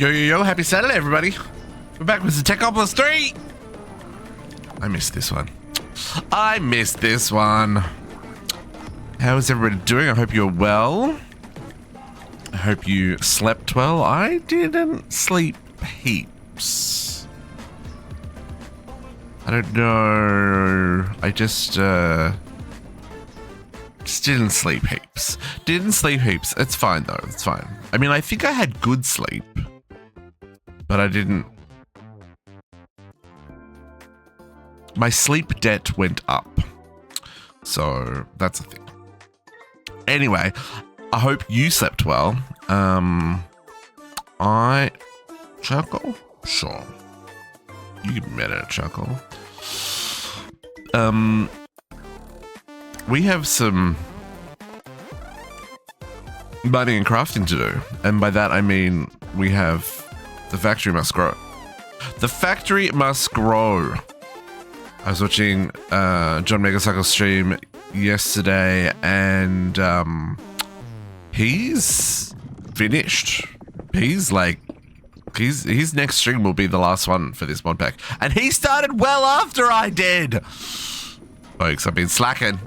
Yo, happy Saturday, everybody. We're back with the Techopolis 3. I missed this one. How is everybody doing? I hope you're well. I hope you slept well. I didn't sleep heaps. I don't know. I just didn't sleep heaps. It's fine though. It's fine. I mean, I think I had good sleep, but I didn't. My sleep debt went up. So that's a thing. Anyway, I hope you slept well. I chuckle? Sure. You give me a chuckle. We have some mining and crafting to do. And by that I mean we have the factory must grow. The factory must grow. I was watching John Megacycle's stream yesterday and he's finished. He's like, his next stream will be the last one for this mod pack. And he started well after I did. Folks, I've been slacking.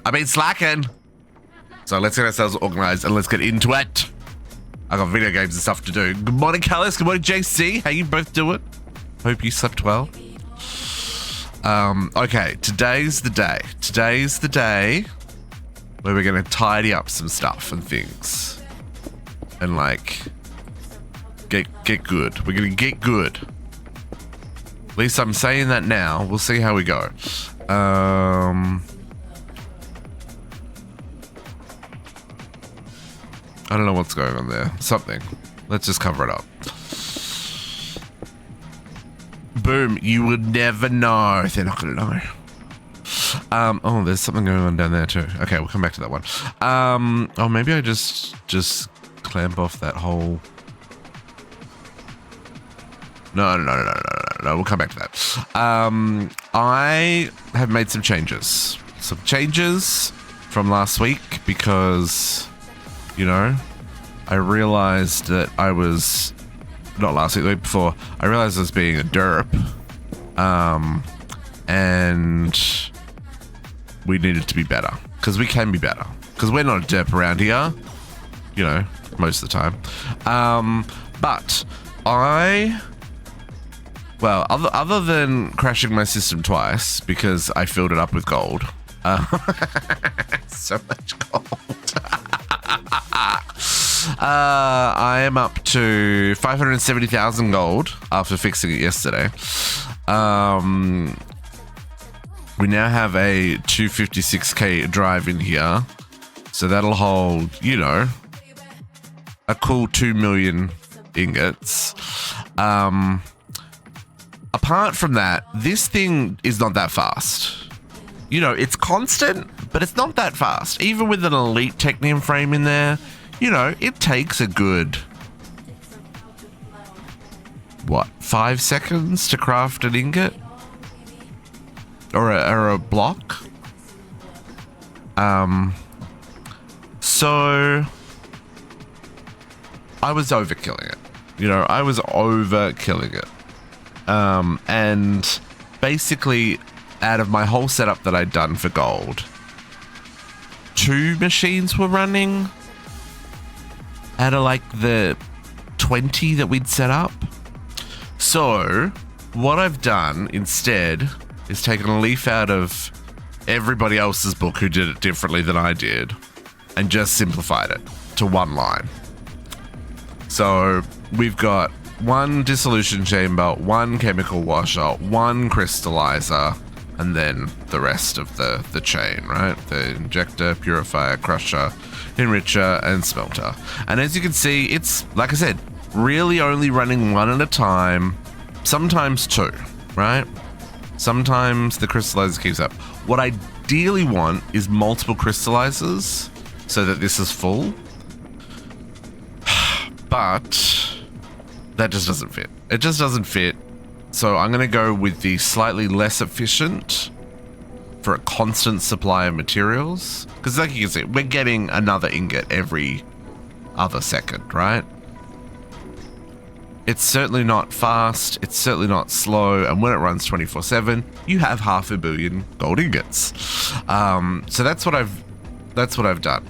So let's get ourselves organized and let's get into it. I got video games and stuff to do. Good morning, Callis. Good morning, JC. How you both doing? Hope you slept well. Okay, today's the day where we're gonna tidy up some stuff and things. And like get good. We're gonna get good. At least I'm saying that now. We'll see how we go. I don't know what's going on there. Something. Let's just cover it up. Boom. You would never know. They're not gonna know. Oh, there's something going on down there too. Okay, we'll come back to that one. Oh, maybe I just clamp off that whole. No, we'll come back to that. I have made some changes. From last week because, you know, I realized that I was, not last week, the week before, I realized I was being a derp. And we needed to be better. Because we can be better. Because we're not a derp around here, you know, most of the time. But well, other than crashing my system twice because I filled it up with gold. So much gold. I am up to 570,000 gold after fixing it yesterday. We now have a 256k drive in here. So that'll hold, you know, a cool 2 million ingots. Apart from that, this thing is not that fast. You know, it's constant, but it's not that fast. Even with an Elite Technium frame in there, you know, it takes a good, 5 seconds to craft an ingot? Or a block? So I was overkilling it. You know, I was overkilling it. And basically, out of my whole setup that I'd done for gold, 2 machines were running out of like the 20 that we'd set up. So what I've done instead is taken a leaf out of everybody else's book who did it differently than I did and just simplified it to one line. So we've got 1 dissolution chamber, 1 chemical washer, 1 crystallizer, and then the rest of the chain, right? The injector, purifier, crusher, enricher, and smelter. And as you can see, it's, like I said, really only running 1 at a time, sometimes 2, right? Sometimes the crystallizer keeps up. What I ideally want is multiple crystallizers so that this is full. But that just doesn't fit. It just doesn't fit. So I'm going to go with the slightly less efficient for a constant supply of materials. Because like you can see, we're getting another ingot every other second, right? It's certainly not fast. It's certainly not slow. And when it runs 24/7, you have 500 million gold ingots. So that's what I've done.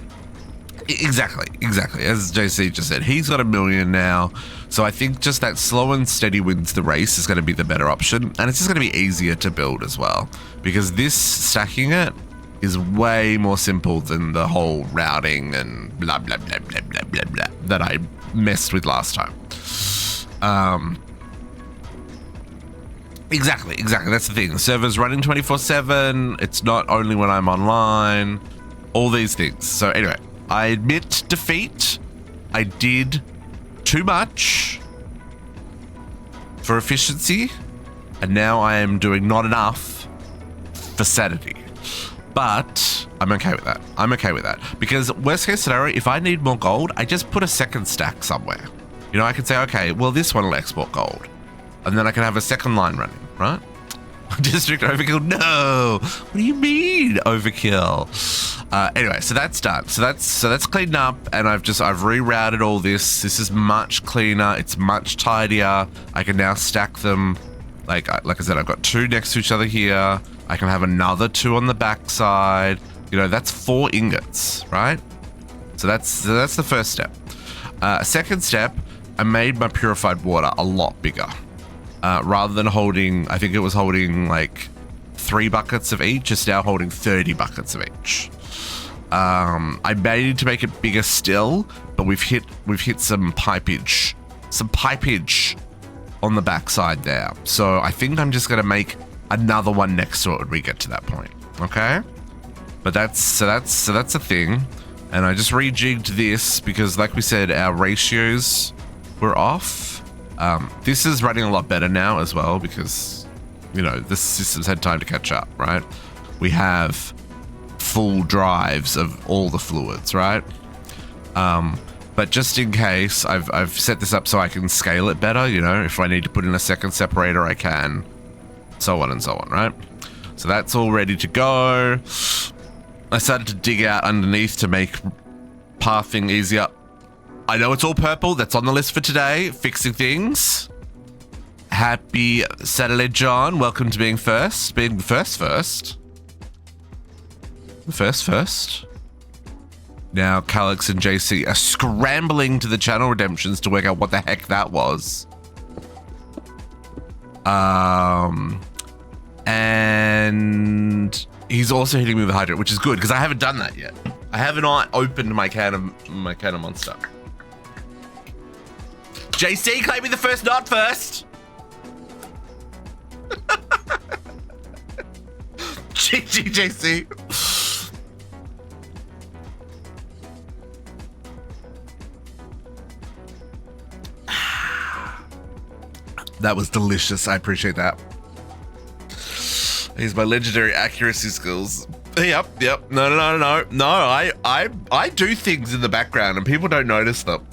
Exactly. As JC just said, he's got 1 million now. So I think just that slow and steady wins the race is going to be the better option. And it's just going to be easier to build as well, because this stacking it is way more simple than the whole routing and blah, blah, blah, blah, blah, blah, blah that I messed with last time. Exactly. That's the thing. The server's running 24/7. It's not only when I'm online, all these things. So anyway, I admit defeat. I did too much for efficiency, and now I am doing not enough for sanity. But I'm okay with that. Because worst case scenario, if I need more gold, I just put a second stack somewhere. You know, I can say, okay, well, this one will export gold. And then I can have a second line running, right? District overkill? No! What do you mean overkill? Anyway, so that's done. So that's cleaned up, and I've rerouted all this. This is much cleaner. It's much tidier. I can now stack them. Like I said, I've got 2 next to each other here. I can have another 2 on the backside. You know, that's 4 ingots, right? So that's the first step. Second step, I made my purified water a lot bigger. Rather than holding, I think it was holding like 3 buckets of each, it's now holding 30 buckets of each. I may need to make it bigger still, but we've hit some pipage on the backside there. So I think I'm just gonna make another one next to it when we get to that point. Okay, but that's a thing. And I just rejigged this because, like we said, our ratios were off. This is running a lot better now as well because, you know, the system's had time to catch up, right? We have full drives of all the fluids, right? But just in case, I've set this up so I can scale it better, you know, if I need to put in a second separator, I can, so on and so on, right? So that's all ready to go. I started to dig out underneath to make pathing easier. I know it's all purple. That's on the list for today. Fixing things. Happy Saturday, John. Welcome to being first. Being the first. The first. Now, Calix and JC are scrambling to the channel redemptions to work out what the heck that was. And he's also hitting me with hydrate, which is good because I haven't done that yet. I haven't opened my can of Monster. JC, claim me the first, not first. GG, JC. That was delicious. I appreciate that. He's my legendary accuracy skills. Yep. No. I do things in the background and people don't notice them.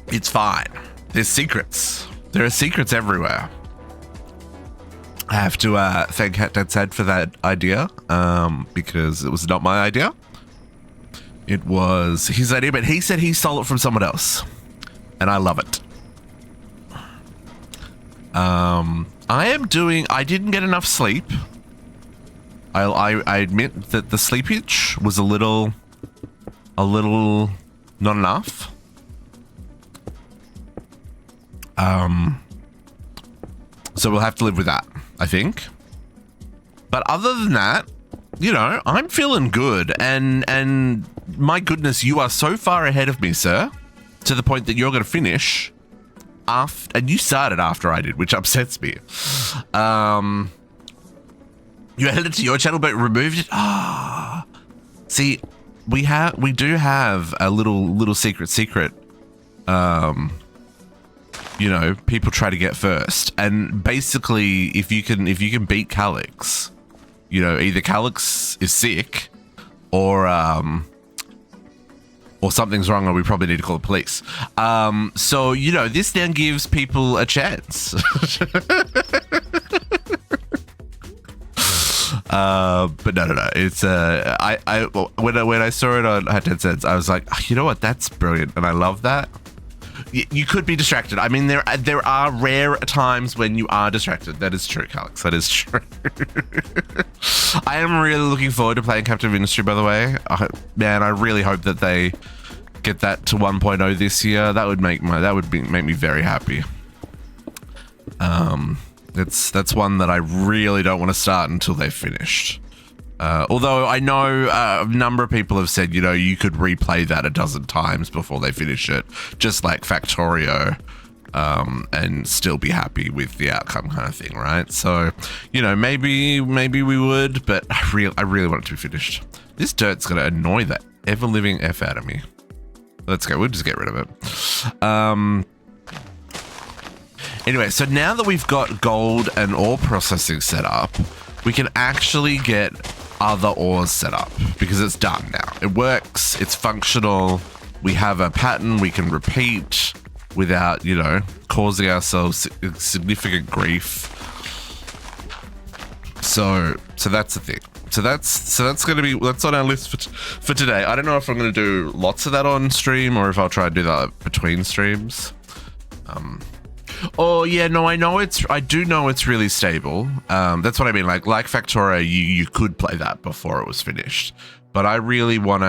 It's fine. There's secrets. There are secrets everywhere. I have to thank Hat Dad Sad for that idea, because it was not my idea. It was his idea, but he said he stole it from someone else, and I love it. I didn't get enough sleep. I admit that the sleepage was a little not enough. So we'll have to live with that, I think. But other than that, you know, I'm feeling good, and my goodness, you are so far ahead of me, sir, to the point that you're going to finish after, and you started after I did, which upsets me. You added it to your channel, but removed it. Ah, see, we do have a little secret. You know, people try to get first, and basically, if you can beat Calix, you know, either Calix is sick, or something's wrong, or we probably need to call the police. So you know, this then gives people a chance. But no. It's when I saw it on Hat 10 Cents, I was like, oh, you know what? That's brilliant, and I love that. You could be distracted. I mean, there are rare times when you are distracted. That is true, Calix. That is true. I am really looking forward to playing Captive Industry, by the way. Man, I really hope that they get that to 1.0 this year. That would make me very happy. That's one that I really don't want to start until they've finished. Although I know a number of people have said, you know, you could replay that a dozen times before they finish it, just like Factorio, and still be happy with the outcome kind of thing, right? So, you know, maybe we would, but I really want it to be finished. This dirt's gonna annoy the ever-living F out of me. Let's go, we'll just get rid of it. Anyway, so now that we've got gold and ore processing set up, we can actually get other ores set up because it's done now. It works, it's functional, we have a pattern we can repeat without, you know, causing ourselves significant grief. So that's the thing. So that's going to be, that's on our list for today. I don't know if I'm going to do lots of that on stream or if I'll try and do that between streams. Oh yeah, no, I do know it's really stable. That's what I mean. Like Factorio, you could play that before it was finished, but I really want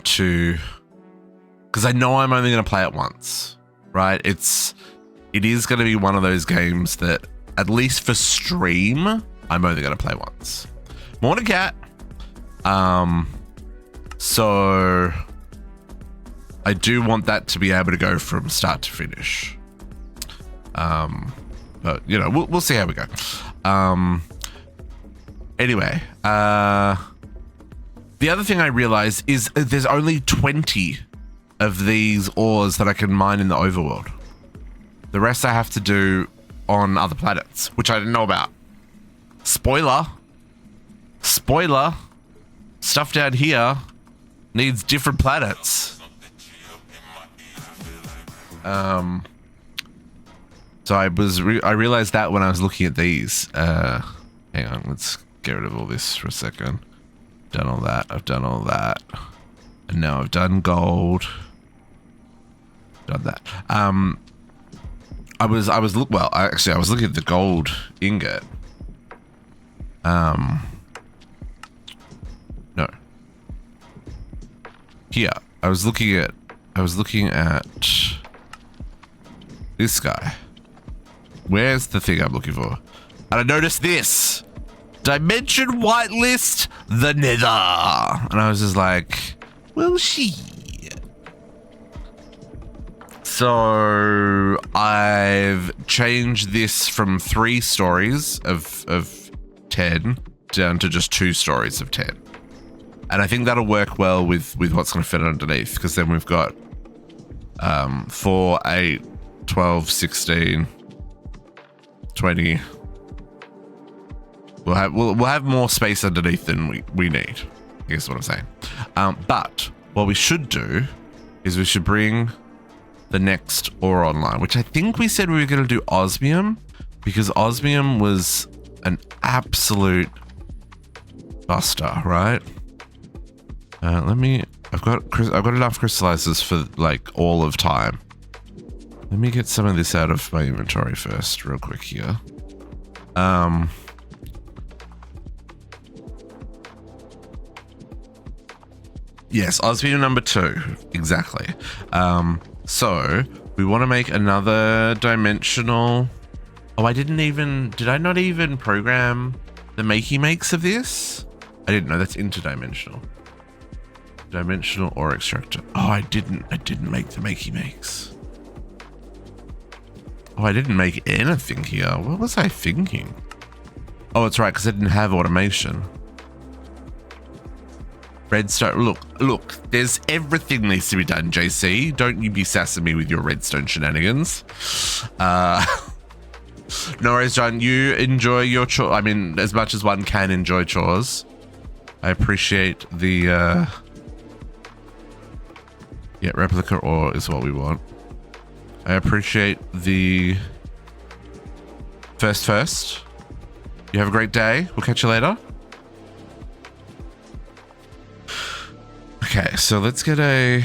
to, because I know I'm only going to play it once, right? It is going to be one of those games that, at least for stream, I'm only going to play once. Morning, cat. So I do want that to be able to go from start to finish. But you know, we'll see how we go. Anyway, the other thing I realized is there's only 20 of these ores that I can mine in the overworld. The rest I have to do on other planets, which I didn't know about. Spoiler. Stuff down here needs different planets. So I realized that when I was looking at these. Hang on, let's get rid of all this for a second. Done all that. I've done all that, and now I've done gold. Done that. I was looking at the gold ingot. No. Here, I was looking at this guy. Where's the thing I'm looking for? And I noticed this. Dimension whitelist the Nether. And I was just like, well, shit. So I've changed this from 3 stories of 10 down to just 2 stories of 10. And I think that'll work well with what's going to fit underneath, because then we've got 4, 8, 12, 16, 20. We'll have more space underneath than we need, I guess what I'm saying. But what we should do is we should bring the next ore online, which I think we said we were going to do osmium, because osmium was an absolute buster, right? I've got enough crystallizers for like all of time. Let me get some of this out of my inventory first, real quick here. Yes, osmium number 2, exactly. So we want to make another dimensional. Oh, did I not even program the makes of this? I didn't know that's interdimensional. Dimensional ore extractor. Oh, I didn't make the makes. Oh, I didn't make anything here. What was I thinking? Oh, it's right, because I didn't have automation. Redstone. Look, there's everything needs to be done, JC. Don't you be sassing me with your redstone shenanigans. No worries, John. You enjoy your chore. I mean, as much as one can enjoy chores. I appreciate the, yeah, replica ore is what we want. I appreciate the first. You have a great day. We'll catch you later. Okay, so let's get a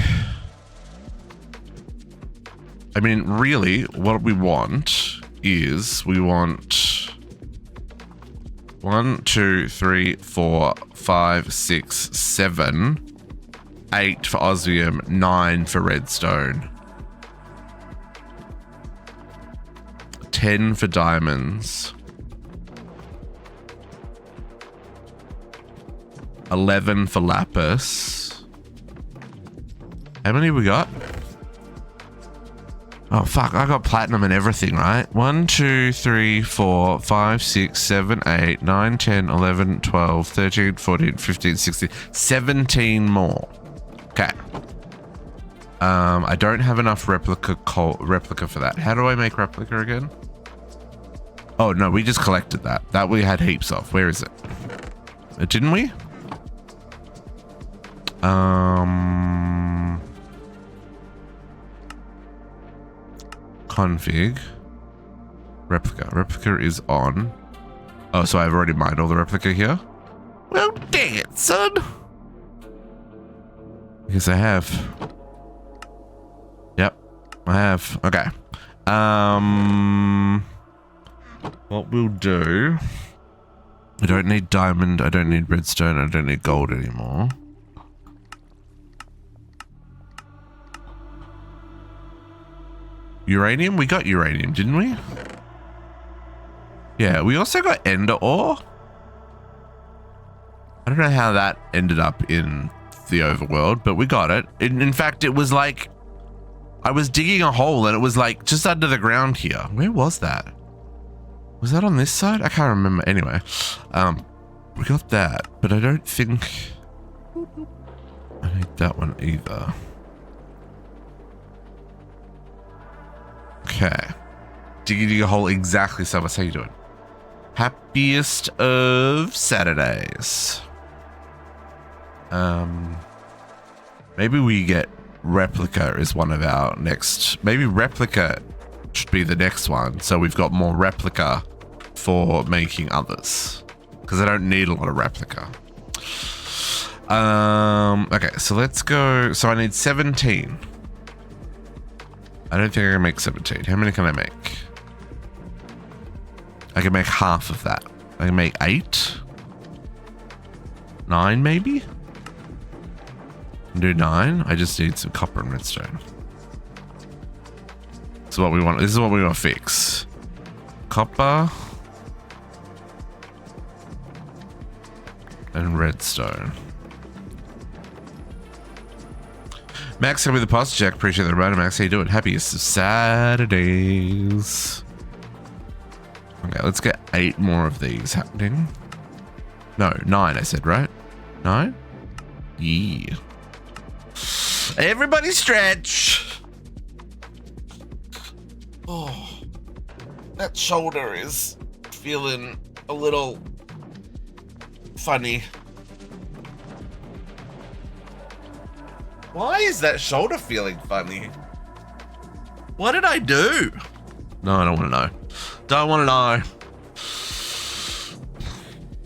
I mean, really, what we want is we want 1, 2, 3, 4, 5, 6, 7, 8 for osmium, 9 for redstone, 10 for diamonds, 11 for lapis. How many we got? Oh, fuck. I got platinum and everything, right? 1, 2, 3, 4, 5, 6, 7, 8, 9, 10, 11, 12, 13, 14, 15, 16, 17 more. Okay. I don't have enough replica for that. How do I make replica again? Oh, no, we just collected that. That we had heaps of. Where is it? Didn't we? Config. Replica. Replica is on. Oh, so I've already mined all the replica here? Well, dang it, son. Yes, I have. Yep, I have. Okay. What we'll do... I don't need diamond, I don't need redstone, I don't need gold anymore. Uranium? We got uranium, didn't we? Yeah, we also got ender ore. I don't know how that ended up in the overworld, but we got it. In fact, it was like... I was digging a hole and it was like just under the ground here. Where was that? Was that on this side? I can't remember. Anyway, we got that, but I don't think I need that one either. Okay. Digging a hole exactly so. How you doing? Happiest of Saturdays. Maybe we get replica is one of our next. Maybe replica should be the next one. So we've got more replica for making others. Because I don't need a lot of replica. Okay, so let's go. So I need 17. I don't think I can make 17. How many can I make? I can make half of that. I can make 8. 9 maybe? Do 9. I just need some copper and redstone. So what we want. This is what we want to fix. Copper and redstone. Max, help me the pasta check. Appreciate the reminder, Max. How you doing? Happiest of Saturdays. Okay, let's get 8 more of these happening. No, 9 I said, right? 9? Yeah. Everybody stretch. Oh, that shoulder is feeling a little funny. Why is that shoulder feeling funny? What did I do? No, I don't want to know. Don't want to know.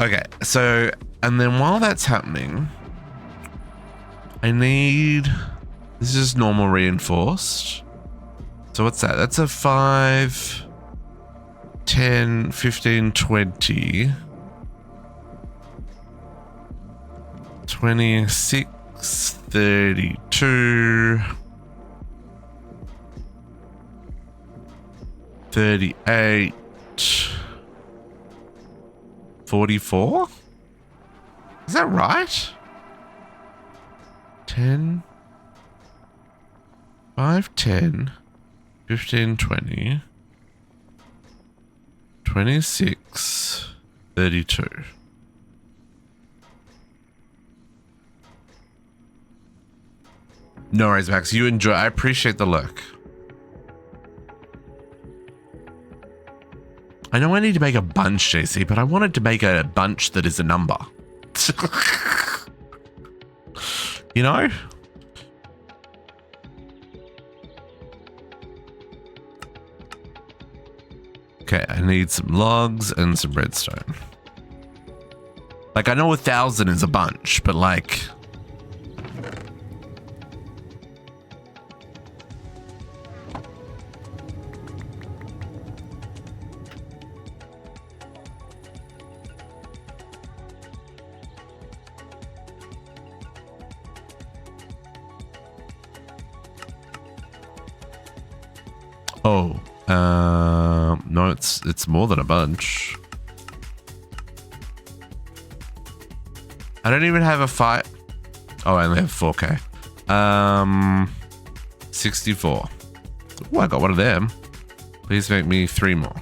Okay, so, and then while that's happening, I need, this is just normal reinforced. So what's that? That's a 5, 10, 15, 20, 26, 32, 38, 44? Is that right? 10, 5, 10, 15, 20, 26, 32. No worries, Max. You enjoy. I appreciate the look. I know I need to make a bunch, JC, but I wanted to make a bunch that is a number. You know? Okay, I need some logs and some redstone. Like, I know 1,000 is a bunch, but like... Oh, no, it's more than a bunch. I don't even have a fight. Oh, I only have 4K. 64. Oh, I got one of them. Please make me 3 more.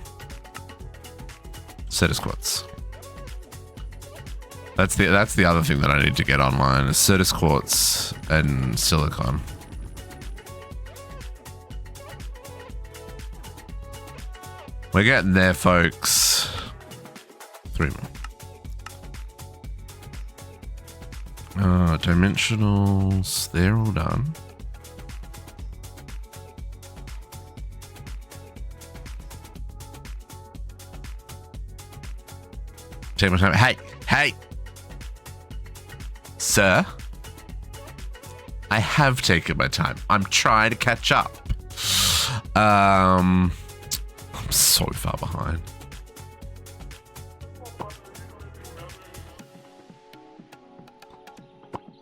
Set of squats. That's the other thing that I need to get online is Certus quartz and silicon. We're getting there, folks. 3 more. Dimensionals, they're all done. Take my time. Hey! Sir, I have taken my time. I'm trying to catch up. I'm so far behind.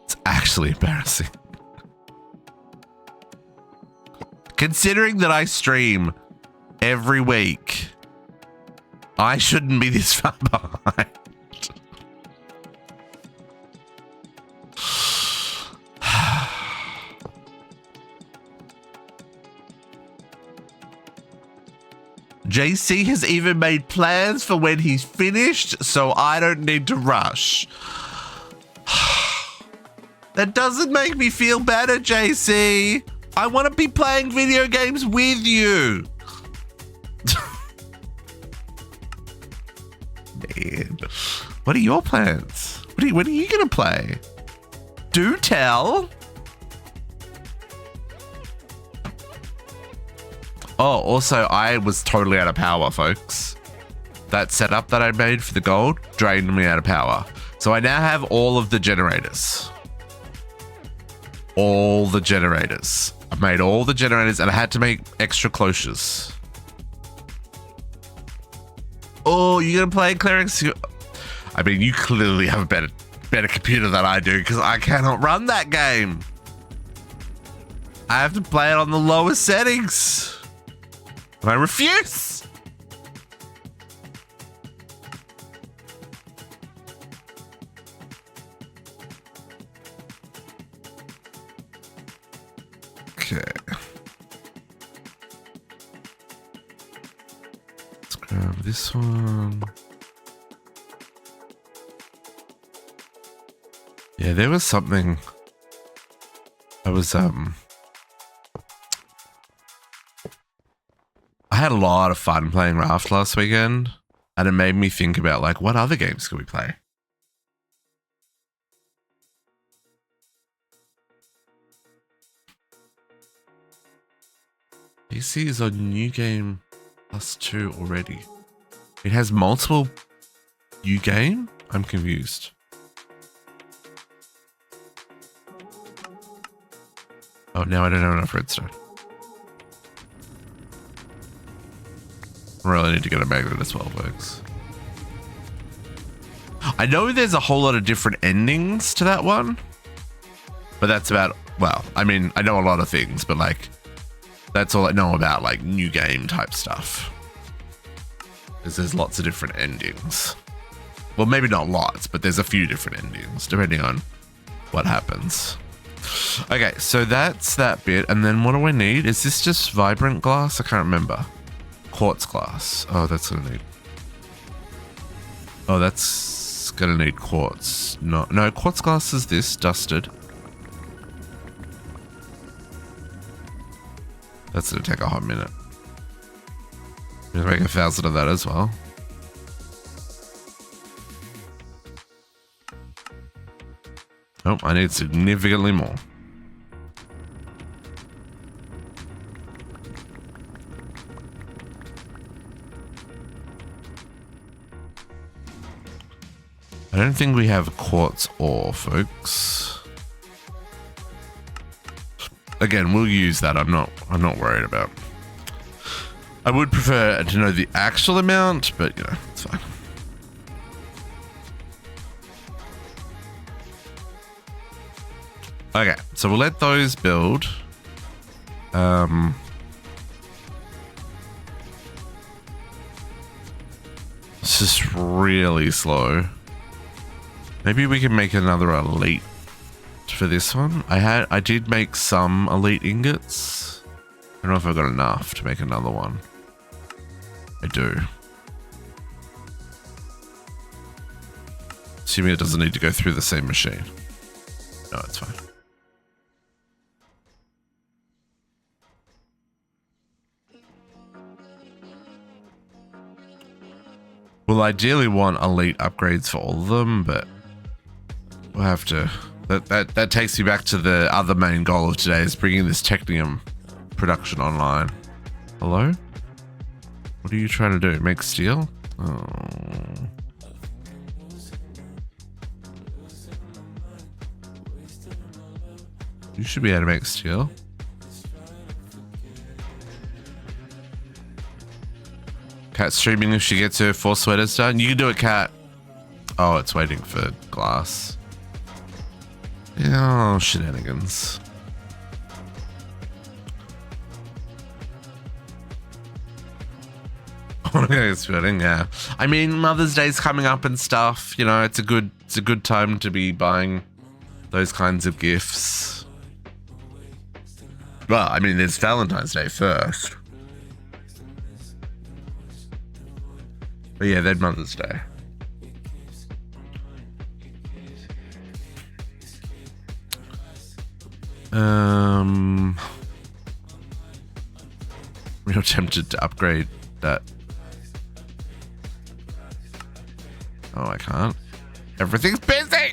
It's actually embarrassing. Considering that I stream every week, I shouldn't be this far behind. JC has even made plans for when he's finished, so I don't need to rush. That doesn't make me feel better, JC. I want to be playing video games with you. Man, what are your plans? What are you gonna play? Do tell. Oh, also, I was totally out of power, folks. That setup that I made for the gold drained me out of power. So I now have all of the generators. All the generators. I've made all the generators and I had to make extra cloches. Oh, you're gonna play clerics? I mean, you clearly have a better computer than I do because I cannot run that game. I have to play it on the lowest settings. And I refuse. Okay. Let's grab this one. Yeah, there was something. I was I had a lot of fun playing Raft last weekend, and it made me think about like what other games could we play? PC is on new game +2 already. It has multiple new game? I'm confused. Oh, now I don't have enough redstone. I really need to get a magnet as well, folks. I know there's a whole lot of different endings to that one, but that's about, well, I mean, I know a lot of things, but like, that's all I know about like new game type stuff. Because there's lots of different endings. Well, maybe not lots, but there's a few different endings depending on what happens. Okay, so that's that bit. And then what do I need? Is this just vibrant glass? I can't remember. Quartz glass. Oh, that's gonna need. Oh, that's gonna need quartz. No, quartz glass is this dusted. That's gonna take a hot minute. I'm gonna make 1,000 of that as well. Oh, I need significantly more. I don't think we have quartz ore, folks. Again, we'll use that. I'm not worried about. I would prefer to know the actual amount, but you know, it's fine. Okay, so we'll let those build. just really slow. Maybe we can make another elite for this one. I did make some elite ingots. I don't know if I've got enough to make another one. I do. Assuming it doesn't need to go through the same machine. No, it's fine. We'll ideally want elite upgrades for all of them, but we'll have to. That takes me back to the other main goal of today, is bringing this Technium production online. Hello? What are you trying to do? Make steel? Oh. You should be able to make steel. Cat streaming if she gets her 4 sweaters done. You can do it, Cat. Oh, it's waiting for glass. Oh, shenanigans. Sweating, yeah. I mean, Mother's Day's coming up and stuff. You know, it's a good time to be buying those kinds of gifts. Well, I mean, there's Valentine's Day first. But yeah, then Mother's Day. Real tempted to upgrade that. Oh, I can't. Everything's busy!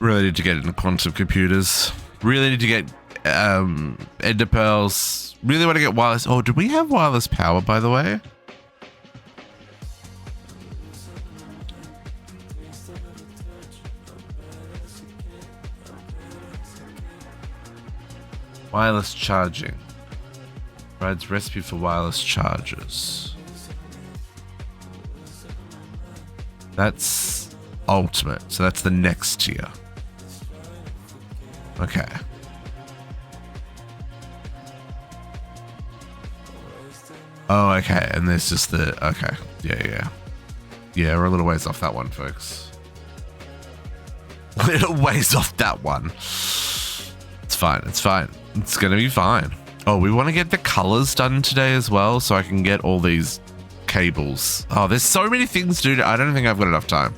Really need to get into quantum computers. Really need to get ender pearls. Really want to get wireless. Oh, do we have wireless power, by the way? Wireless charging. Provides recipe for wireless chargers. That's ultimate. So that's the next tier. Okay. Oh, okay. And there's just the... Okay. Yeah. Yeah, we're a little ways off that one, folks. A little ways off that one. It's fine. It's fine. It's going to be fine. Oh, we want to get the colors done today as well, so I can get all these cables. Oh, there's so many things to do. I don't think I've got enough time.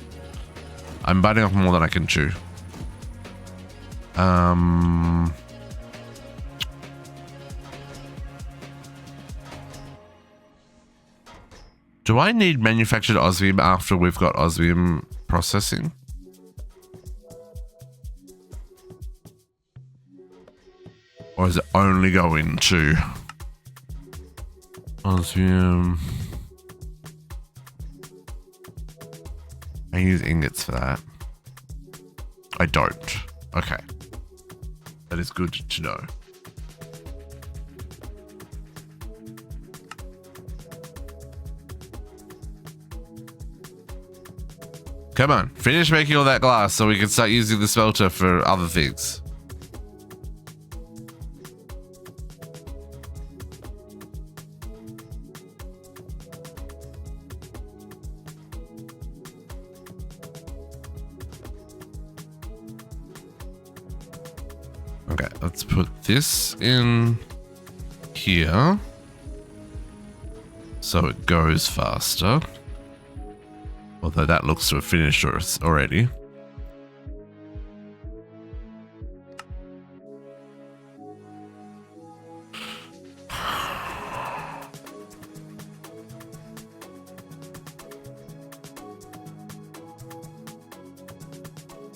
I'm biting off more than I can chew. Do I need manufactured osmium after we've got osmium processing? Or is it only going to osmium? I use ingots for that. I don't. Okay. That is good to know. Come on, finish making all that glass so we can start using the smelter for other things. Okay, let's put this in here so it goes faster. Although that looks to have finished already.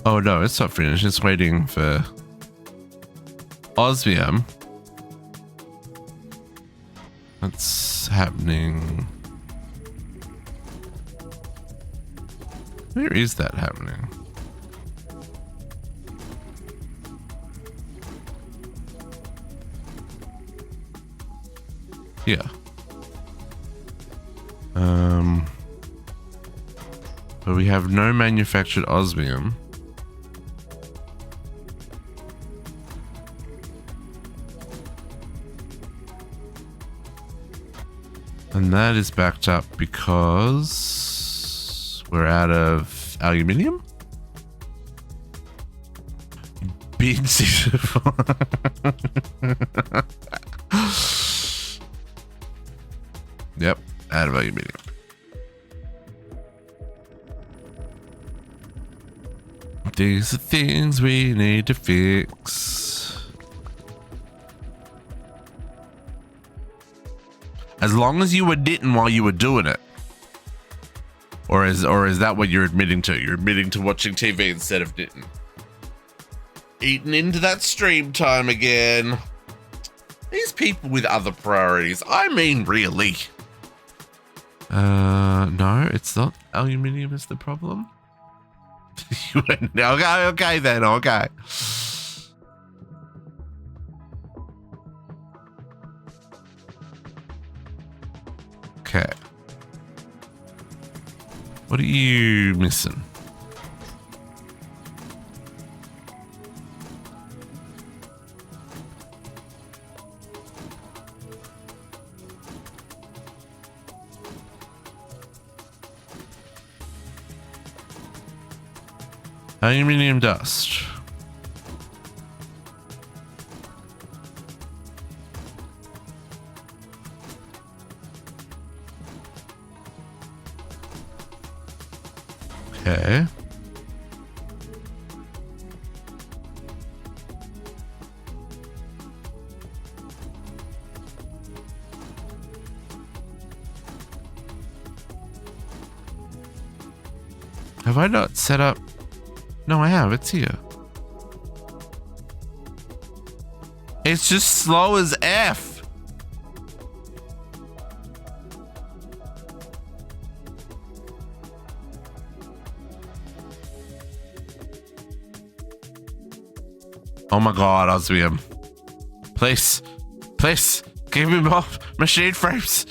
Oh no, it's not finished. It's waiting for osmium. That's happening. Where is that happening? Yeah. But we have no manufactured osmium. And that is backed up because we're out of aluminium. Beans. Yep, out of aluminium. These are things we need to fix. As long as you were knitting while you were doing it. Or is that what you're admitting to? You're admitting to watching TV instead of knitting. Eating into that stream time again. These people with other priorities. I mean, really. No, it's not aluminium is the problem. Okay then, okay. Okay. What are you missing? Aluminium dust. Okay. Have I not set up? No, I have. It's here. It's just slow as F. Oh my god, Osmium. Please. Please. Give me more machine frames.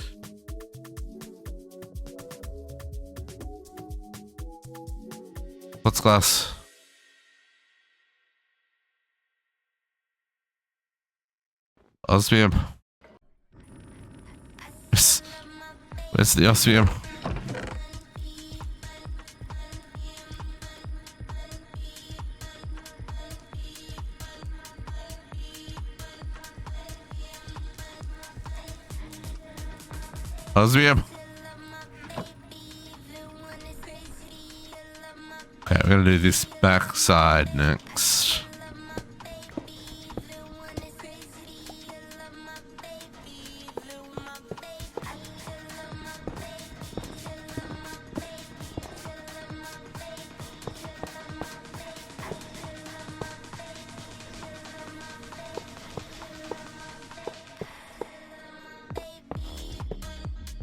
What's glass? Osmium. Where's the osmium? Osmium. Okay, we're gonna do this back side next.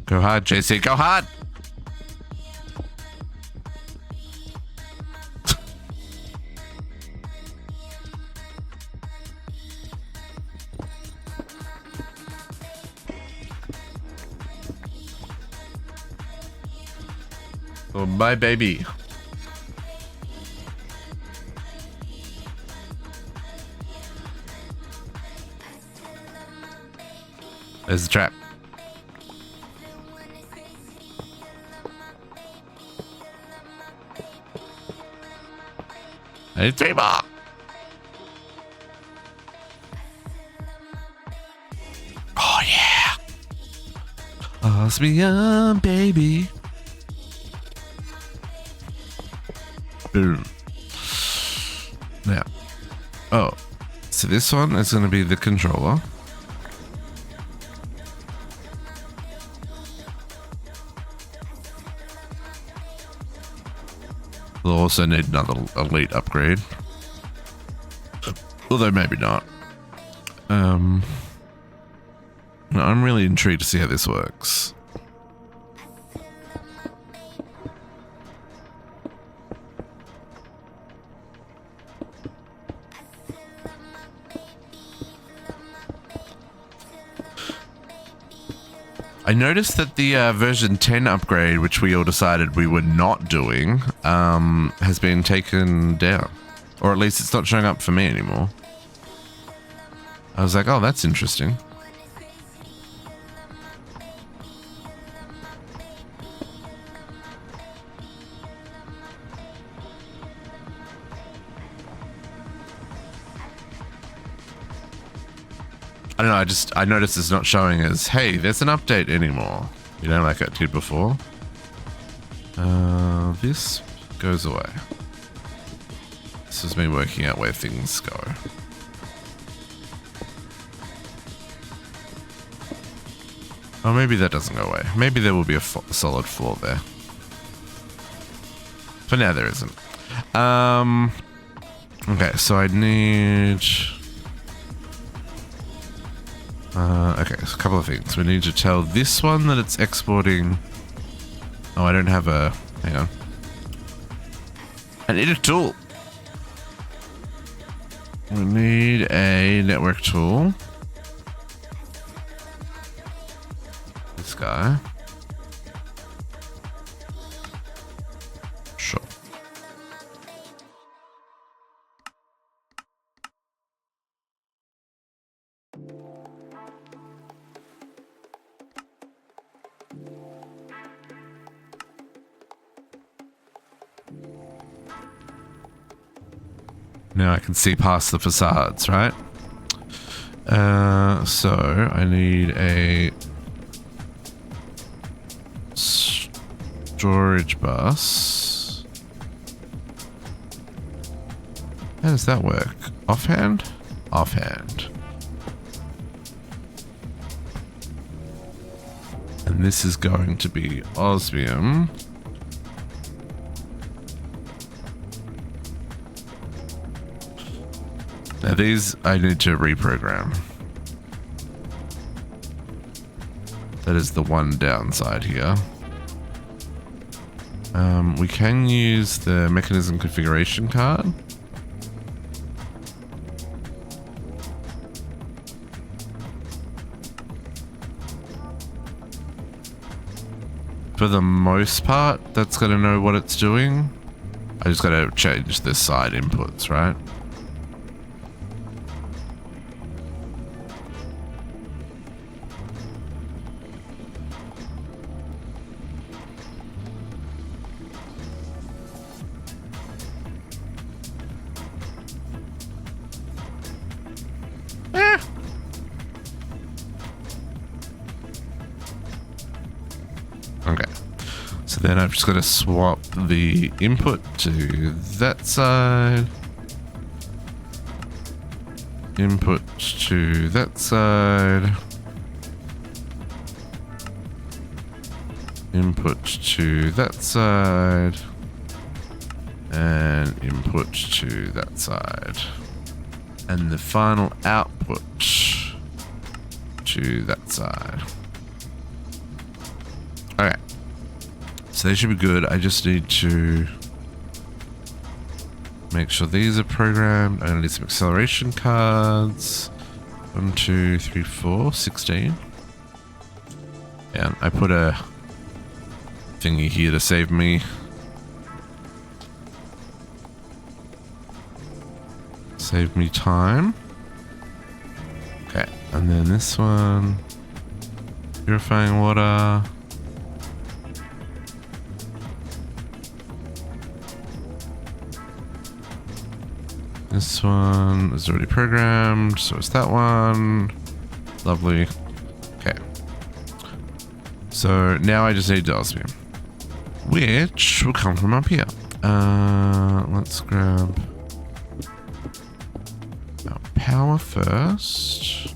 Go hard, JC, go hard! Oh, my baby. There's the trap. I need 3 more. Oh yeah. Osmium, baby. Boom. Now. Oh. So this one is going to be the controller. We'll also need another elite upgrade. Although maybe not. No, I'm really intrigued to see how this works. I noticed that the version 10 upgrade, which we all decided we were not doing, has been taken down. Or at least it's not showing up for me anymore. I was like, oh, that's interesting. I don't know, I noticed it's not showing as, hey, there's an update anymore. You know, like it did before. This goes away. This is me working out where things go. Oh, maybe that doesn't go away. Maybe there will be a solid floor there. For now, there isn't. Okay, so I need... okay, so a couple of things. We need to tell this one that it's exporting... Oh, I don't have a... Hang on. I need a tool. We need a network tool. This guy. Sure. Now I can see past the facades, right? So I need a storage bus. How does that work? Offhand? Offhand. And this is going to be osmium. Now these I need to reprogram. That is the one downside here. We can use the mechanism configuration card. For the most part, that's going to know what it's doing. I just got to change the side inputs, right? Okay, so then I've just got to swap the input to that side, input to that side, input to that side, and input to that side, and the final output to that side. Okay, so they should be good. I just need to make sure these are programmed. I'm gonna need some acceleration cards. 1, 2, 3, 4, 16. And I put a thingy here to save me. Save me time. Okay, and then this one. Purifying water. This one is already programmed, so is that one. Lovely. Okay. So now I just need osmium, which will come from up here. Let's grab our power first.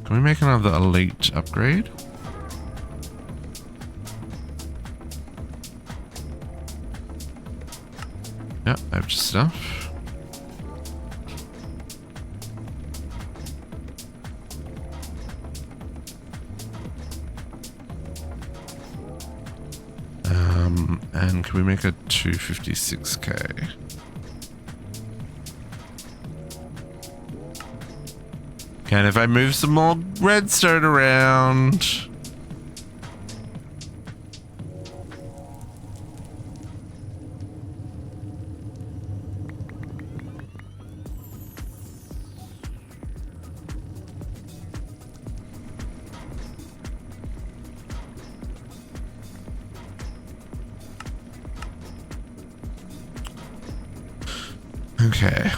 Can we make another elite upgrade? Yeah, I have just enough. And can we make a 256k? Can if I move some more redstone around? Okay,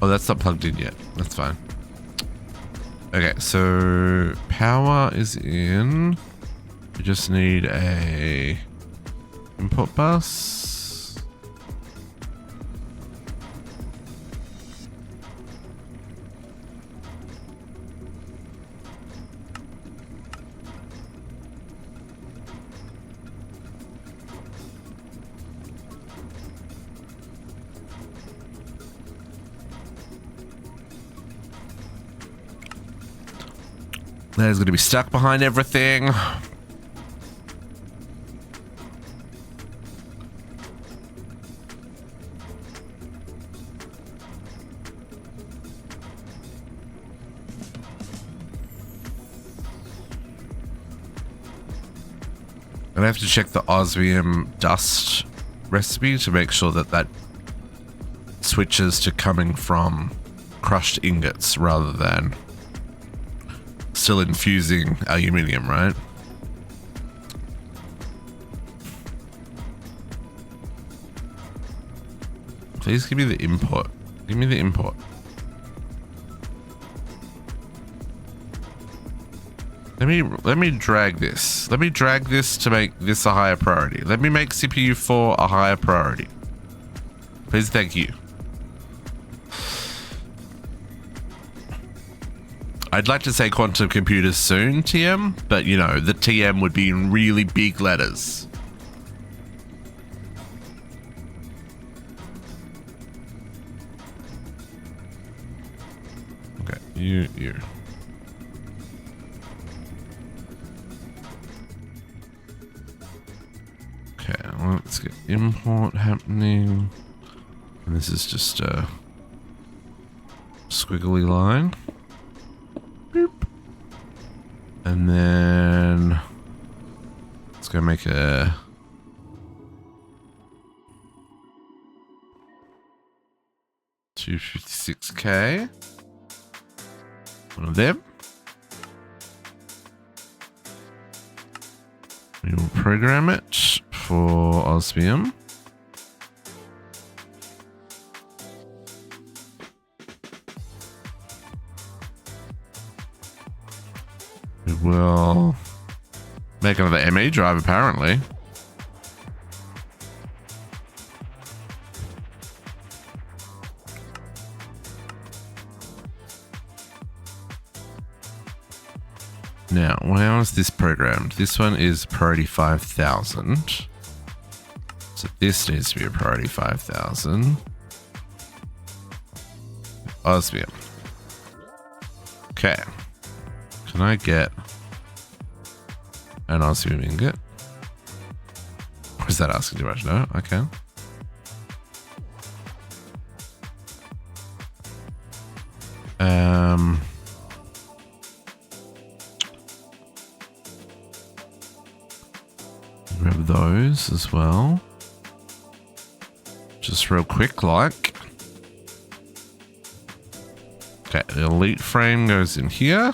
Oh, that's not plugged in yet. That's fine. Okay, so power is in. We just need a input bus. There's going to be stuck behind everything. I have to check the osmium dust recipe to make sure that that switches to coming from crushed ingots rather than still infusing aluminium, right? Please give me the input. Give me the input. Let me drag this. Let me drag this to make this a higher priority. Let me make CPU 4 a higher priority. Please, thank you. I'd like to say quantum computers soon, TM, but you know, the TM would be in really big letters. Okay, you. Okay, let's get import happening. And this is just a squiggly line. Boop. And then let's go make a $256K. One of them. We will program it for osmium. We will make another ME drive apparently. Now, how is this programmed? This one is priority 5000. So this needs to be a priority 5000. Osmium. Okay. Can I get an osmium ingot? Or is that asking too much? No, I can. Grab those as well. Just real quick, like. Okay, the elite frame goes in here.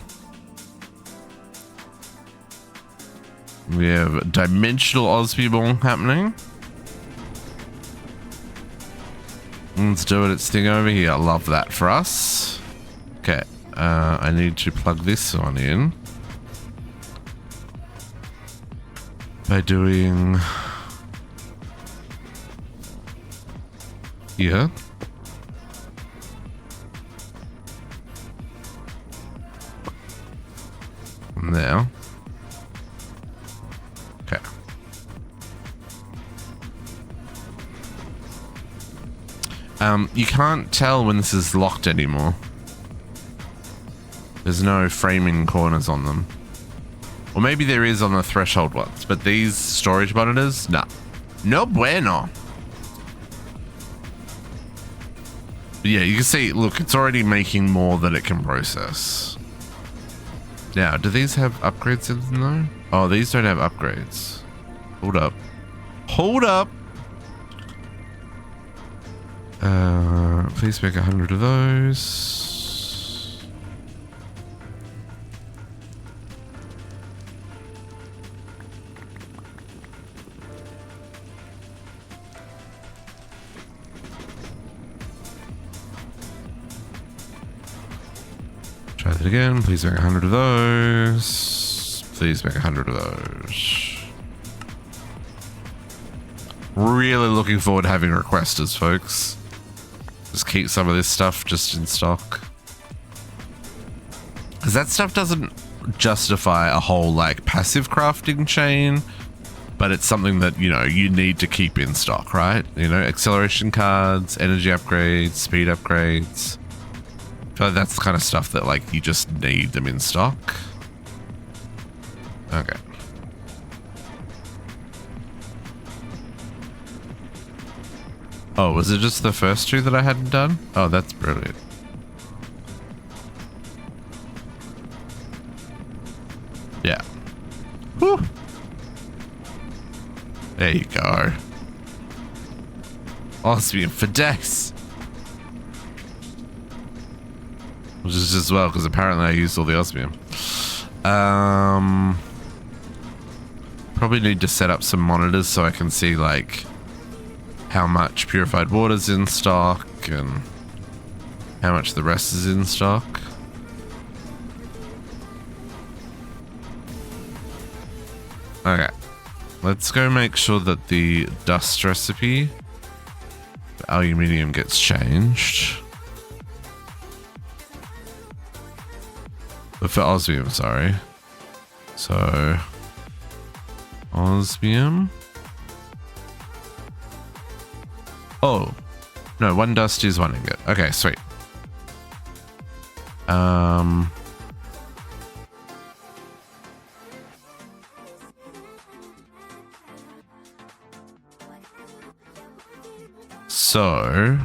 We have dimensional osmium happening. Let's do its thing over here. I love that for us. Okay, I need to plug this one in by doing here. Now. Okay. You can't tell when this is locked anymore. There's no framing corners on them. Or maybe there is on the threshold ones, but these storage monitors, nah. No bueno. But yeah, you can see, look, it's already making more than it can process. Now, do these have upgrades in them though? Oh, these don't have upgrades. Hold up. Hold up! Please make 100 of those. Try that again. Please make 100 of those. Please make 100 of those. Really looking forward to having requesters, folks. Just keep some of this stuff just in stock. Because that stuff doesn't justify a whole like passive crafting chain, but it's something that, you know, you need to keep in stock, right? You know, acceleration cards, energy upgrades, speed upgrades. So that's the kind of stuff that like you just need them in stock. Okay. Oh, was it just the first two that I hadn't done? Oh, that's brilliant. Yeah. Whew. There you go. Osmium for days. Which is as well, because apparently I used all the osmium. Probably need to set up some monitors so I can see like how much purified water's in stock and how much the rest is in stock. Okay, let's go make sure that the dust recipe for aluminium gets changed. But for osmium, sorry. So, osmium. Oh, no, one dust is one ingot. Okay, sweet. So,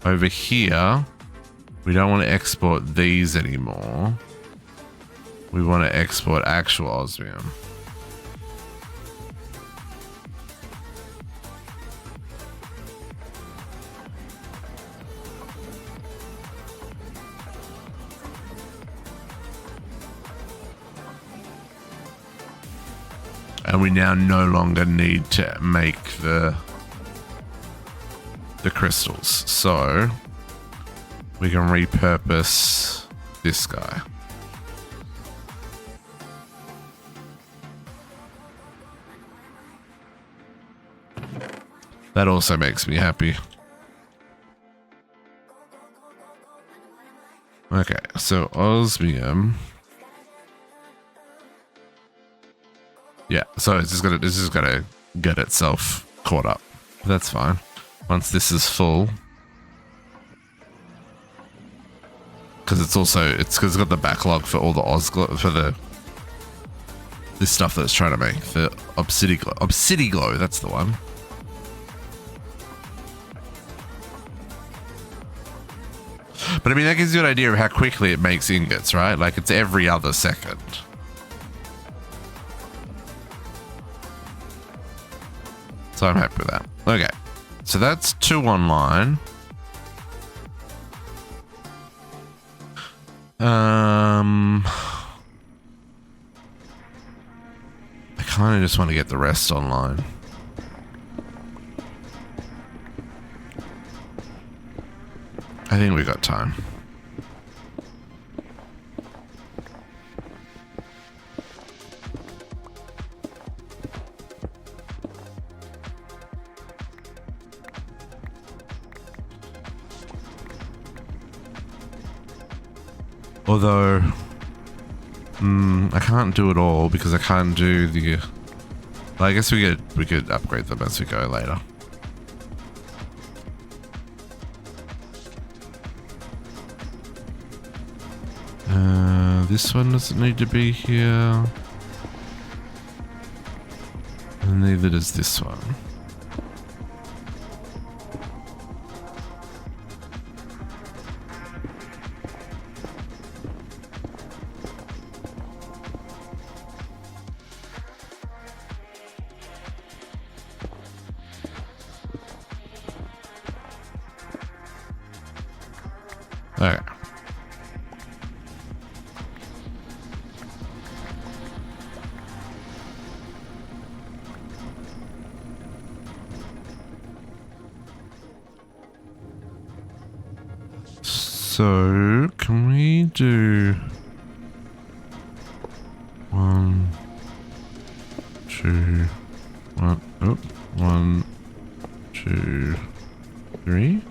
over here, we don't want to export these anymore. We want to export actual osmium. And we now no longer need to make the crystals. So we can repurpose this guy. That also makes me happy. Okay, so osmium. Yeah, so it's just gonna get itself caught up. That's fine. Once this is full, because it's got the backlog for all the this stuff that it's trying to make, the Obsidiglow, that's the one. But I mean, that gives you an idea of how quickly it makes ingots, right? Like it's every other second. So I'm happy with that. Okay, so that's 2 online. I kind of just want to get the rest online. I think we got time. Although, I can't do it all because I can't do the. Well, I guess we could upgrade them as we go later. This one doesn't need to be here, and neither does this one. Okay. So, can we do 1, 2, 1, oh, 1, 2, 3,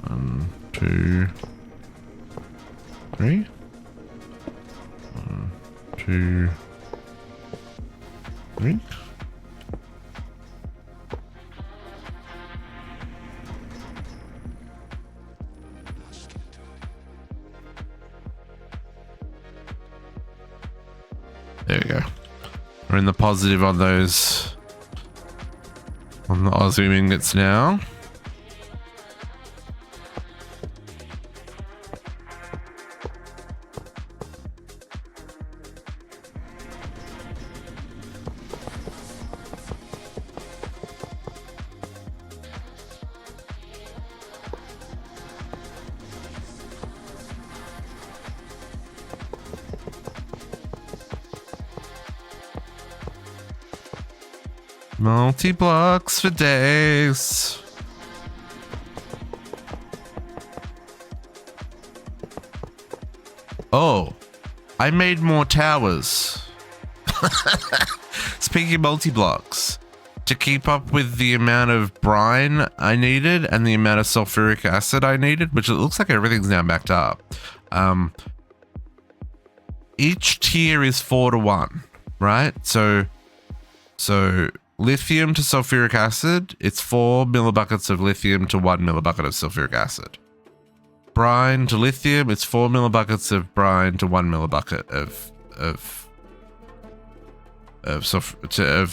1, 2, 3, 1, 2, 3. There we go. We're in the positive on those, on the Aussie ingots now. Multi-blocks for days. Oh, I made more towers. Speaking of multi-blocks, to keep up with the amount of brine I needed and the amount of sulfuric acid I needed, which it looks like everything's now backed up. Each tier is 4 to 1, right? So lithium to sulfuric acid, it's 4 millibuckets of lithium to 1 millibucket of sulfuric acid. Brine to lithium, it's 4 millibuckets of brine to 1 millibucket of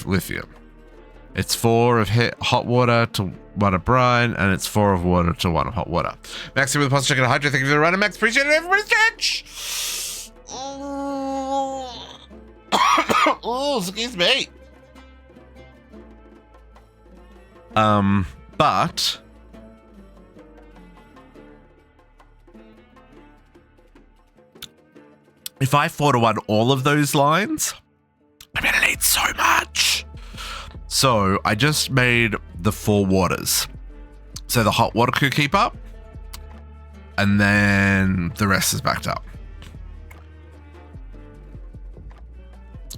lithium. It's 4 of hot water to 1 of brine, and it's 4 of water to 1 of hot water. Maxi with a positive check and a hydro. Thank you for the run, Max. Appreciate it. Everybody's catch. Oh, excuse me. But if I 4 to 1 all of those lines, I'm gonna need so much. So I just made the 4 waters. So the hot water could keep up, and then the rest is backed up.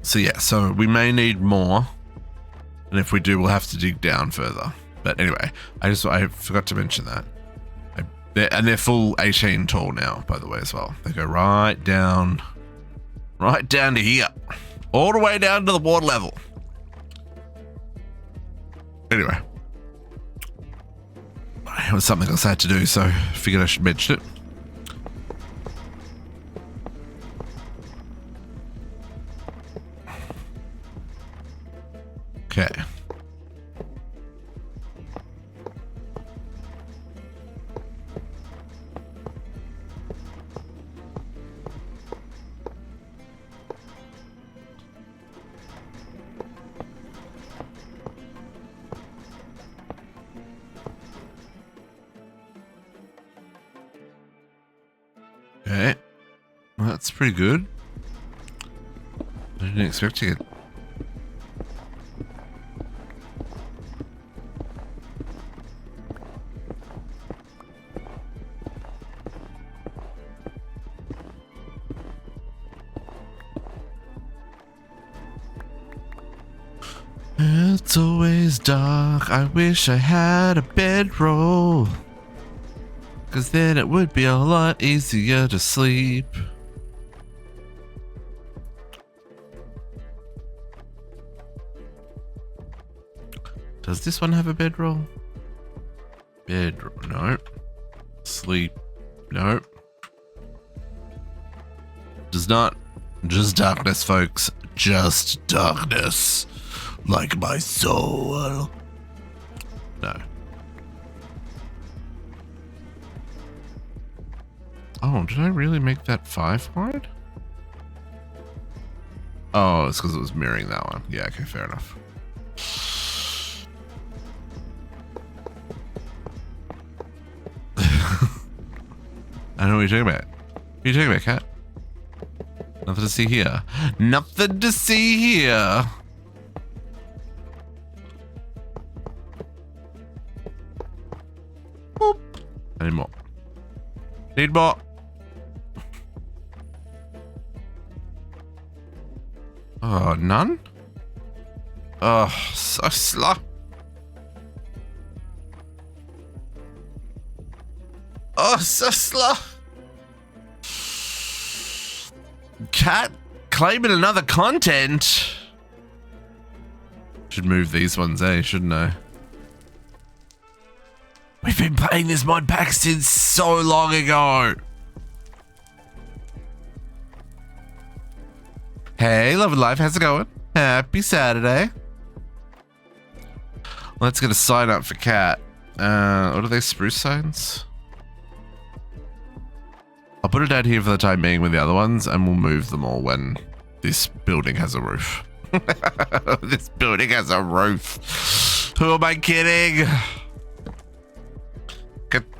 So yeah, so we may need more. And if we do, we'll have to dig down further. But anyway, I forgot to mention that. They're full 18 tall now, by the way, as well. They go right down to here. All the way down to the water level. Anyway. It was something else I had to do, so I figured I should mention it. Okay. Okay. Well, that's pretty good. I didn't expect to get... It's always dark. I wish I had a bedroll, 'cause then it would be a lot easier to sleep. Does this one have a bedroll? Bedroll, nope. Sleep, nope. Does not. Just darkness, folks. Just darkness. Like my soul. No. Oh, did I really make that 5 wide? Oh, it's because it was mirroring that one. Yeah, okay, fair enough. I know what you're talking about. What are you talking about, cat? Nothing to see here. Nothing to see here. Boop. Any more? Need more. Oh, none? Oh, so slow. Oh, so slow. Cat claiming another content. Should move these ones, shouldn't I? We've been playing this mod pack since so long ago. Hey, Love and Life, how's it going? Happy Saturday. Let's get a sign up for Cat. What are they, spruce signs? I'll put it down here for the time being with the other ones, and we'll move them all when this building has a roof. This building has a roof. Who am I kidding?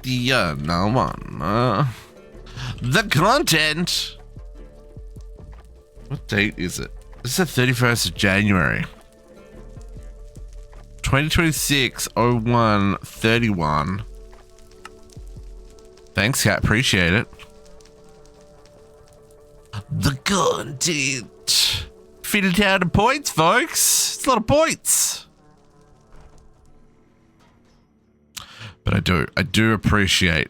No one. The content. What date is it? This is the 31st of January. 2026 01 31. Thanks, Cat. Appreciate it. The content. Fit it down to points, folks. It's a lot of points. But I do appreciate.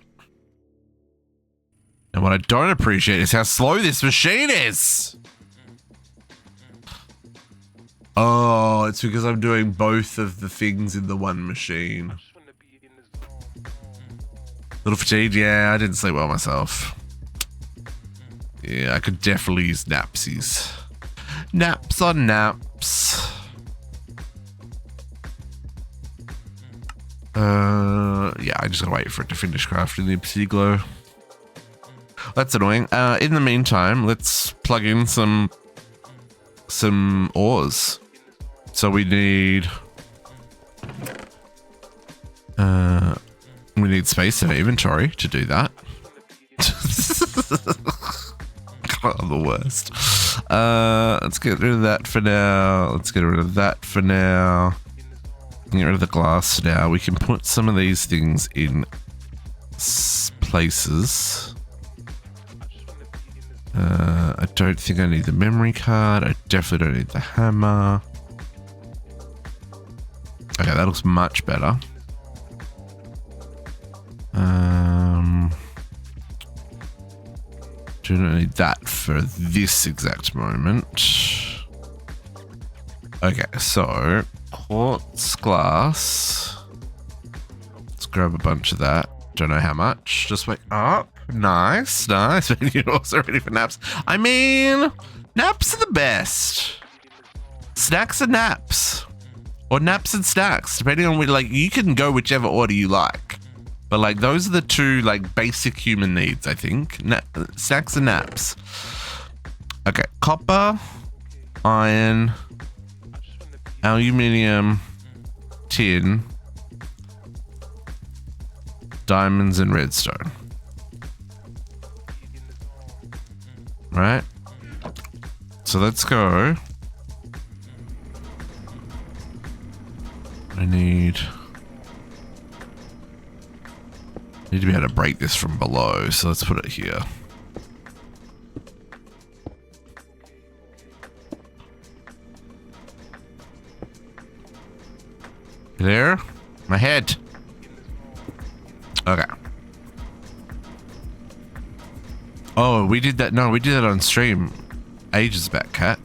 And what I don't appreciate is how slow this machine is. Oh, it's because I'm doing both of the things in the one machine. Little fatigued, yeah, I didn't sleep well myself. Yeah, I could definitely use napsies. Naps on naps. Yeah, I just gotta wait for it to finish crafting the obsidian glow. That's annoying. In the meantime, let's plug in some ores. So we need space in our inventory to do that. I'm the worst. Let's get rid of that for now. Let's get rid of that for now. Get rid of the glass now. We can put some of these things in places. I don't think I need the memory card. I definitely don't need the hammer. Okay, that looks much better. Do not need that for this exact moment. Okay, so quartz glass. Let's grab a bunch of that. Don't know how much. Just wait up. Nice, nice. You're also ready for naps. I mean, naps are the best. Snacks and naps. Or naps and snacks, depending on which, like, you can go whichever order you like. But, like, those are the two, like, basic human needs, I think. Snacks and naps. Okay, copper, iron, aluminium, tin, diamonds, and redstone. Right? So let's go. I need to be able to break this from below, so let's put it here. There? My head. Okay. Oh, we did that. No, we did that on stream ages back, Cat.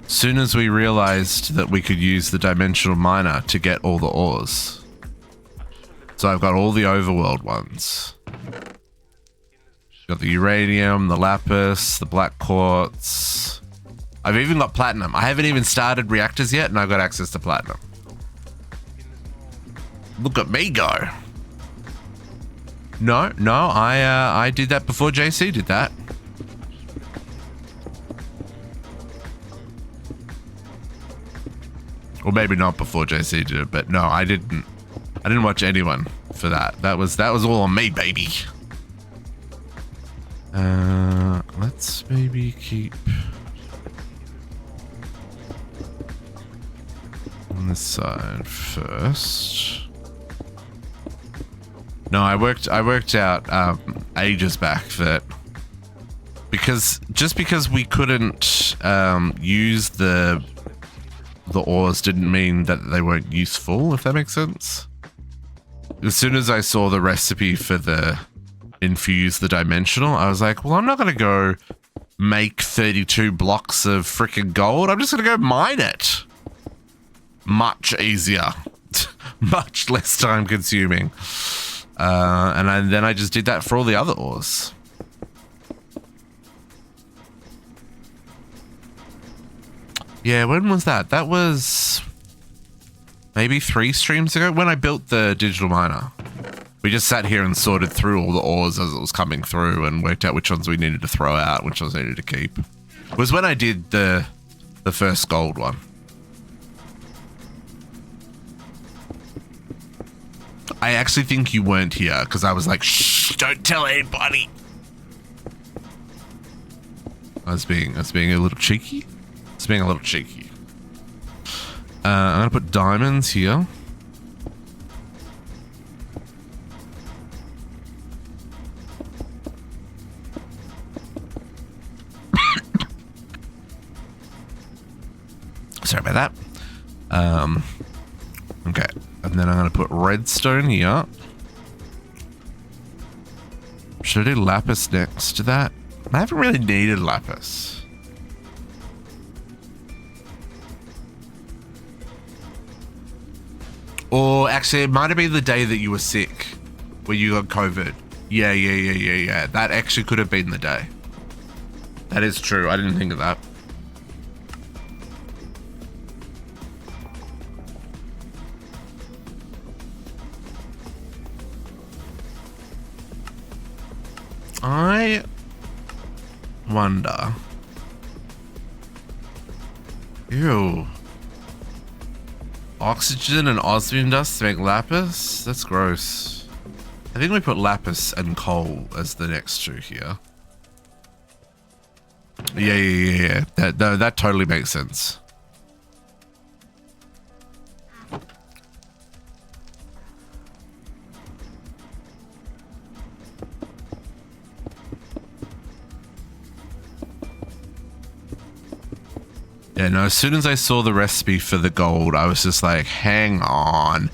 Soon as we realized that we could use the dimensional miner to get all the ores. So I've got all the overworld ones. Got the uranium, the lapis, the black quartz. I've even got platinum. I haven't even started reactors yet, and I've got access to platinum. Look at me go. No, I did that before JC did that. Or maybe not before JC did it, but no, I didn't watch anyone for that. That was all on me, baby. Let's maybe keep on this side first. No, I worked out ages back that because we couldn't use the ores didn't mean that they weren't useful, if that makes sense. As soon as I saw the recipe for the infuse the dimensional, I was like, well, I'm not going to go make 32 blocks of freaking gold. I'm just going to go mine it. Much easier. Much less time consuming. And then I just did that for all the other ores. Yeah, when was that? That was maybe 3 streams ago when I built the digital miner. We just sat here and sorted through all the ores as it was coming through and worked out which ones we needed to throw out, which ones needed to keep. It was when I did the first gold one. I actually think you weren't here because I was like, shh, don't tell anybody. I was being a little cheeky. It's being a little cheeky. I'm gonna put diamonds here. Sorry about that. Okay, and then I'm gonna put redstone here. Should I do lapis next to that? I haven't really needed lapis. Or actually, it might have been the day that you were sick, where you got COVID. Yeah. That actually could have been the day. That is true. I didn't think of that. I wonder. Ew. Oxygen and osmium dust to make lapis? That's gross. I think we put lapis and coal as the next two here. Yeah. That totally makes sense. Yeah, no, as soon as I saw the recipe for the gold, I was just like, hang on.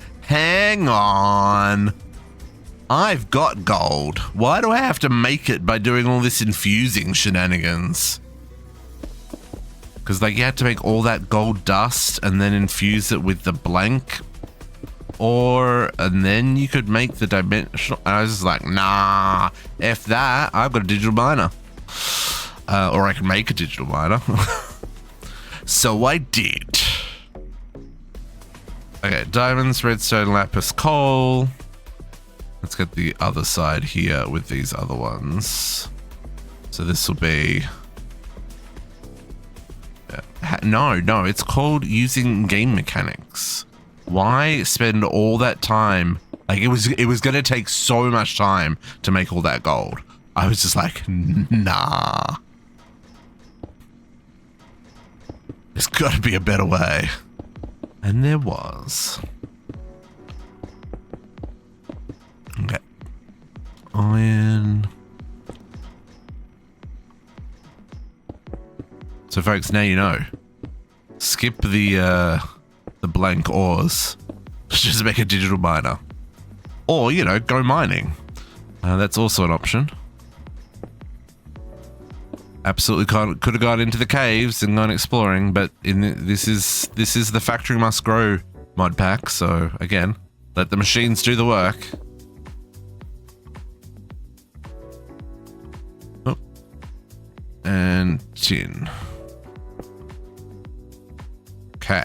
I've got gold. Why do I have to make it by doing all this infusing shenanigans? Because, like, you had to make all that gold dust and then infuse it with the blank ore, and then you could make the dimensional. I was just like, nah, F that. I've got a digital miner. Or I can make a digital miner. So I did. Okay, diamonds, redstone, lapis, coal. Let's get the other side here with these other ones. So this will be... No, it's called using game mechanics. Why spend all that time? Like, it was going to take so much time to make all that gold. I was just like, nah. There's got to be a better way. And there was. Okay. Iron. So folks, now you know. Skip the blank ores. Just make a digital miner. Or, you know, go mining. That's also an option. Absolutely could have gone into the caves and gone exploring, but this is the factory must grow mod pack. So again, let the machines do the work. Oh. And tin. Okay.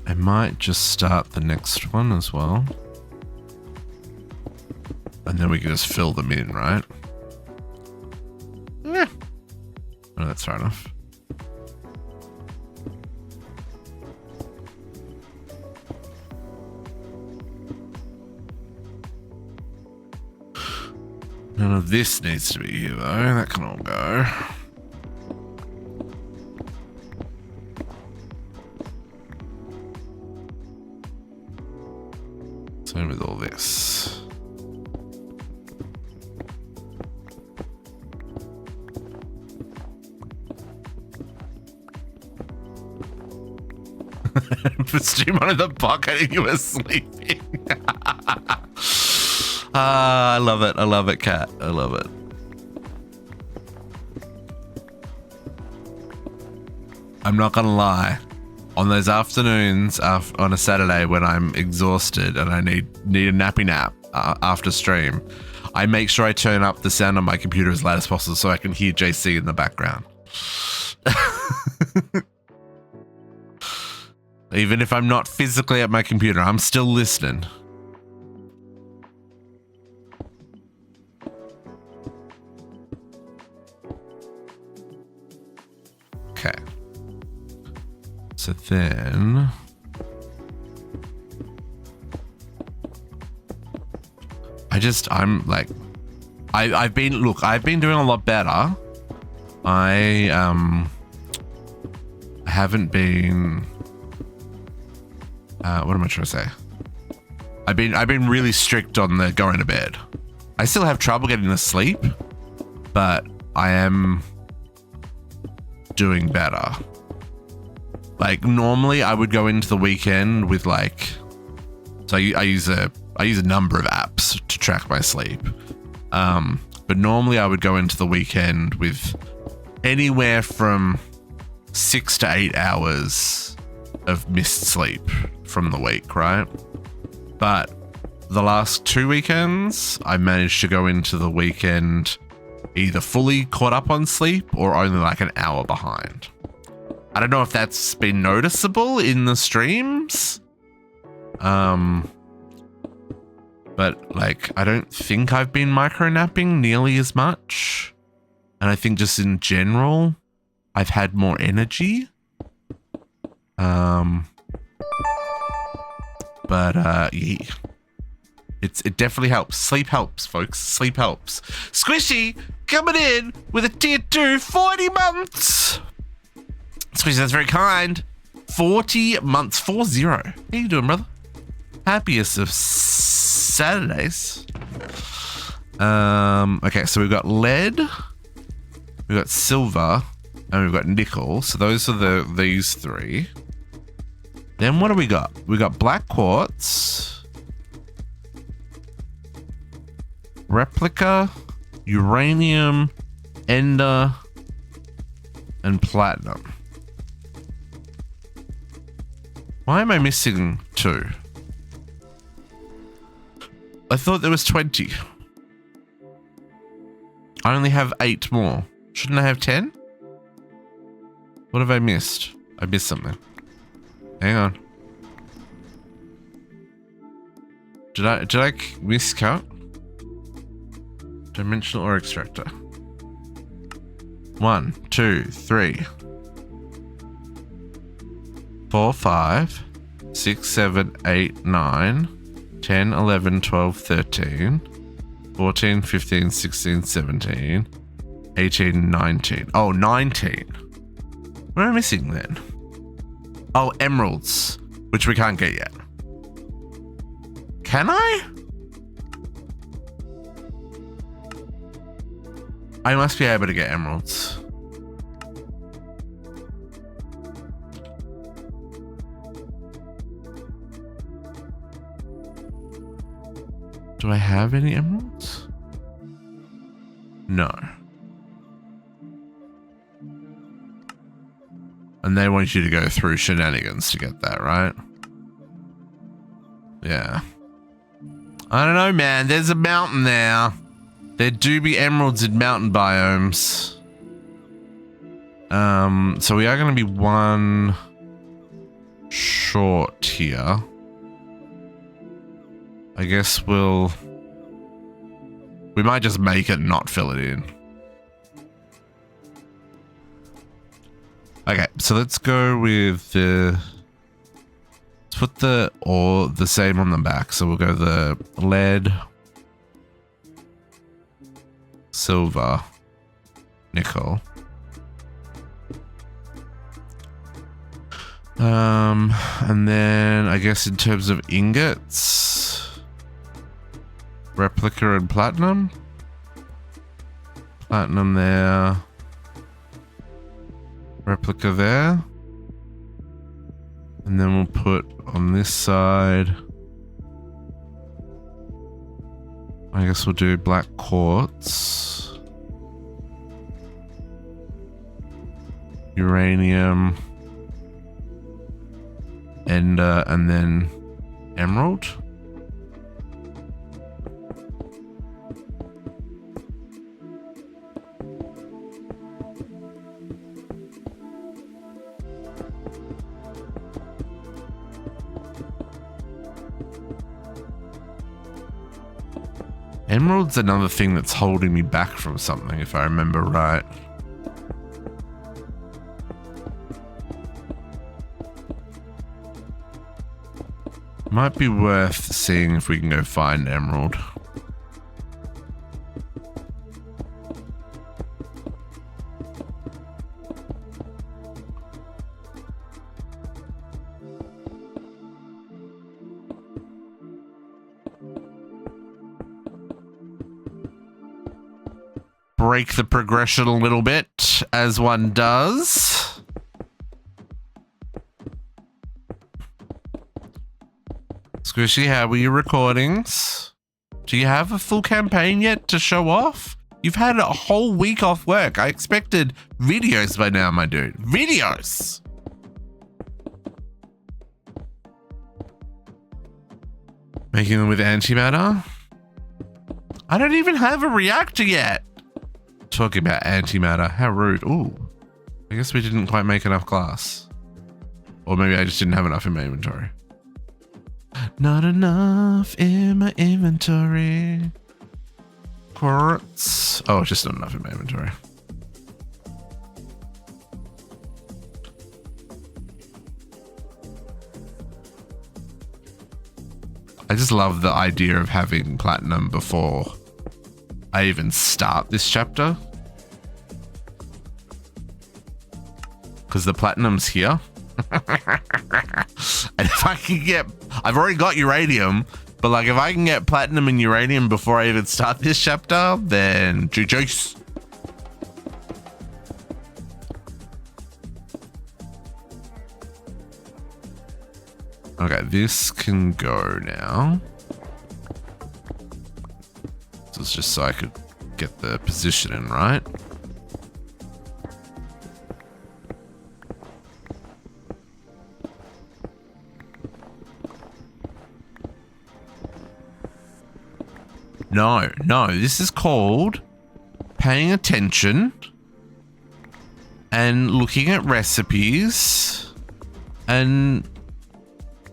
I might just start the next one as well. And then we can just fill them in, right? Yeah. Oh, that's fair enough. None of this needs to be here, though. That can all go. Same with all this. Put stream on in the pocket and you were sleeping. I love it. I love it, Cat. I love it. I'm not gonna lie. On those afternoons on a Saturday when I'm exhausted and I need a nappy nap after stream, I make sure I turn up the sound on my computer as loud as possible so I can hear JC in the background. Even if I'm not physically at my computer, I'm still listening. Okay. So then... I'm like... I've been doing a lot better. I haven't been... what am I trying to say? I've been really strict on the going to bed. I still have trouble getting to sleep, but I am doing better. Like normally I would go into the weekend with like, so I use a number of apps to track my sleep. But normally I would go into the weekend with anywhere from 6 to 8 hours of missed sleep from the week, right? But the last 2 weekends, I managed to go into the weekend either fully caught up on sleep or only like an hour behind. I don't know if that's been noticeable in the streams. But like, I don't think I've been micro-napping nearly as much. And I think just in general, I've had more energy. Yeah. It definitely helps. Sleep helps, folks. Sleep helps. Squishy coming in with a tier 2 40 months. Squishy, that's very kind. 40 months, 40. How you doing, brother? Happiest of Saturdays. Okay, so we've got lead, we've got silver, and we've got nickel. So those are these three. Then what do we got? We got black quartz, replica, uranium, ender, and platinum. Why am I missing 2? I thought there was 20. I only have 8 more. Shouldn't I have 10? What have I missed? I missed something. Hang on. Did I miscount? Dimensional ore extractor. 1, 2, 3, 4, 5, 6, 7, 8, 9, 10, 11, 12, 13, 14, 15, 16, 17, 18, 19. Oh, 19. What am I missing then? Oh, emeralds, which we can't get yet. Can I? I must be able to get emeralds. Do I have any emeralds? No. And they want you to go through shenanigans to get that, right? Yeah. I don't know, man. There's a mountain there. There do be emeralds in mountain biomes. So we are going to be 1 short here. I guess we might just make it and not fill it in. Okay, so let's go with let's put the same on the back. So we'll go the lead, silver, nickel. And then I guess in terms of ingots, Replica and platinum. Platinum there. Replica there. And then we'll put on this side. I guess we'll do black quartz. Uranium. And then emerald. Emerald's another thing that's holding me back from something, if I remember right. Might be worth seeing if we can go find emerald. Break the progression a little bit, as one does. Squishy, how were your recordings? Do you have a full campaign yet to show off? You've had a whole week off work. I expected videos by now, my dude. Videos! Making them with antimatter? I don't even have a reactor yet. Talking about antimatter, how rude. Ooh, I guess we didn't quite make enough glass. Or maybe I just didn't have enough in my inventory. Not enough in my inventory. Quartz. Oh, just not enough in my inventory. I just love the idea of having platinum before I even start this chapter. Because the platinum's here. And if I can get... I've already got uranium, but like if I can get platinum and uranium before I even start this chapter, then GG's. Okay, this can go now. So it's just so I could get the position in right. No, this is called paying attention and looking at recipes and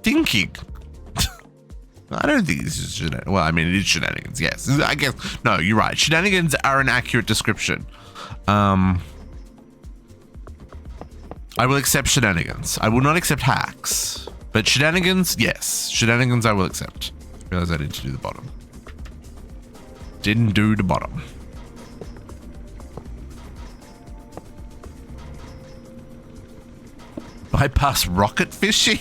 thinking. I don't think this is shenanigans. Well, I mean, it is shenanigans, yes. I guess, no, you're right. Shenanigans are an accurate description. I will accept shenanigans. I will not accept hacks. But shenanigans, yes. Shenanigans I will accept. Realize I didn't do the bottom. Didn't do the bottom. Bypass rocket fishing?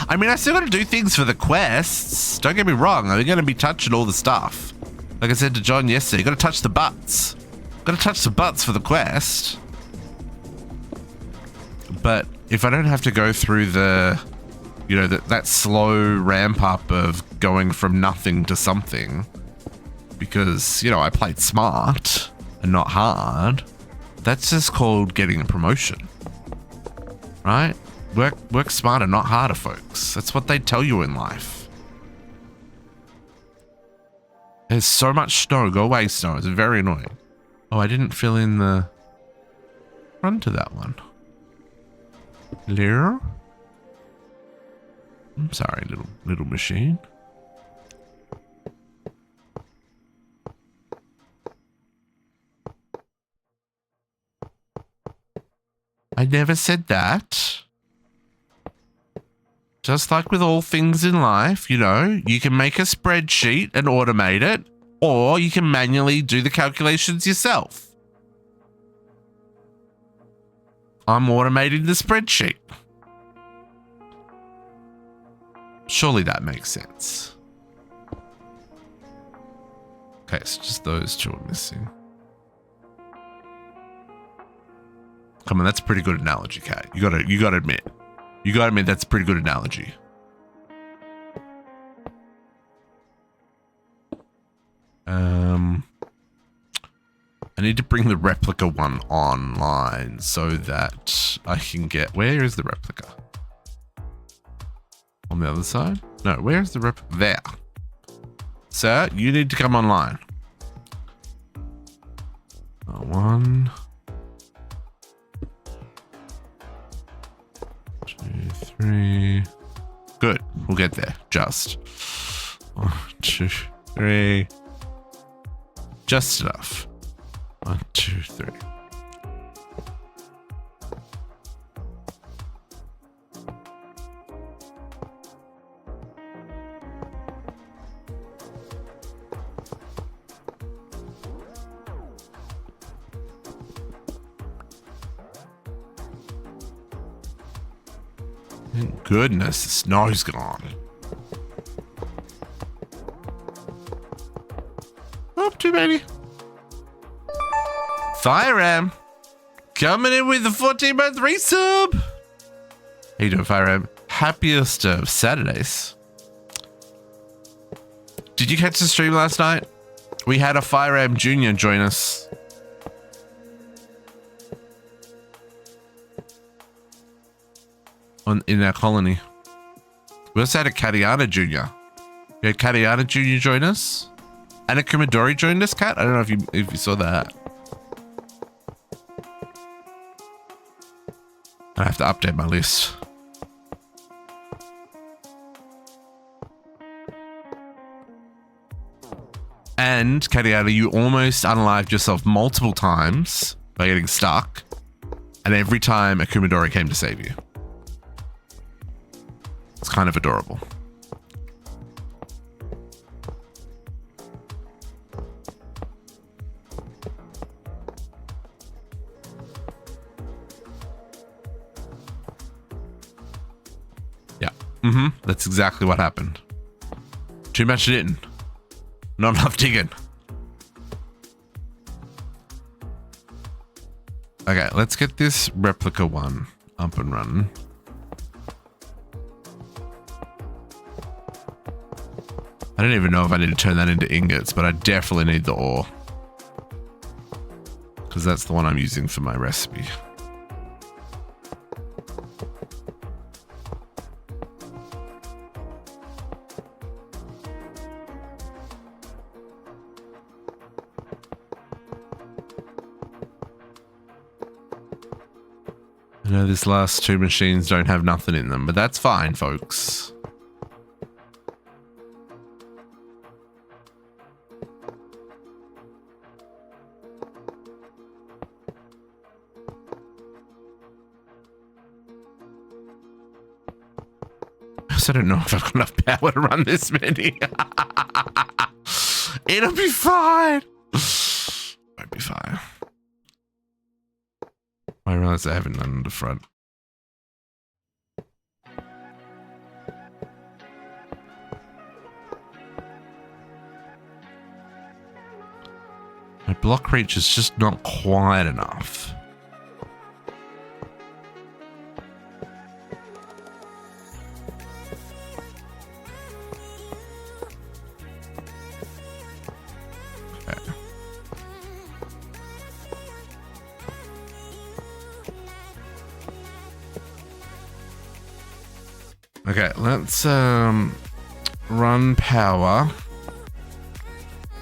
I mean, I still got to do things for the quests. Don't get me wrong. I'm going to be touching all the stuff. Like I said to John yesterday, you got to touch the butts. Got to touch the butts for the quest. But if I don't have to go through the, you know, that slow ramp up of going from nothing to something, because, you know, I played smart and not hard, that's just called getting a promotion, right? Work smarter, not harder, folks. That's what they tell you in life. There's so much snow. Go away, snow. It's very annoying. Oh, I didn't fill in the front of that one. Hello? I'm sorry, little machine. I never said that. Just like with all things in life, you know, you can make a spreadsheet and automate it, or you can manually do the calculations yourself. I'm automating the spreadsheet. Surely that makes sense. Okay, so just those two are missing. Come on, that's a pretty good analogy, Kat. You gotta admit. You gotta admit that's a pretty good analogy. I need to bring the replica one online so that I can get... Where is the replica? On the other side? No, where is the replica? There. Sir, you need to come online. 1, 2, 3. Good. We'll get there. Just 1, 2, 3. Just enough. 1, 2, 3. Thank goodness the snow's gone. Up too many. Fire Ram coming in with the 14-month resub. How you doing, Fire Ram? Happiest of Saturdays. Did you catch the stream last night? We had a Fire Ram Jr. join us. In our colony. We also had a Katiana Jr. We had Katiana Jr. join us. And a Kumadori joined us, Kat. I don't know if you saw that. I have to update my list. And, Katiana, you almost unalived yourself multiple times by getting stuck. And every time a Kumadori came to save you. It's kind of adorable. Yeah. That's exactly what happened. Too much digging. Not enough digging. Okay, let's get this replica one up and running. I don't even know if I need to turn that into ingots, but I definitely need the ore. Because that's the one I'm using for my recipe. I know these last two machines don't have nothing in them, but that's fine, folks. I don't know if I've got enough power to run this many. It'll be fine. Won't be fine. I realize I haven't done the front. My block reach is just not quite enough. Okay, let's run power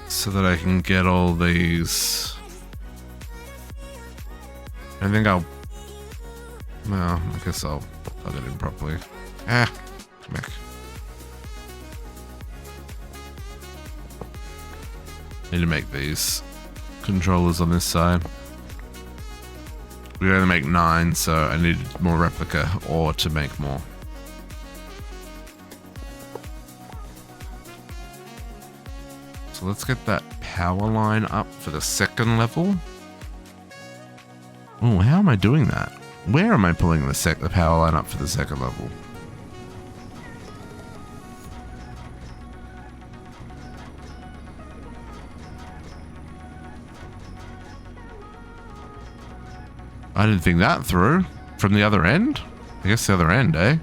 so that I can get all these. I think I'll. Well, I guess I'll plug it in properly. Come back. Need to make these controllers on this side. We only make 9, so I need more replica ore to make more. So let's get that power line up for the second level. Oh, how am I doing that? Where am I pulling the power line up for the second level? I didn't think that through. From the other end? I guess the other end, eh?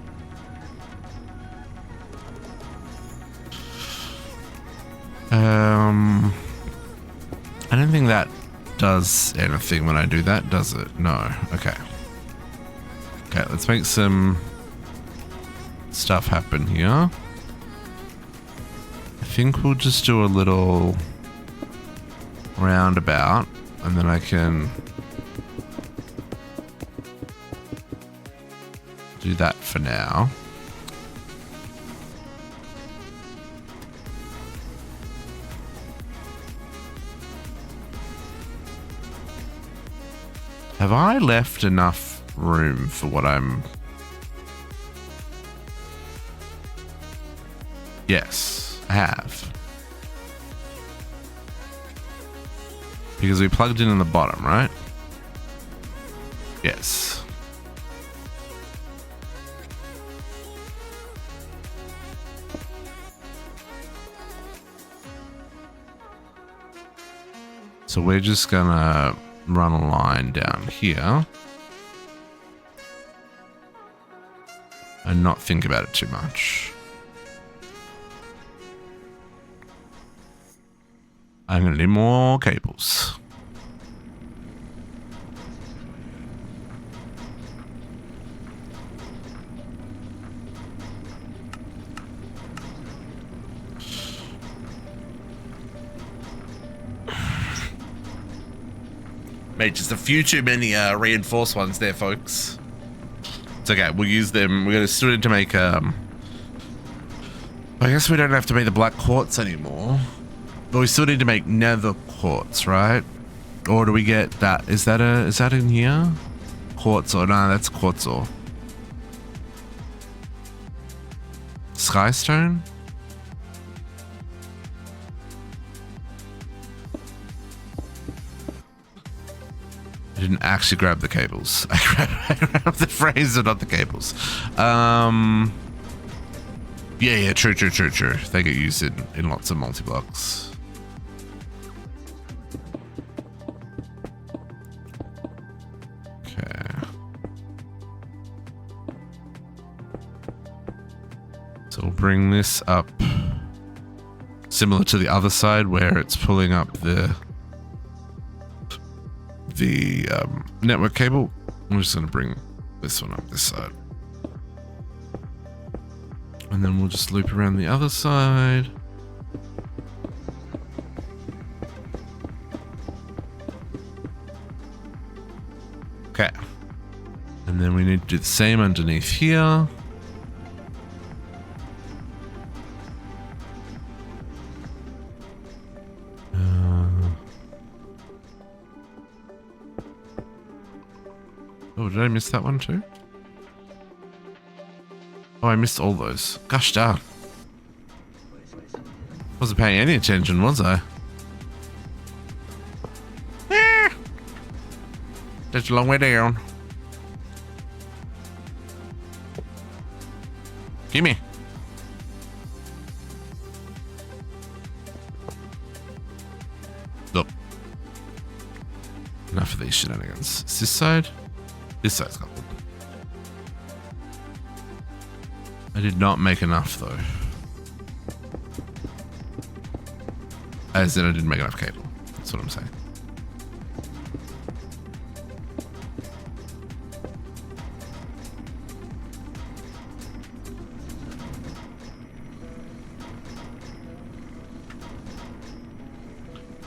I don't think that does anything when I do that, does it? No. Okay. Okay, let's make some stuff happen here. I think we'll just do a little roundabout, and then I can do that for now. Have I left enough room for what I'm... Yes, I have. Because we plugged in the bottom, right? Yes. So we're just gonna run a line down here and not think about it too much. I'm gonna need more cables. Mate, just a few too many reinforced ones there, folks. It's okay, we'll use them. We're gonna still need to make I guess we don't have to make the black quartz anymore. But we still need to make nether quartz, right? Or do we get that? Is that in here? Quartz ore? No, that's quartz ore. Skystone? I didn't actually grab the cables. I grabbed the frames, but not the cables. Yeah, true. They get used in lots of multi-blocks. Okay. So we'll bring this up similar to the other side where it's pulling up the network cable. I'm just going to bring this one up this side. And then we'll just loop around the other side. Okay. And then we need to do the same underneath here. Oh, did I miss that one too? Oh, I missed all those. Gosh darn. Wasn't paying any attention, was I? That's a long way down. Gimme. Look. Enough of these shenanigans. Is this side? This side's got them. I did not make enough though. As in I didn't make enough cable. That's what I'm saying.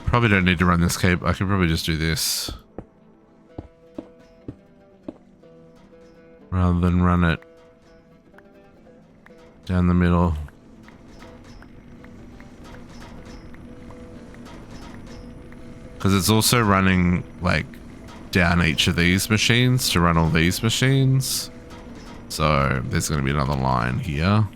Probably don't need to run this cable. I could probably just do this. Rather than run it down the middle. Because it's also running like down each of these machines to run all these machines. So there's going to be another line here.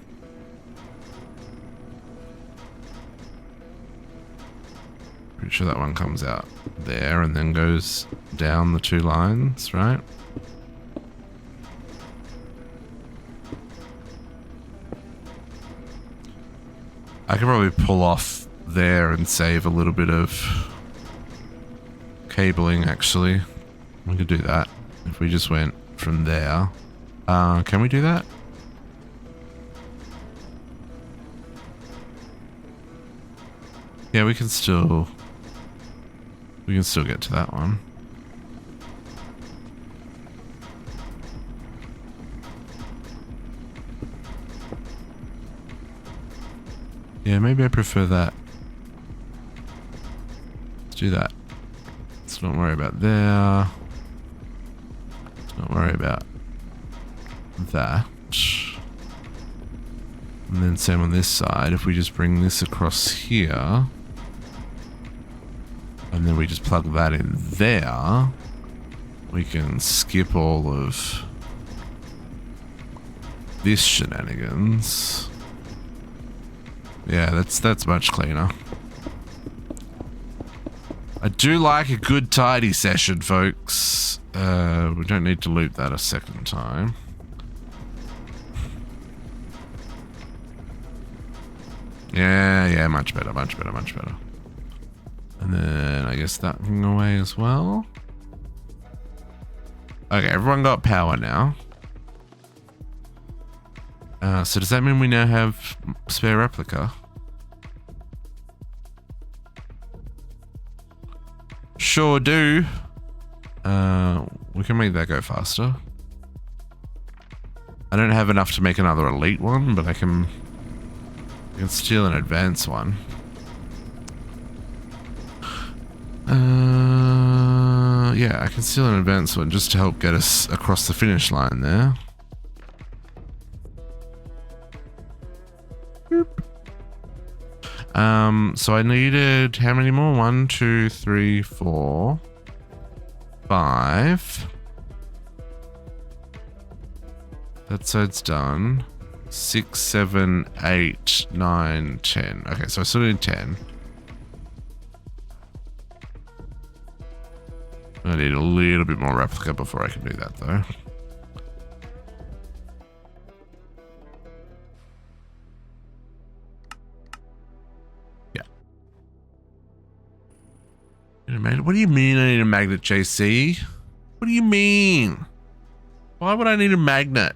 Pretty sure that one comes out there and then goes down the two lines, right? I could probably pull off there and save a little bit of cabling, actually. We could do that. If we just went from there. Can we do that? Yeah, we can still get to that one. Yeah, maybe I prefer that. Let's do that. Let's not worry about there. Let's not worry about that. And then same on this side. If we just bring this across here, and then we just plug that in there, we can skip all of this shenanigans. Yeah, that's much cleaner. I do like a good tidy session, folks. We don't need to loop that a second time. Yeah, much better, much better, much better. And then I guess that can go away as well. Okay, everyone got power now. So does that mean we now have spare replica? Sure do. We can make that go faster. I don't have enough to make another elite one, but I can steal an advanced one. Yeah, I can steal an advanced one just to help get us across the finish line there. So I needed how many more? 1, 2, 3, 4, 5. That side's done. 6, 7, 8, 9, 10. Okay, so I still need 10. I need a little bit more replica before I can do that, though. What do you mean I need a magnet, JC? What do you mean? Why would I need a magnet?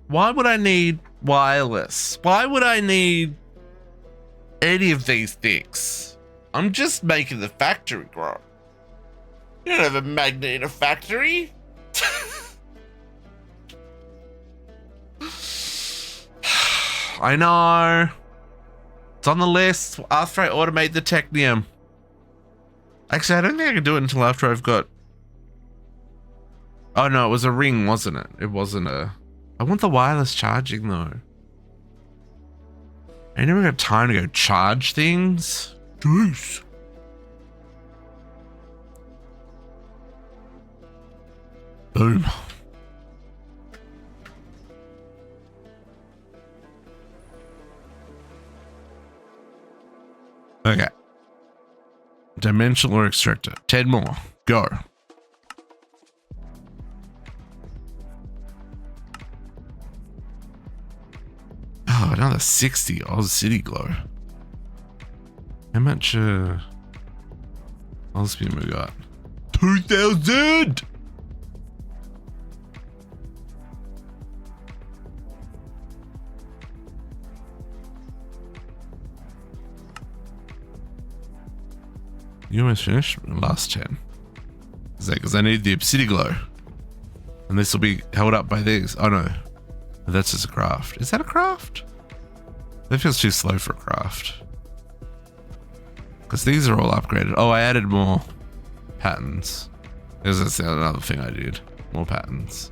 Why would I need wireless? Why would I need any of these things? I'm just making the factory grow. You don't have a magnet in a factory. I know. It's on the list after I automate the Technium. Actually, I don't think I can do it until after I've got... Oh no, it was a ring, wasn't it? It wasn't a... I want the wireless charging though. I never got time to go charge things. Jeez. Boom. Okay. Dimensional extractor. 10 more. Go. Oh, another 60 Oz City Glow. How much Osmium we got? 2,000! You almost finished? Last 10. Is that because I need the Obsidian Glow? And this will be held up by these. Oh no. That's just a craft. Is that a craft? That feels too slow for a craft. Because these are all upgraded. Oh, I added more patterns. That's another thing I did. More patterns.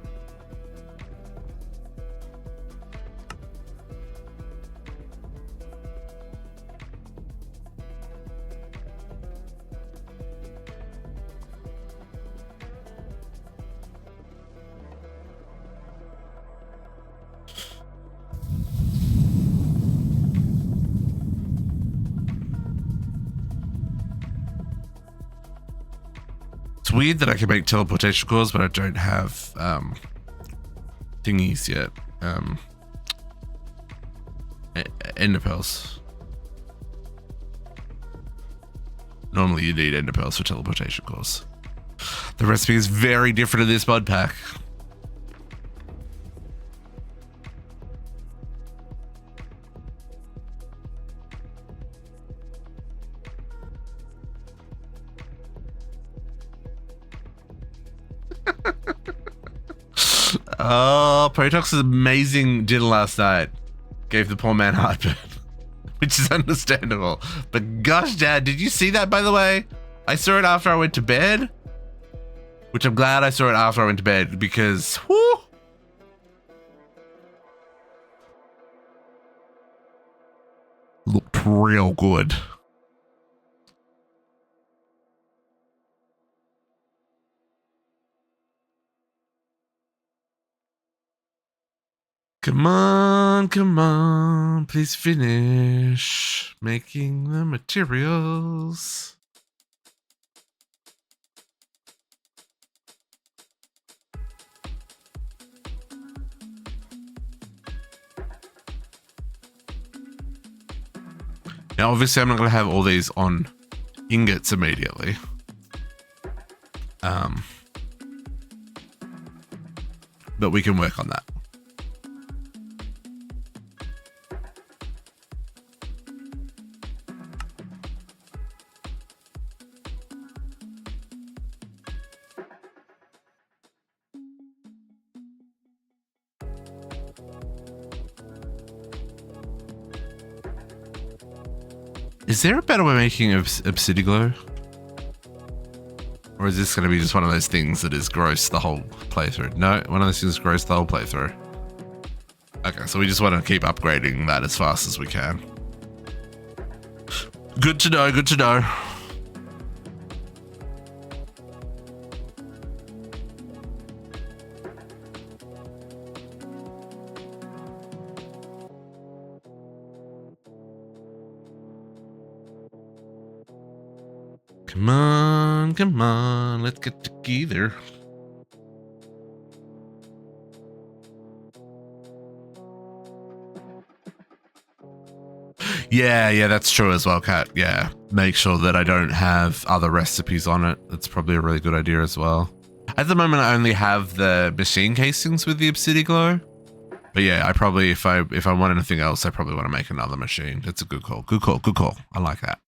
It's weird that I can make teleportation cores, but I don't have thingies yet. Ender pearls. Normally you need ender pearls for teleportation cores. The recipe is very different in this mod pack. Oh, Protox's amazing dinner last night gave the poor man heartburn, which is understandable. But gosh, Dad, did you see that, by the way? I saw it after I went to bed, which I'm glad I saw it after I went to bed because, whoo, looked real good. Come on, please finish making the materials. Now, obviously, I'm not going to have all these on ingots immediately. But we can work on that. Is there a better way of making obsidian glow? Or is this going to be just one of those things that is gross the whole playthrough? No, one of those things gross the whole playthrough. Okay, so we just want to keep upgrading that as fast as we can. Good to know, good to know. Come on, let's get together. Yeah, that's true as well, Kat. Yeah, make sure that I don't have other recipes on it. That's probably a really good idea as well. At the moment, I only have the machine casings with the obsidian glow. But yeah, I probably, if I want anything else, I probably want to make another machine. That's a good call. Good call. Good call. I like that.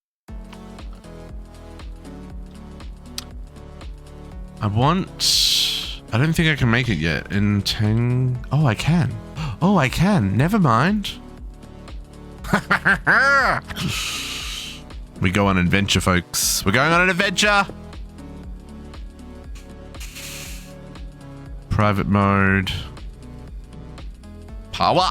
I don't think I can make it yet in 10. Oh, I can. Oh, I can. Never mind. We go on an adventure, folks. We're going on an adventure. Private mode. Power.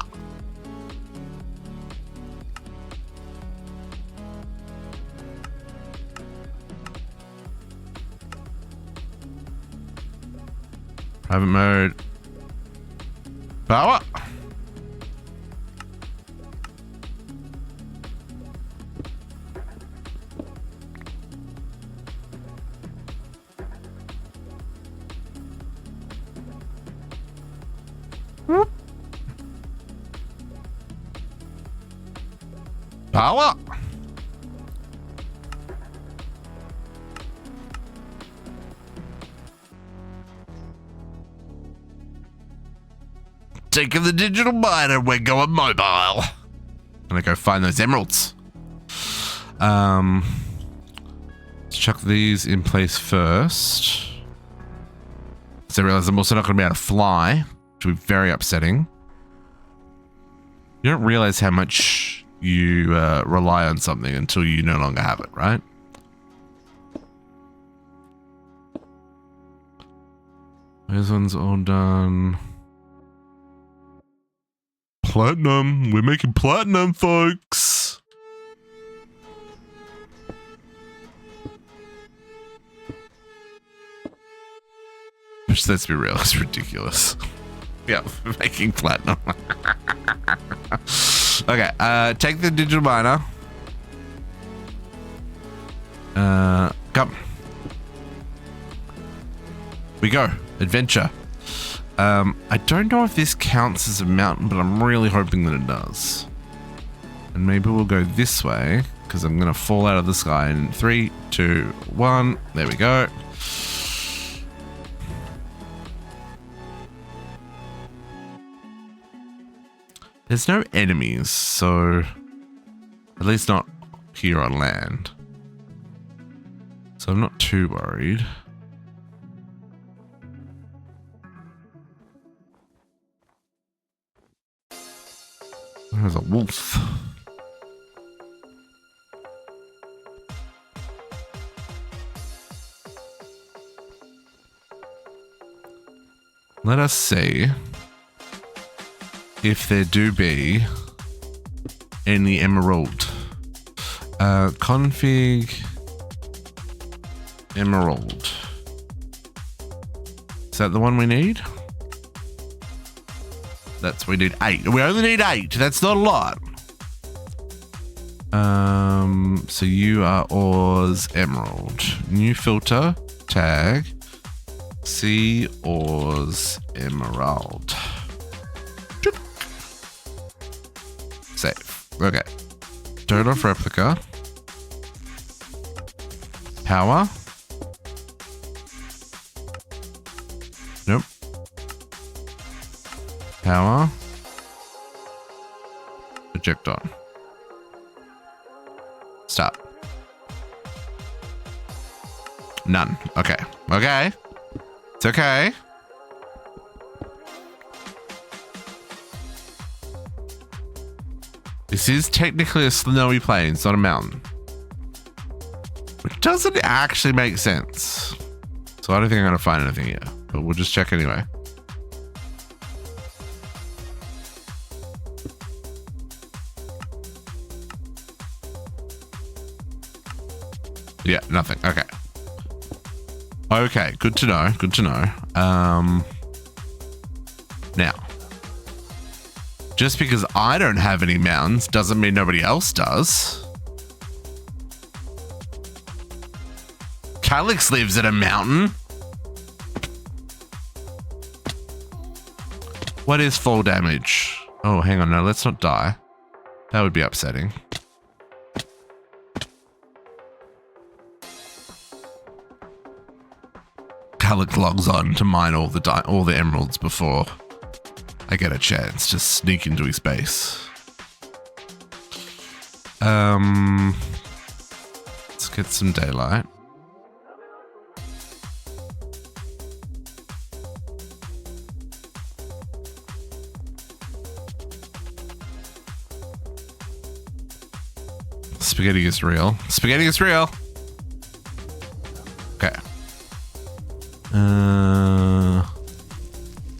Private mode. Power. Power. Taking the digital miner, we're going mobile. I'm gonna go find those emeralds. Let's chuck these in place first. So I realize I'm also not gonna be able to fly, which will be very upsetting. You don't realize how much you rely on something until you no longer have it, right? Those ones all done. Platinum. We're making platinum, folks. Which, let's be real, it's ridiculous. Yeah, we're making platinum. Okay, take the digital miner. Come. We go. Adventure. I don't know if this counts as a mountain, but I'm really hoping that it does. And maybe we'll go this way, because I'm going to fall out of the sky in 3, 2, 1. There we go. There's no enemies, so at least not here on land. So I'm not too worried. There's a wolf. Let us see if there do be any emerald. Config emerald. Is that the one we need? We need 8. We only need 8. That's not a lot. So you are ores emerald. New filter tag. See ores emerald. Save. Okay. Turn off replica. Power. Nope. Power. Project on. Start. None. Okay. Okay. It's okay. This is technically a snowy plain, it's not a mountain. Which doesn't actually make sense. So I don't think I'm going to find anything here. But we'll just check anyway. Yeah, nothing. Okay. Okay, good to know. Good to know. Now, just because I don't have any mountains doesn't mean nobody else does. Calyx lives at a mountain. What is fall damage? Oh, hang on. No, let's not die. That would be upsetting. Calyx logs on to mine all the emeralds before I get a chance to sneak into his base. Let's get some daylight. Spaghetti is real. Spaghetti is real. Okay.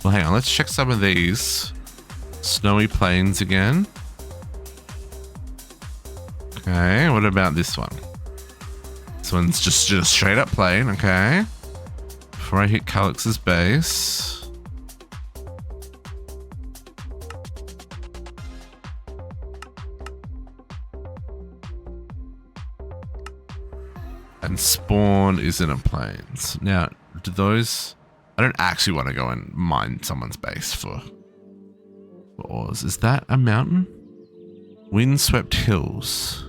Well, hang on. Let's check some of these. Snowy plains again. Okay. What about this one? This one's just straight up plain. Okay. Before I hit Calyx's base. And spawn is in a plains. Now, do those... I don't actually want to go and mine someone's base for ores. Is that a mountain? Windswept hills.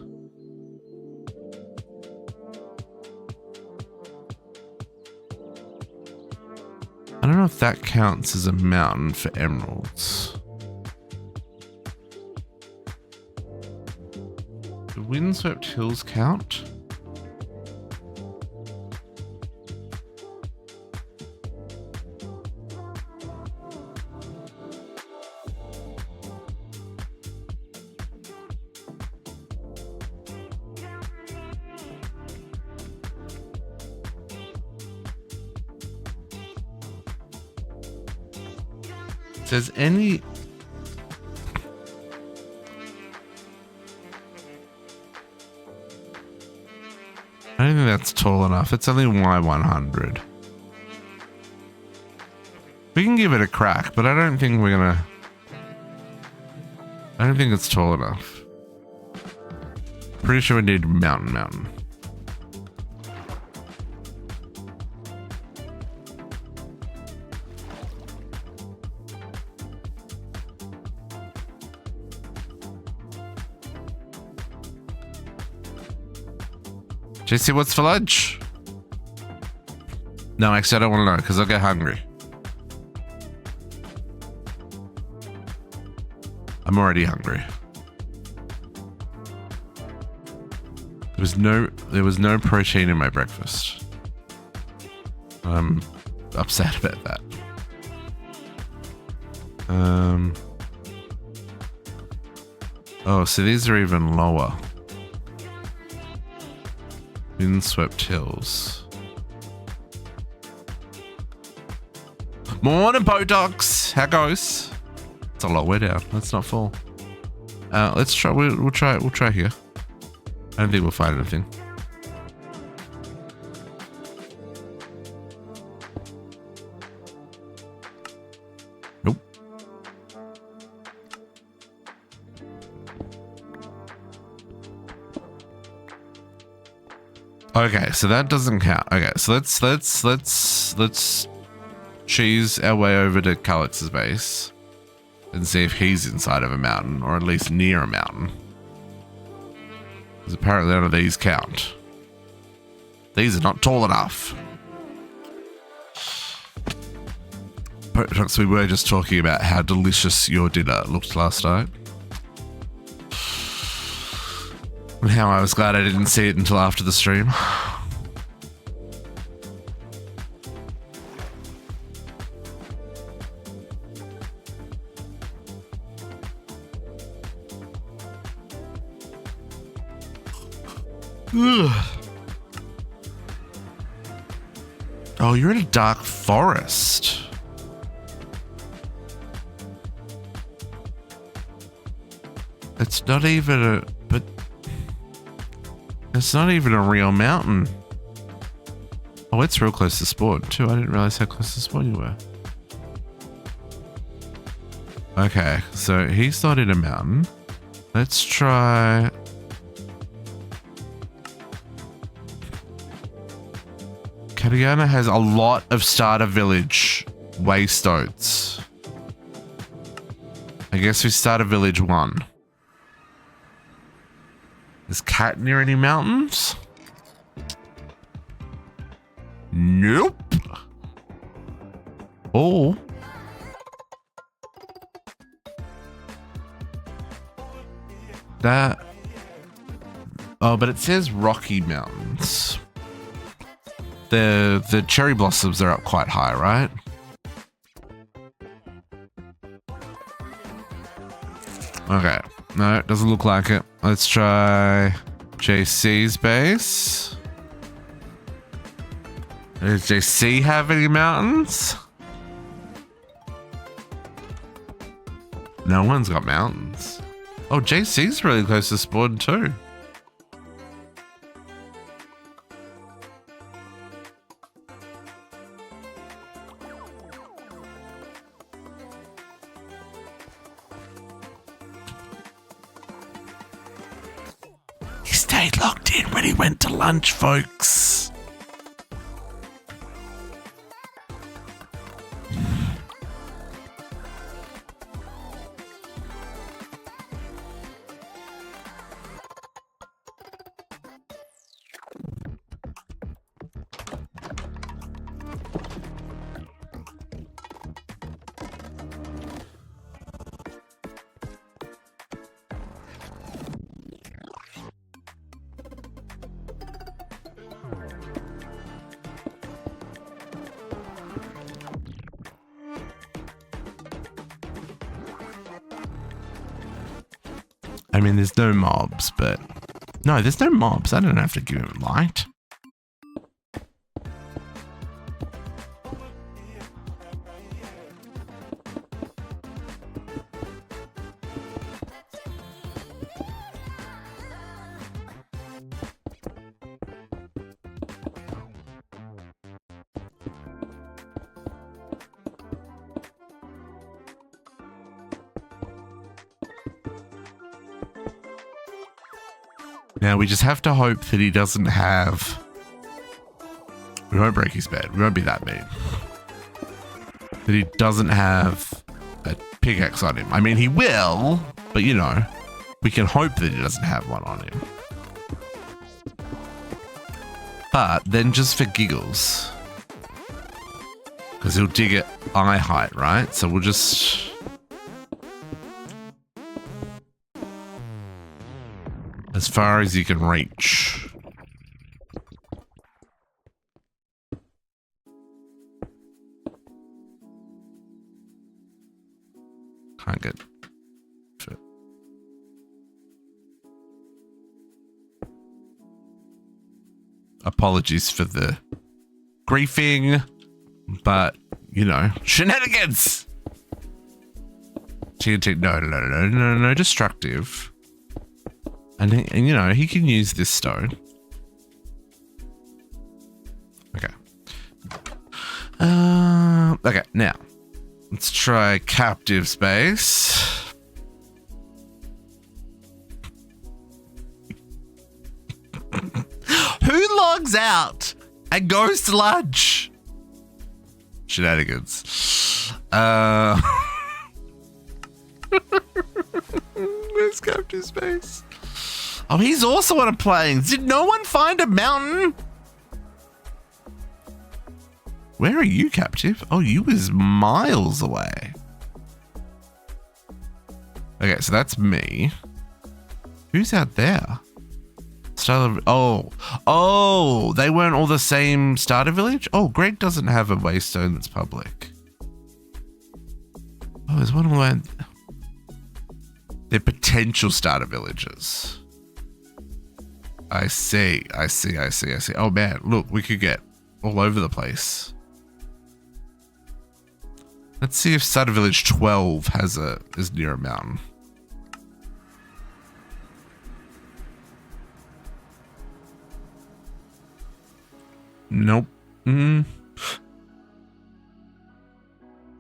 I don't know if that counts as a mountain for emeralds. Do windswept hills count? There's any... I don't think that's tall enough. It's only Y100. We can give it a crack, but I don't think we're gonna... I don't think it's tall enough. Pretty sure we need mountain. JC, what's for lunch? No, actually, I don't want to know because I'll get hungry. I'm already hungry. There was no protein in my breakfast. I'm upset about that. Oh, so these are even lower. Windswept hills. Morning, Botox. How goes? It's a lot way down. Let's not fall. Let's try. We'll try here. I don't think we'll find anything. Nope. Okay, so that doesn't count. Okay, so let's cheese our way over to Calix's base and see if he's inside of a mountain, or at least near a mountain. Because apparently none of these count. These are not tall enough. Botox, we were just talking about how delicious your dinner looked last night. And how I was glad I didn't see it until after the stream. Ugh. Oh, you're in a dark forest. It's not even a... But... It's not even a real mountain. Oh, it's real close to spawn, too. I didn't realize how close to spawn you were. Okay, so he's not in a mountain. Let's try... Katayana has a lot of starter village waste oats. I guess we start a village 1. Is Cat near any mountains? Nope. Oh. That. Oh, but it says Rocky Mountains. The cherry blossoms are up quite high, right? Okay. No, it doesn't look like it. Let's try JC's base. Does JC have any mountains? No one's got mountains. Oh, JC's really close to spawn too. He stayed locked in when he went to lunch, folks. I mean, there's no mobs, but... No, there's no mobs. I don't have to give him light. Now, we just have to hope that he doesn't have... We won't break his bed. We won't be that mean. That he doesn't have a pickaxe on him. I mean, he will, but you know, we can hope that he doesn't have one on him. But then just for giggles. Because he'll dig at eye height, right? So we'll just... far as you can reach. Can't get fit. Apologies for the griefing, but you know, shenanigans. TNT, no, destructive. And you know, he can use this stone. Okay. Okay, now let's try captive space. Who logs out and goes to lunch? Shenanigans. Where's captive space? Oh, he's also on a plane. Did no one find a mountain? Where are you, captive? Oh, you was miles away. Okay, so that's me. Who's out there? Oh, they weren't all the same starter village? Oh, Greg doesn't have a waystone that's public. Oh, there's one way. They're potential starter villages. I see. Oh man, look, we could get all over the place. Let's see if starter village 12 is near a mountain. Nope.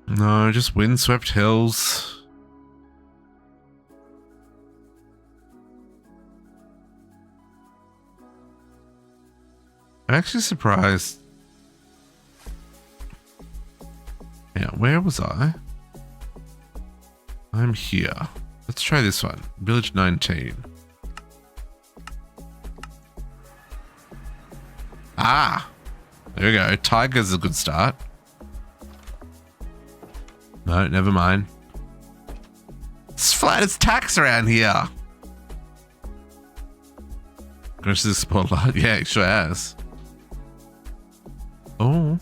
No, just windswept hills. I'm actually surprised. Yeah, where was I? I'm here. Let's try this one. Village 19. Ah! There we go. Tiger's a good start. No, never mind. It's flat as tacks around here. Gosh, this spotlight. Yeah, it sure has. Oh.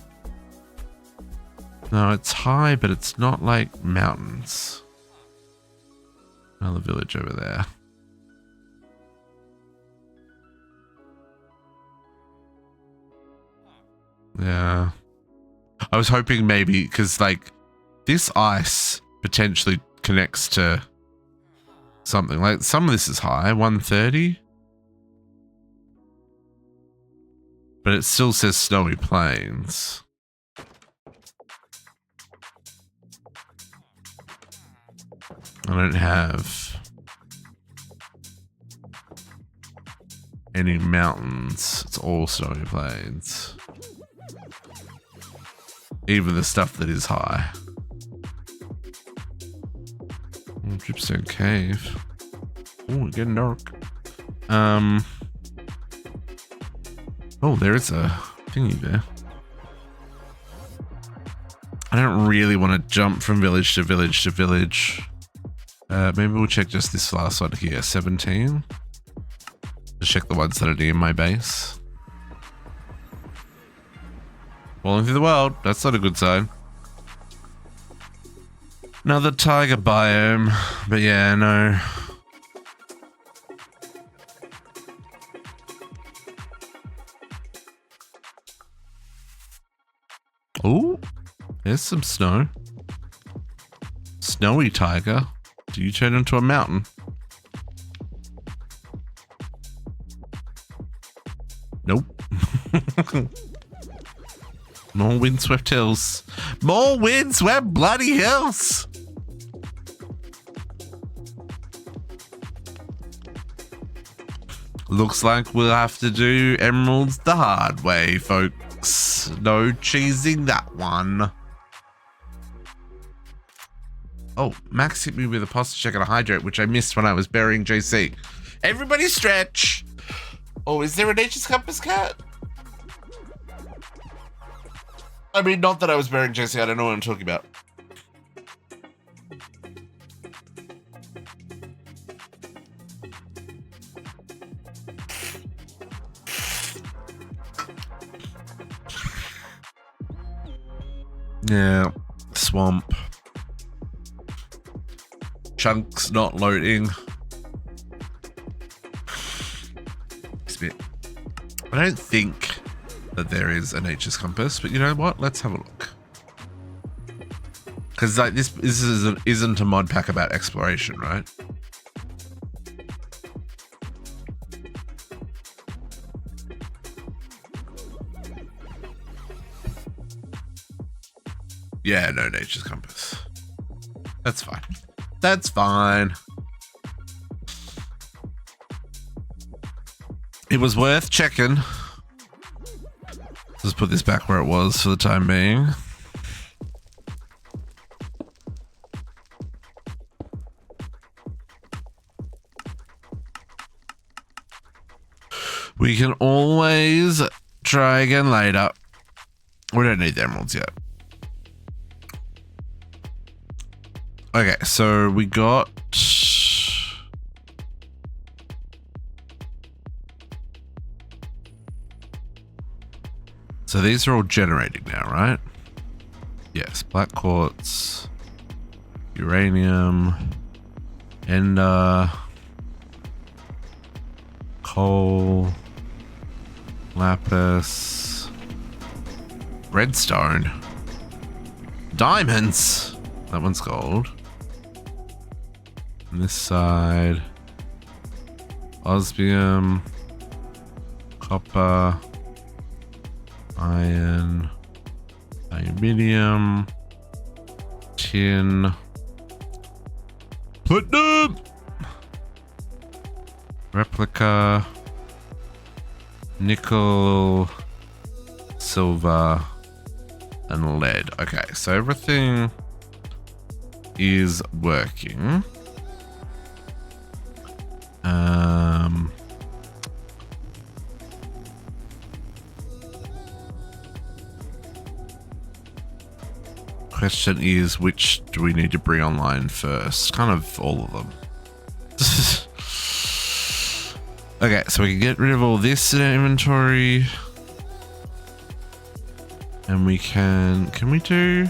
No, it's high, but it's not like mountains. Another village over there. Yeah. I was hoping maybe, because like this ice potentially connects to something. Like some of this is high, 130. But it still says snowy plains. I don't have any mountains. It's all snowy plains. Even the stuff that is high. Oh, Dripstone Cave. Oh, it's getting dark. Oh, there is a thingy there. I don't really want to jump from village to village to village. Maybe we'll check just this last one here, 17. Just check the ones that are near my base. Falling through the world, that's not a good sign. Another tiger biome, but yeah, no. Oh, there's some snow. Snowy tiger. Do you turn into a mountain? Nope. More windswept hills. More windswept bloody hills. Looks like we'll have to do emeralds the hard way, folks. No cheesing that one. Oh, Max hit me with a posture check and a hydrate, which I missed when I was burying JC. Everybody stretch. Oh, is there a nature's compass cat? I mean, not that I was burying JC. I don't know what I'm talking about. Yeah, swamp. Chunks not loading. I don't think that there is a nature's compass, but you know what? Let's have a look. Because like this isn't a mod pack about exploration, right? Yeah, no nature's compass. That's fine. That's fine. It was worth checking. Let's put this back where it was for the time being. We can always try again later. We don't need the emeralds yet. Okay, so we got... So these are all generating now, right? Yes, black quartz, uranium, ender, coal, lapis, redstone, diamonds. That one's gold. On this side, osmium, copper, iron, aluminium, tin, platinum, replica, nickel, silver, and lead. Okay, so everything is working. Question is, which do we need to bring online first? Kind of all of them. Okay, so we can get rid of all this in our inventory. And we can we do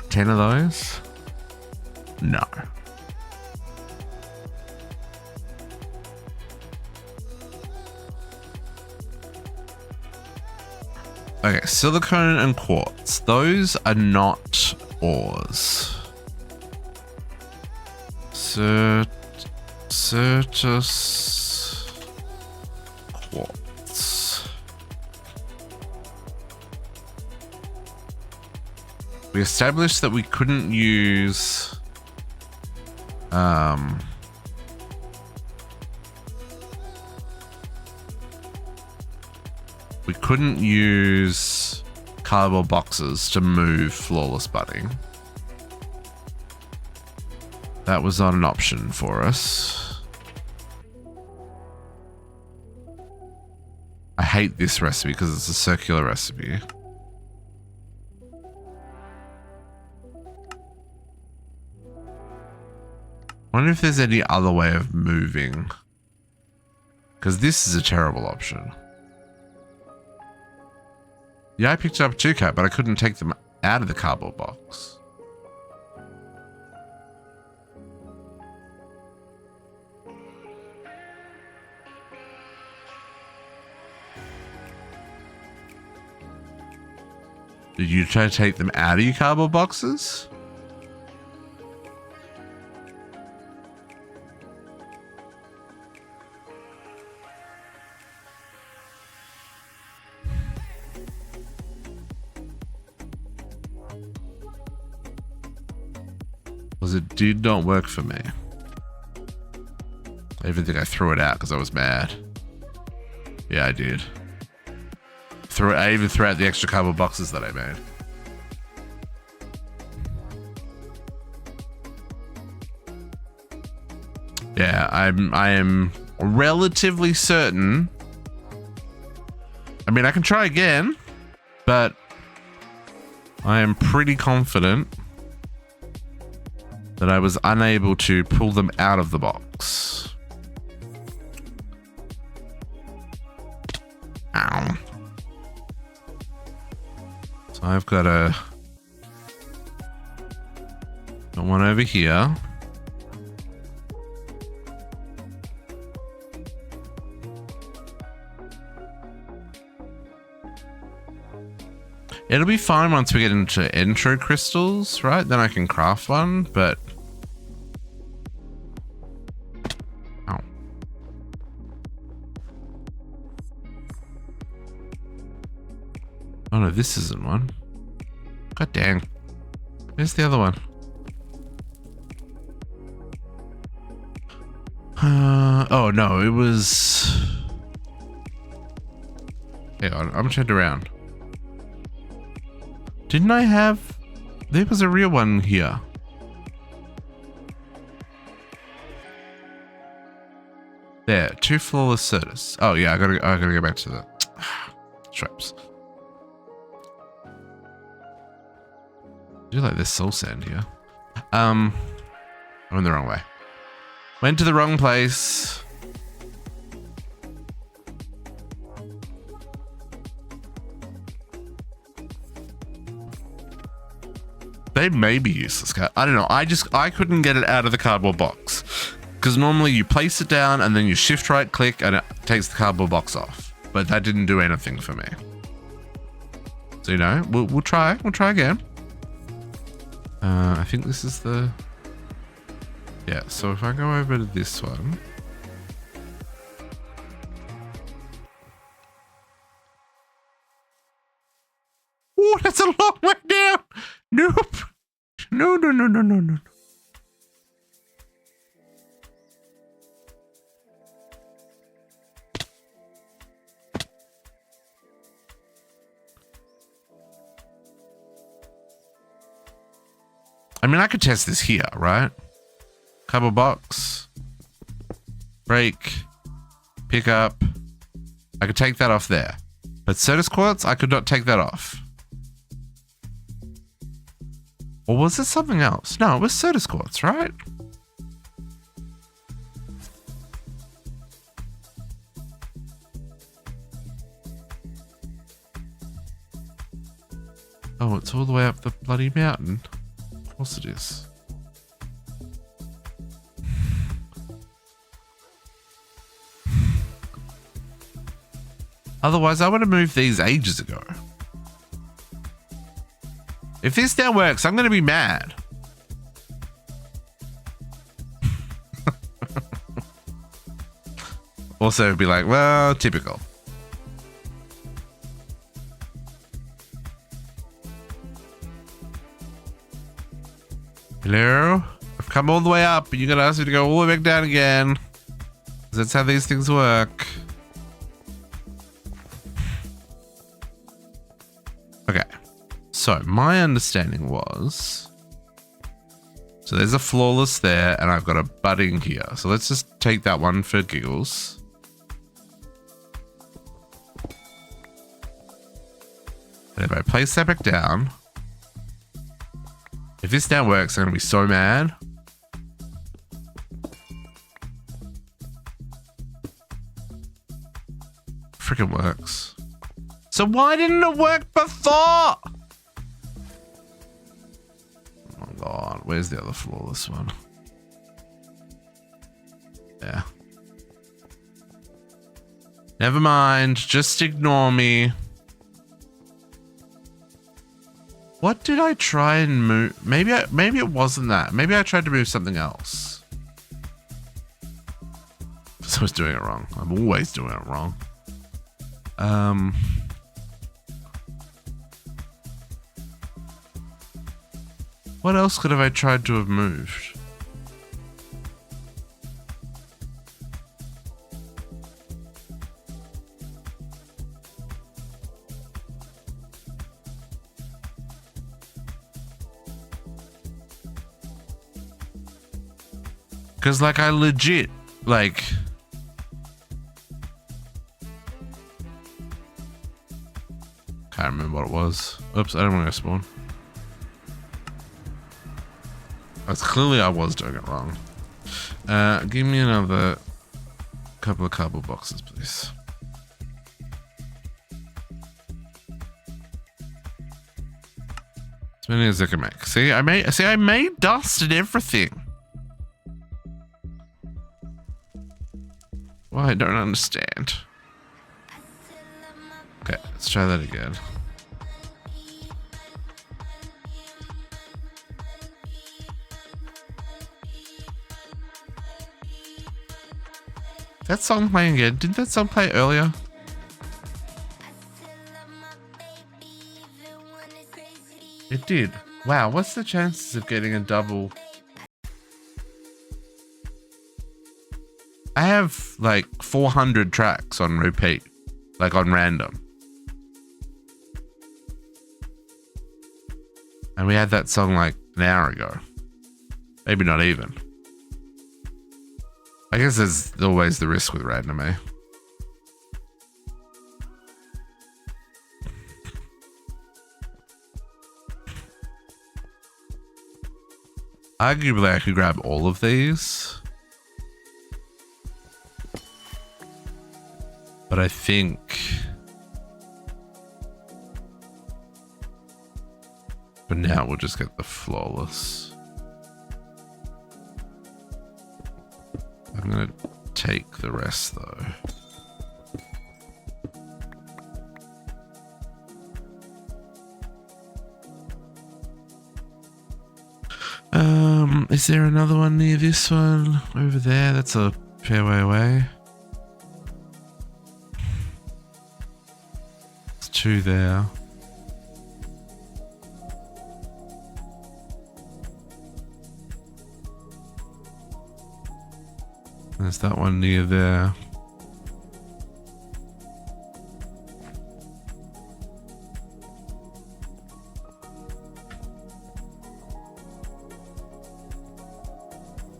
10 of those? No. Okay, silicone and quartz. Those are not ores. Certus quartz. We established that we couldn't use we couldn't use cardboard boxes to move flawless budding. That was not an option for us. I hate this recipe because it's a circular recipe. Wonder if there's any other way of moving, because this is a terrible option. Yeah, I picked up 2K, but I couldn't take them out of the cardboard box. Did you try to take them out of your cardboard boxes? Because it did not work for me. I even think I threw it out because I was mad. Yeah, I did. I even threw out the extra cardboard boxes that I made. Yeah, I am relatively certain. I mean, I can try again, but I am pretty confident that I was unable to pull them out of the box. Ow. So I've got one over here. It'll be fine once we get into intro crystals, right? Then I can craft one, but... Oh. Oh no, this isn't one. God dang. Where's the other one? Oh no, it was... Hang on, I'm turned around. Didn't I have... There was a real one here. There, 2 flawless certus. Oh yeah, I gotta go back to the stripes. I do like this soul sand here. I went the wrong way. Went to the wrong place. They may be useless. I don't know. I couldn't get it out of the cardboard box. Because normally you place it down and then you shift right click and it takes the cardboard box off. But that didn't do anything for me. So, you know, we'll try. We'll try again. I think this is the... Yeah, so if I go over to this one... Oh, that's a long way down! Nope! No. I mean, I could test this here, right? Cardboard box. Break. Pick up. I could take that off there. But certus quartz, I could not take that off. Or was it something else? No, it was certus quartz, right? Oh, it's all the way up the bloody mountain. Of course it is. Otherwise, I would have moved these ages ago. If this now works, I'm going to be mad. Also, be like, well, typical. Hello? I've come all the way up, but you're going to ask me to go all the way back down again. That's how these things work. Okay. So my understanding was, so there's a flawless there and I've got a budding here. So let's just take that one for giggles. And if I place that back down, if this now works, I'm going to be so mad. Freaking works. So why didn't it work before? Oh my god, where's the other flawless one? Yeah. Never mind, just ignore me. What did I try and move? Maybe it wasn't that. Maybe I tried to move something else. So I was doing it wrong. I'm always doing it wrong. What else could have I tried to have moved? Because, like, I legit, like... Can't remember what it was. Oops, I don't want to spawn. That's clearly I was doing it wrong. Give me another couple of cardboard boxes, please. As many as I can make. See, I made dust and everything. Well, I don't understand. Okay, let's try that again. That song playing again. Didn't that song play earlier? It did. Wow, what's the chances of getting a double? I have like 400 tracks on repeat, like on random. And we had that song like an hour ago. Maybe not even. I guess there's always the risk with random, eh? Arguably, I could grab all of these. But I think... for now, we'll just get the flawless. I'm gonna take the rest though. Is there another one near this one? Over there? That's a fair way away. There's two there. There's that one near there.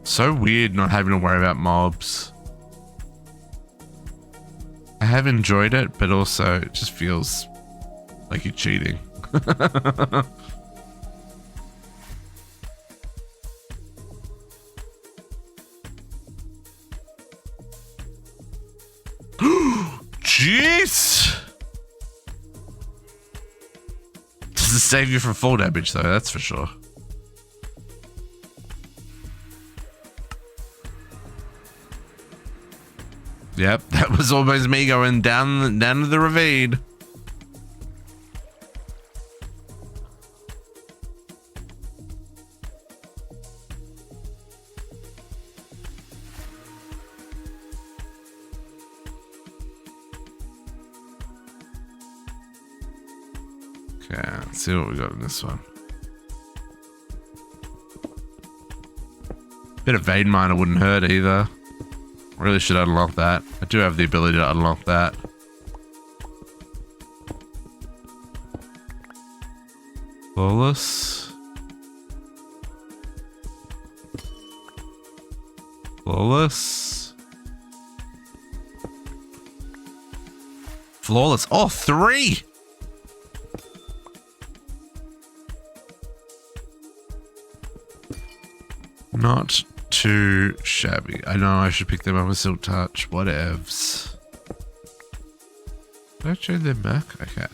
So weird not having to worry about mobs. I have enjoyed it, but also it just feels like you're cheating. Jeez! Doesn't save you from fall damage though, that's for sure. Yep, that was almost me going down to the ravine. Okay, let's see what we got in this one. Bit of vein miner wouldn't hurt either. Really should unlock that. I do have the ability to unlock that. Flawless. Flawless. Flawless. Oh, 3! Not too shabby. I know I should pick them up with Silk Touch. Whatevs. Did I trade them back? Okay.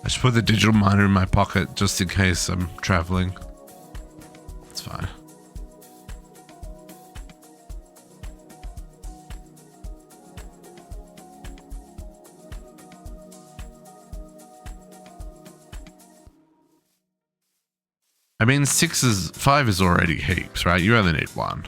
I should put the digital miner in my pocket just in case I'm traveling. It's fine. I mean, 5 is already heaps, right? You only need 1.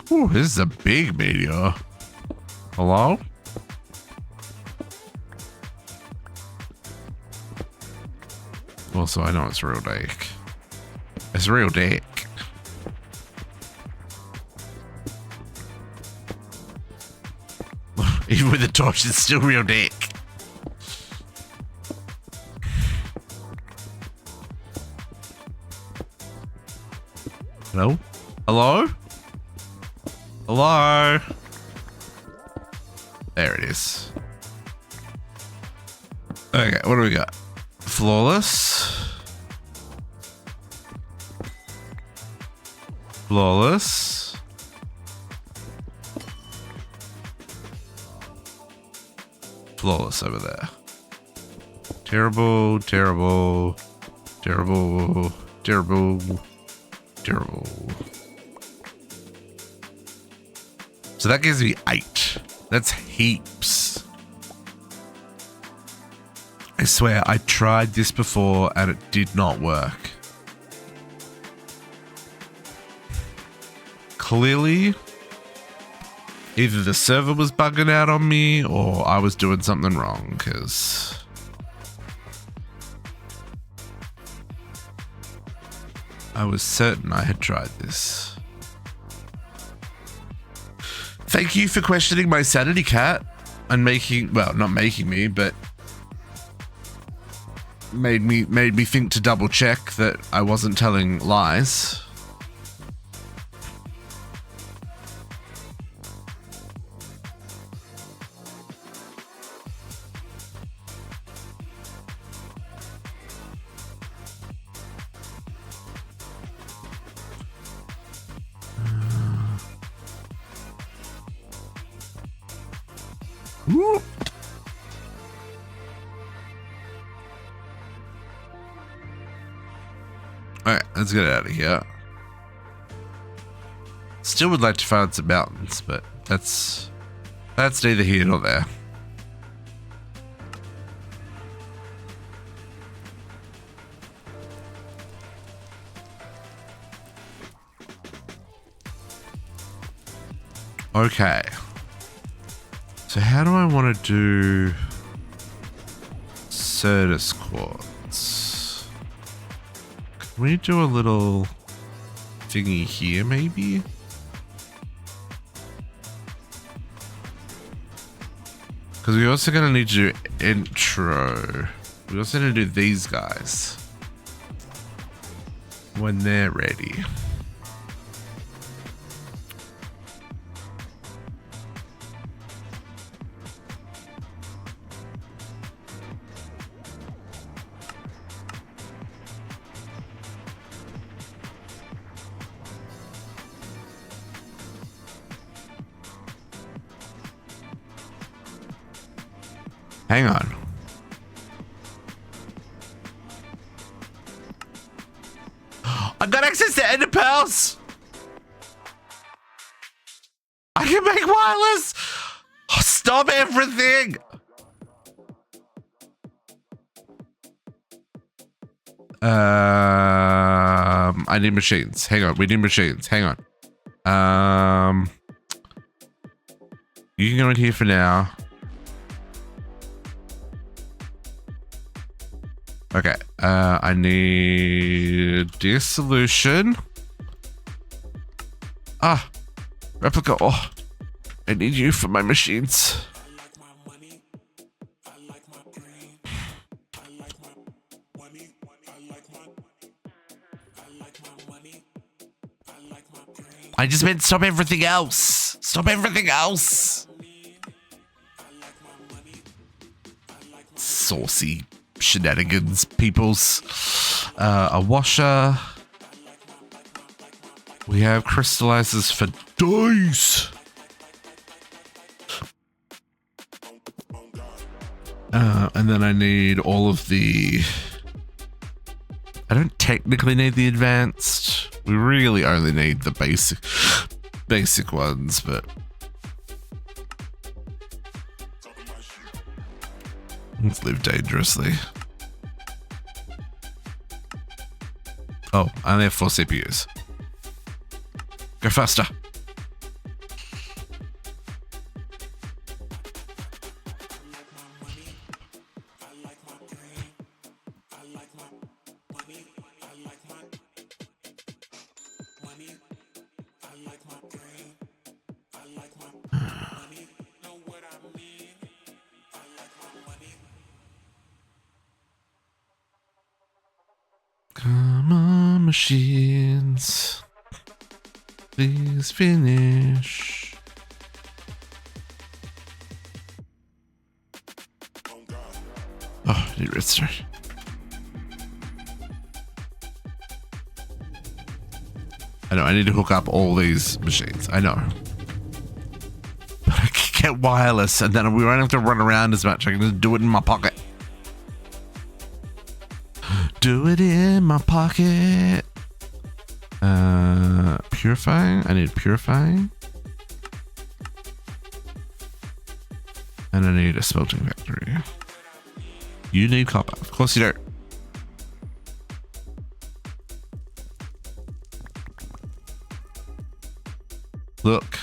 Ooh, this is a big meteor. Hello? Also, I know it's real dick. It's real dick. Even with the torch, it's still real dick. Hello? Hello? Hello? There it is. Okay, what do we got? Flawless. Flawless. Flawless over there. Terrible, terrible, terrible, terrible, terrible. So that gives me 8. That's heaps. I swear, I tried this before and it did not work. Clearly, either the server was bugging out on me or I was doing something wrong, because I was certain I had tried this. Thank you for questioning my sanity, cat, and making, well, not making me, but made me think to double check that I wasn't telling lies. Whoop. Alright, let's get out of here. Still would like to find some mountains, but that's neither here nor there. Okay. So how do I want to do Certus quartz? Can we do a little thingy here maybe? Because we're also going to need to do intro. We also need to do these guys when they're ready. Hang on. I got access to Ender Pearls! I can make wireless! Oh, stop everything! I need machines. Hang on, we need machines. Hang on. You can go in here for now. Okay, I need dissolution. Ah, replica. Oh, I need you for my machines. I just meant stop everything else. Stop everything else. Saucy shenanigans, peoples. A washer. We have crystallizers for days. And then I need all of the... I don't technically need the advanced. We really only need the basic ones, but... Let's live dangerously. Oh, I only have 4 CPUs. Go faster. Come on, machines. Please finish. Oh, I need redstone. I know, I need to hook up all these machines. I know. But I can get wireless and then we won't have to run around as much. I can just do it in my pocket. Do it in my pocket. Purifying. I need purifying. And I need a smelting factory. You need copper. Of course you don't. Look,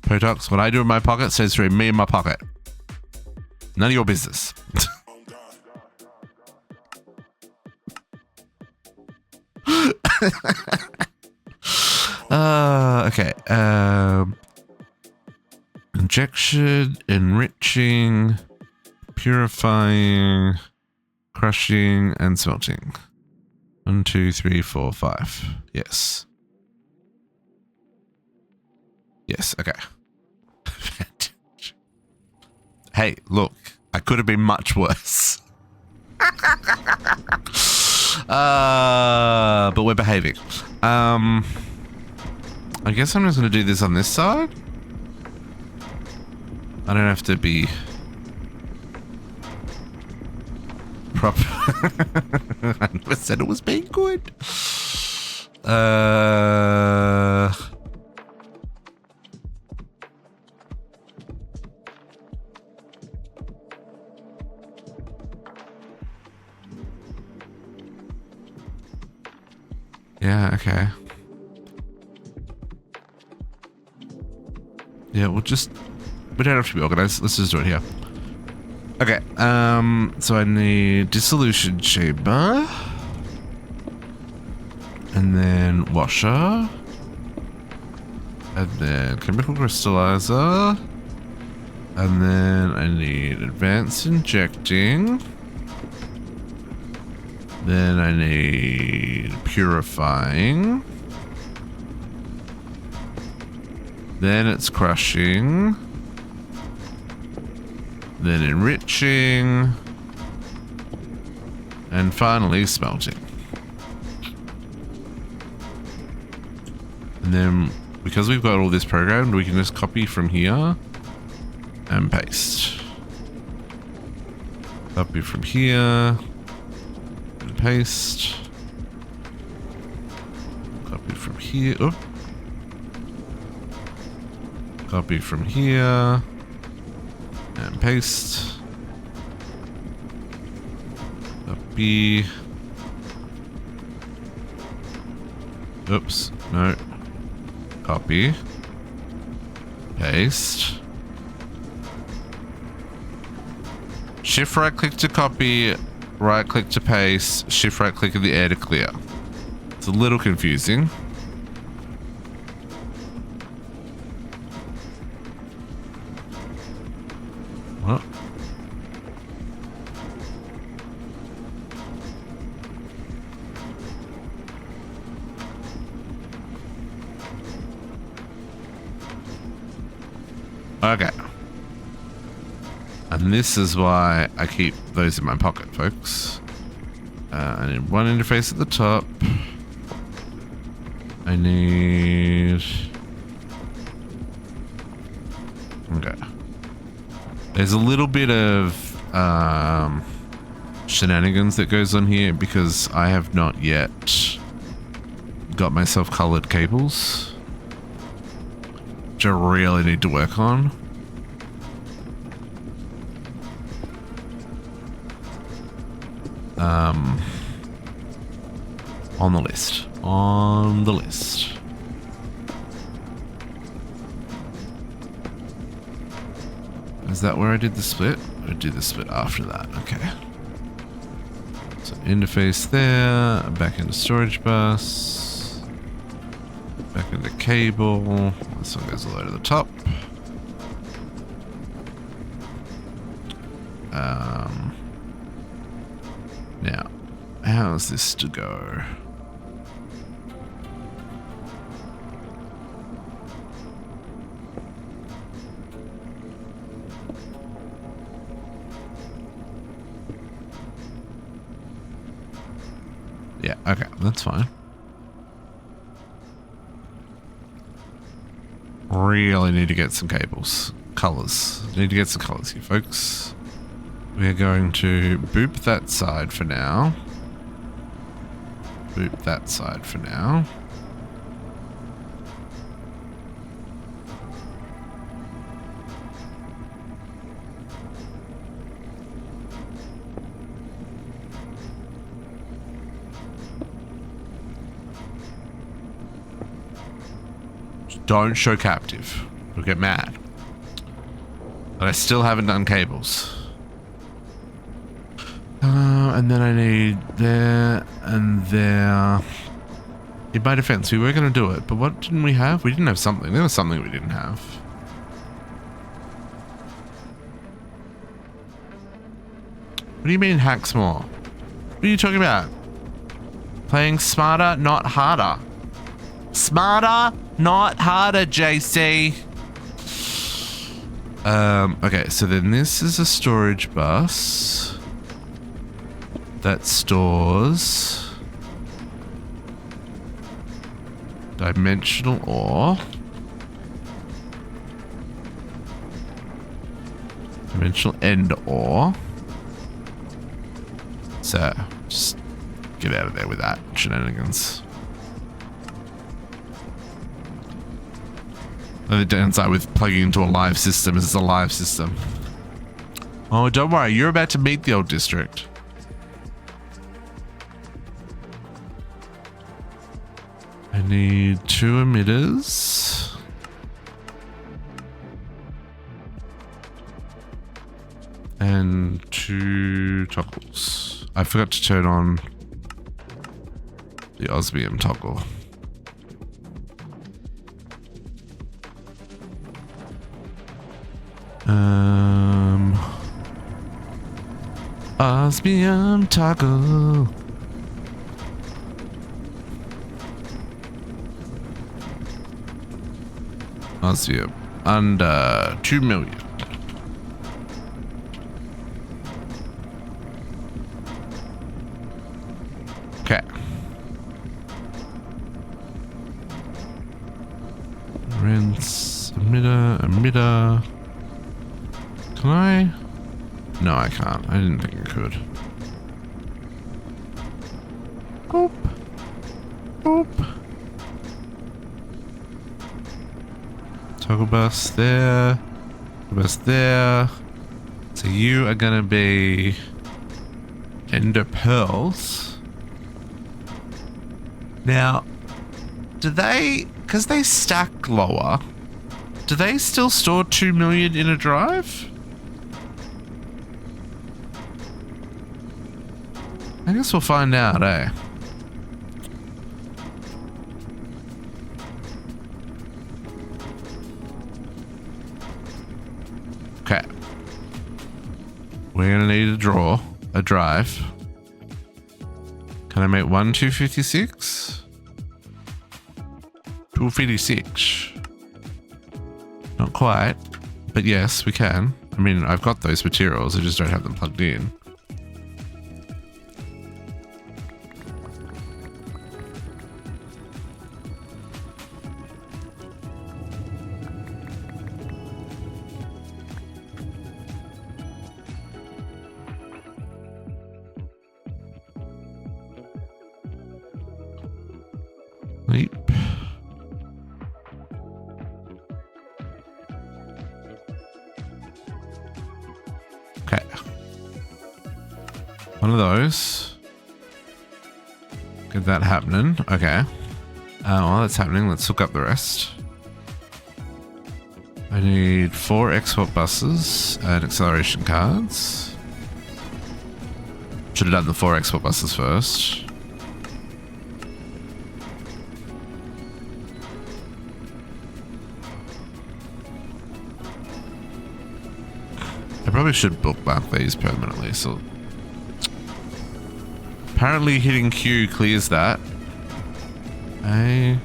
Potox, what I do in my pocket stays between me and my pocket. None of your business. Okay. Injection, enriching, purifying, crushing, and smelting. 1, 2, 3, 4, 5. Yes. Yes, okay. Hey, look, I could have been much worse. But we're behaving. I guess I'm just going to do this on this side. I don't have to be proper. I never said it was being good. Yeah, okay. Yeah, we don't have to be organized. Let's just do it here. Okay, so I need dissolution chamber. And then washer. And then chemical crystallizer. And then I need advanced injecting. Then I need purifying. Then it's crushing. Then enriching. And finally smelting. And then because we've got all this programmed, we can just copy from here and paste. Copy from here. Paste. Copy from here. Oh. Copy from here. And paste. Copy. Oops. No. Copy. Paste. Shift right click to copy. Right click to paste, shift right click in the air to clear. It's a little confusing. What? Okay. And this is why I keep those in my pocket, folks. I need one interface at the top. I need... Okay. There's a little bit of shenanigans that goes on here because I have not yet got myself colored cables, which I really need to work on. On the list. On the list. Is that where I did the split? I did the split after that. Okay. So interface there. Back into storage bus. Back into cable. This one goes all the way to the top. Now, how's this to go? that's fine. Really need to get some cables. Colors. Need to get some colors here, folks. We're going to boop that side for now. Boop that side for now. Don't show captive. We'll get mad. But I still haven't done cables. And then I need there and there. In my defense, we were going to do it, but what didn't we have? We didn't have something. There was something we didn't have. What do you mean hacks more? What are you talking about? Playing smarter, not harder. Smarter, not harder, JC. Okay, so then this is a storage bus that stores dimensional ore. Dimensional end ore. So, just get out of there with that shenanigans. The downside with plugging into a live system is it's a live system. Oh, don't worry. You're about to meet the old district. I need 2 emitters. And 2 toggles. I forgot to turn on the osmium toggle. Osmium toggle. Osmium under 2 million. Okay. Rinse, emitter. Can I? No, I can't. I didn't think I could. Boop. Boop. Toggle bus there. Toggle bus there. So you are gonna be ender pearls. Now, do they, because they stack lower, do they still store 2 million in a drive? I guess we'll find out, eh? Okay. We're gonna need a drive. Can I make 1 256? 256. Not quite, but yes, we can. I mean, I've got those materials, I just don't have them plugged in. Okay. One of those. Get that happening. Okay. While that's happening, let's hook up the rest. I need 4 export buses and acceleration cards. Should have done the 4 export buses first. I probably should bookmark these permanently, so apparently hitting Q clears that. A.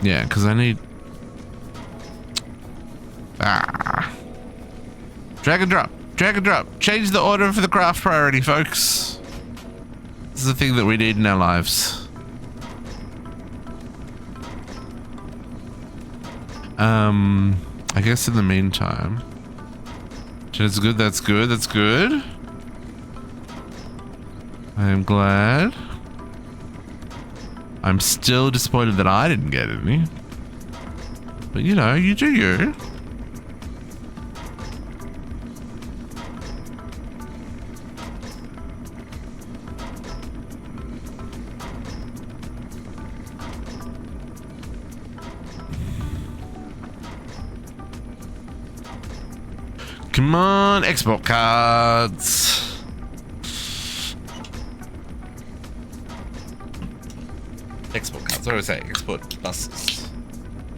Yeah, because I need... Drag and drop. Drag and drop. Change the order for the craft priority, folks. This is the thing that we need in our lives. I guess in the meantime... That's good, that's good, that's good. I am glad. I'm still disappointed that I didn't get any. But you know, you do you. Come on, export cards. Export cards, what do I say? Export buses.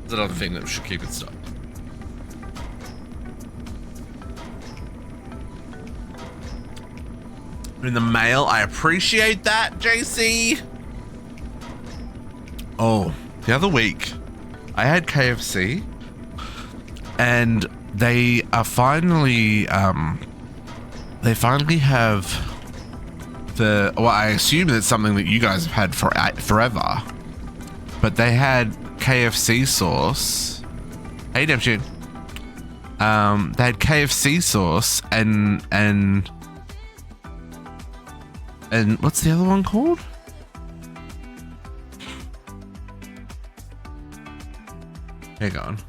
That's another thing that should keep it stopped. In the mail, I appreciate that, JC. Oh, the other week, I had KFC, and they are finally, they finally have the, well, I assume it's something that you guys have had for forever, but they had KFC sauce. Hey, Neptune. They had KFC sauce and what's the other one called? Hang on.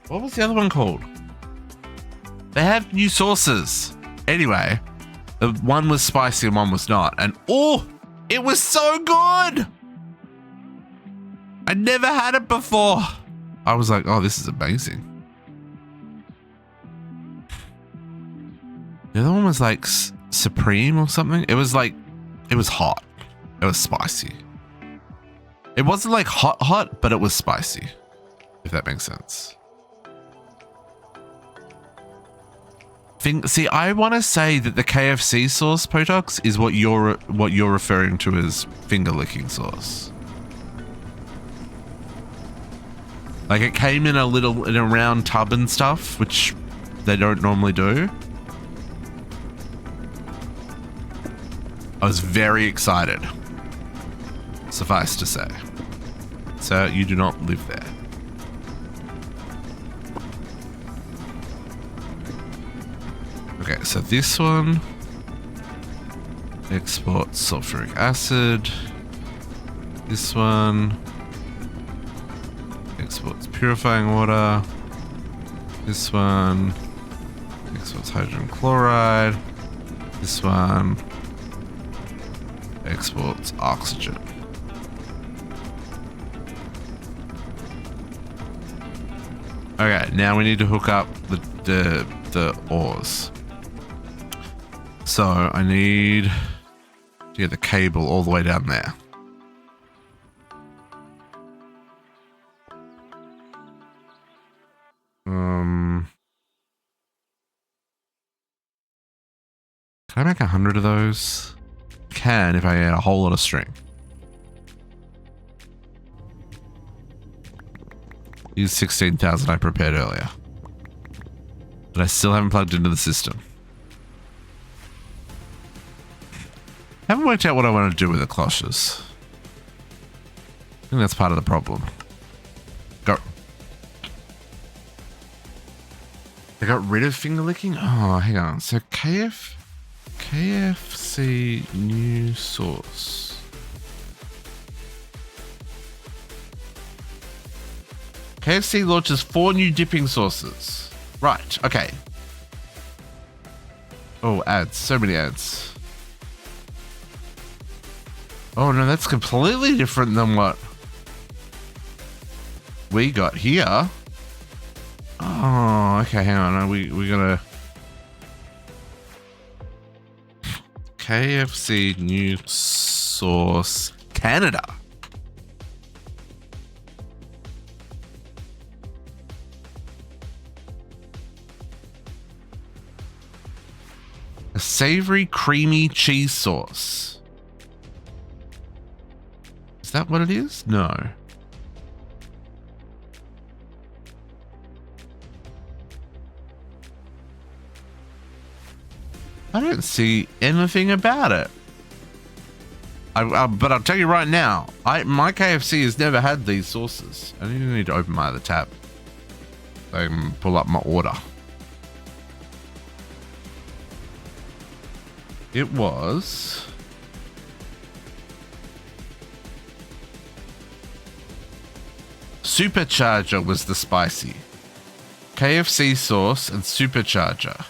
What was the other one called? They have new sauces. Anyway, the one was spicy and one was not. And oh, it was so good. I never had it before. I was like, oh, this is amazing. The other one was like Supreme or something. It was like, it was hot. It was spicy. It wasn't like hot, but it was spicy, if that makes sense. See, I want to say that the KFC sauce, Potox, is what you're referring to as finger licking sauce. Like it came in a round tub and stuff, which they don't normally do. I was very excited, suffice to say. So you do not live there. Okay, so this one exports sulfuric acid. This one exports purifying water. This one exports hydrogen chloride. This one exports oxygen. Okay, now we need to hook up the ores. So I need to get the cable all the way down there. Can I make 100 of those? Can if I add a whole lot of string. These 16,000 I prepared earlier, but I still haven't plugged into the system. Haven't worked out what I want to do with the cloches. I think that's part of the problem. Go. They got rid of finger licking? Oh, hang on. So KFC new sauce. KFC launches 4 new dipping sauces. Right, okay. Oh, ads. So many ads. Oh no, that's completely different than what we got here. Oh, okay, hang on. We gotta... KFC new sauce Canada. A savory, creamy cheese sauce. that what it is? No. I don't see anything about it. But I'll tell you right now, my KFC has never had these sauces. I need to open my other tab so I can pull up my order. It was Supercharger was the spicy. KFC sauce and Supercharger.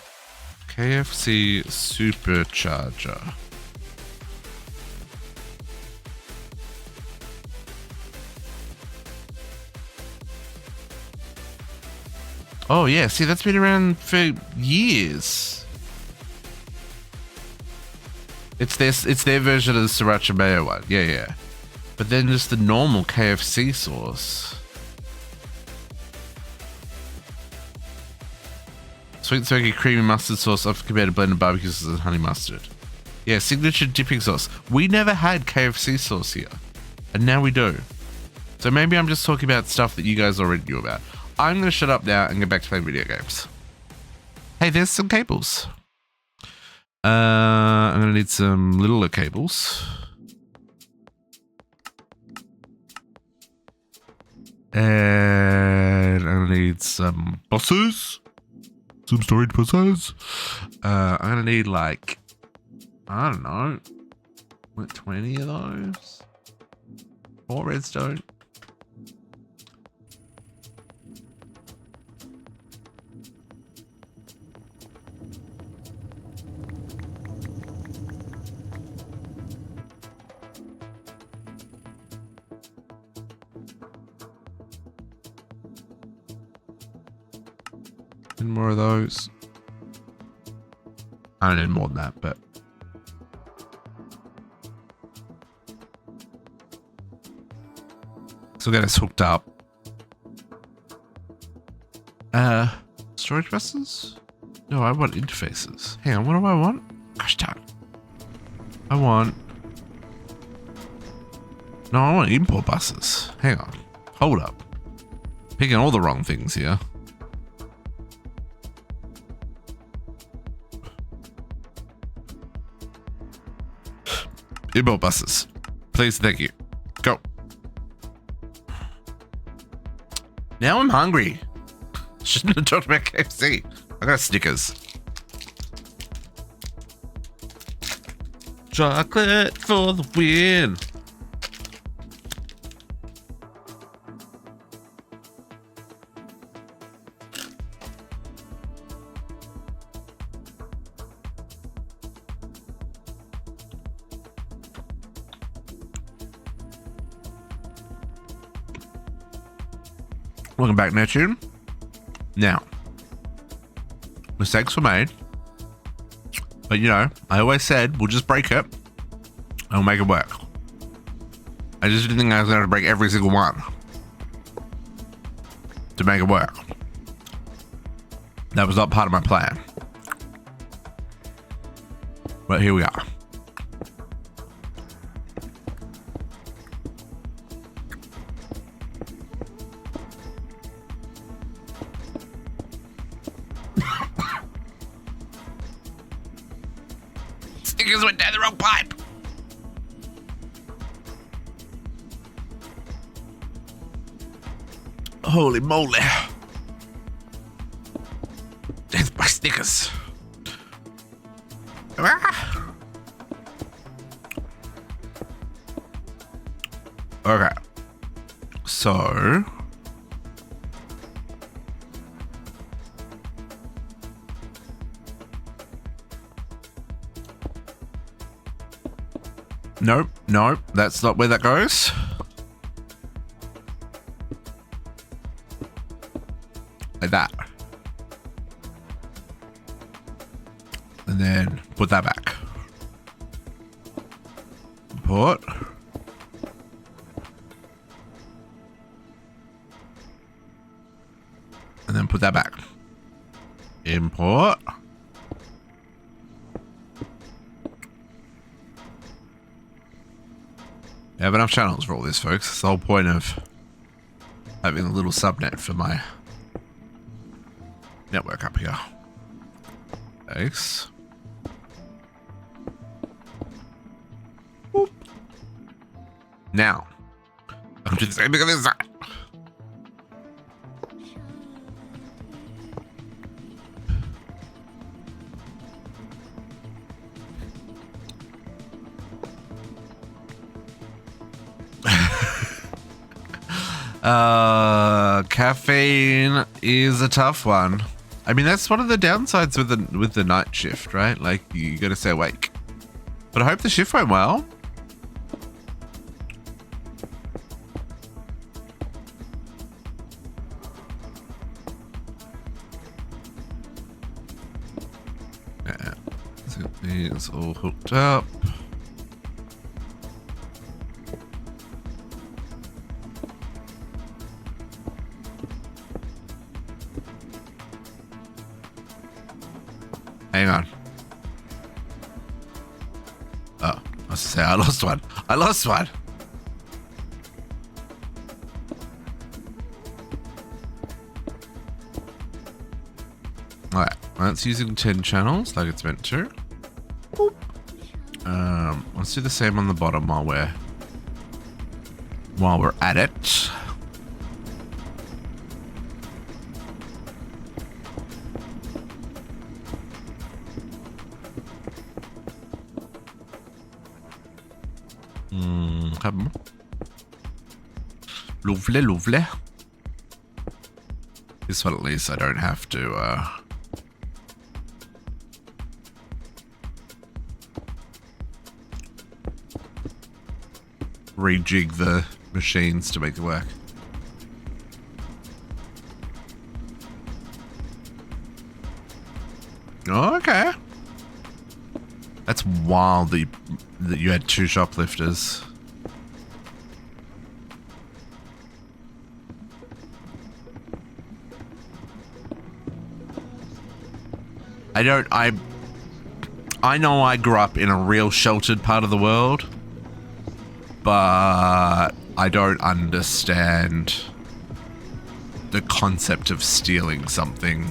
KFC Supercharger. Oh yeah, see that's been around for years. It's their version of the sriracha mayo one. Yeah. But then just the normal KFC sauce. Sweet smoky creamy mustard sauce, often compared to blended barbecue sauce and honey mustard. Yeah, signature dipping sauce. We never had KFC sauce here, and now we do. So maybe I'm just talking about stuff that you guys already knew about. I'm going to shut up now and get back to playing video games. Hey, there's some cables. I'm going to need some littler cables. And I'm going to need some buses. Some storage buses. I'm going to need like, I don't know, what, 20 of those? 4 redstone. More of those. I don't need more than that, but so get us hooked up. Storage buses? No, I want interfaces. Hang on, what do I want? Gosh darn. I want import buses. Hang on. Hold up. Picking all the wrong things here. Import buses. Please, thank you. Go. Now I'm hungry. Shouldn't have talked about KFC. I got Snickers. Chocolate for the win. Welcome back, Neptune. Now, mistakes were made, but you know, I always said we'll just break it and we'll make it work. I just didn't think I was going to break every single one to make it work. That was not part of my plan. But here we are. Stickers went down the wrong pipe. Holy moly. There's my stickers. Ah. Okay. So nope, that's not where that goes. Like that. And then put that back. Import. And then put that back. Import. I have enough channels for all this, folks. It's the whole point of having a little subnet for my network up here. Thanks. Boop. Now, I'm just aiming at this side. Caffeine is a tough one. I mean, that's one of the downsides with the night shift, right? Like, you gotta stay awake. But I hope the shift went well. Yeah, let's get these all hooked up. Hang on. Oh, I was to say I lost one. I lost one. Alright, that's using 10 channels like it's meant to. Boop. Let's do the same on the bottom while we're at it. Lovely, lovely. This one at least I don't have to rejig the machines to make it work. Oh, okay. That's wild that you had 2 shoplifters. I know I grew up in a real sheltered part of the world, but I don't understand the concept of stealing something.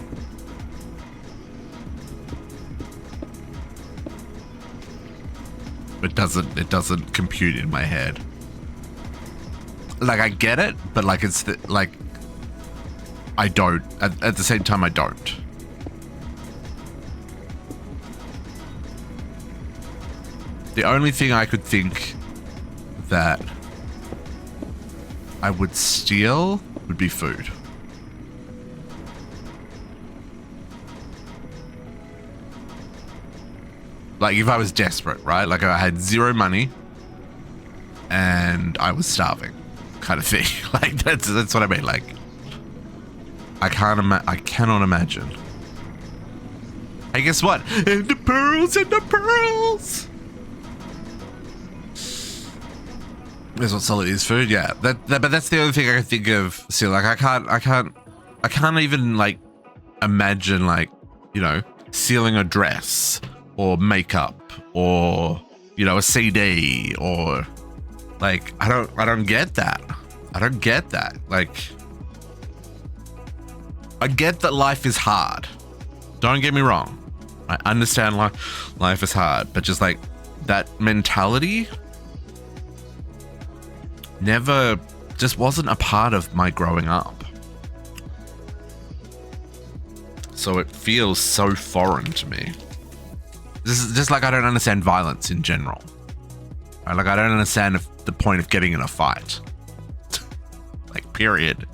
It doesn't compute in my head. Like, I get it, but like I don't. At the same time, I don't. The only thing I could think that I would steal would be food. Like, if I was desperate, right? Like, I had 0 money and I was starving, kind of thing. Like, that's what I mean. Like, I cannot imagine. Hey, guess what? And the pearls and the pearls. That's what solid is, food. Yeah, but that's the only thing I can think of. See, like, I can't even like imagine, like, you know, stealing a dress or makeup or, you know, a CD or, like, I don't get that. I don't get that. Like, I get that life is hard. Don't get me wrong. I understand life is hard, but just like that mentality never just wasn't a part of my growing up. So it feels so foreign to me. This is just like, I don't understand violence in general. Right? Like, I don't understand the point of getting in a fight. Like, period.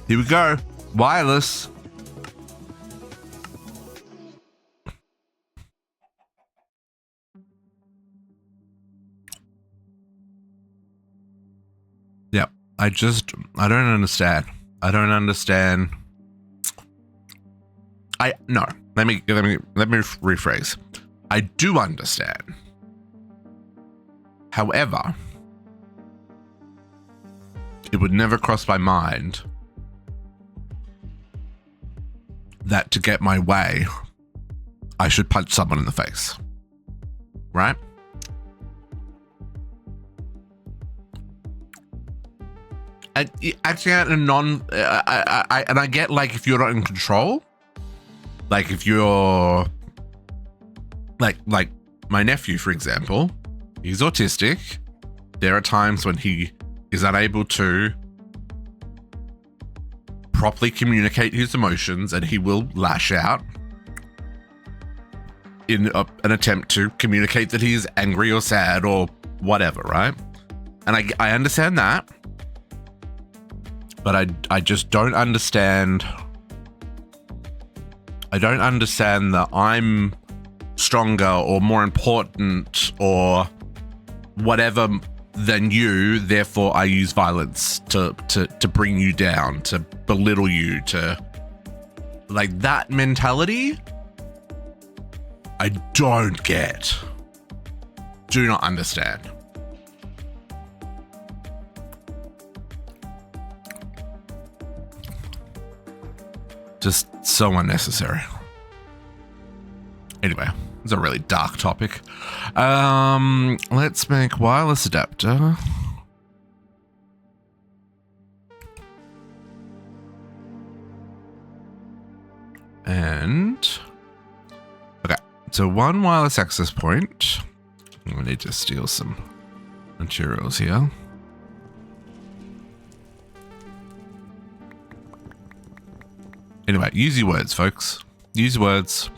Here we go. Wireless. Yep. I don't understand. I don't understand. No, let me rephrase. I do understand. However, it would never cross my mind that to get my way, I should punch someone in the face. Right? And actually, I get, like, if you're not in control, like if you're like my nephew, for example, he's autistic. There are times when he is unable to properly communicate his emotions, and he will lash out in an attempt to communicate that he is angry or sad or whatever, right? And I understand that. But I just don't understand. I don't understand that I'm stronger or more important or whatever than you. Therefore, I use violence to bring you down, to belittle you, to, like, that mentality. I don't get. Do not understand. Just so unnecessary. Anyway, it's a really dark topic. Let's make wireless adapter. And okay, so one wireless access point. We need to steal some materials here. Anyway, use your words, folks. Use words.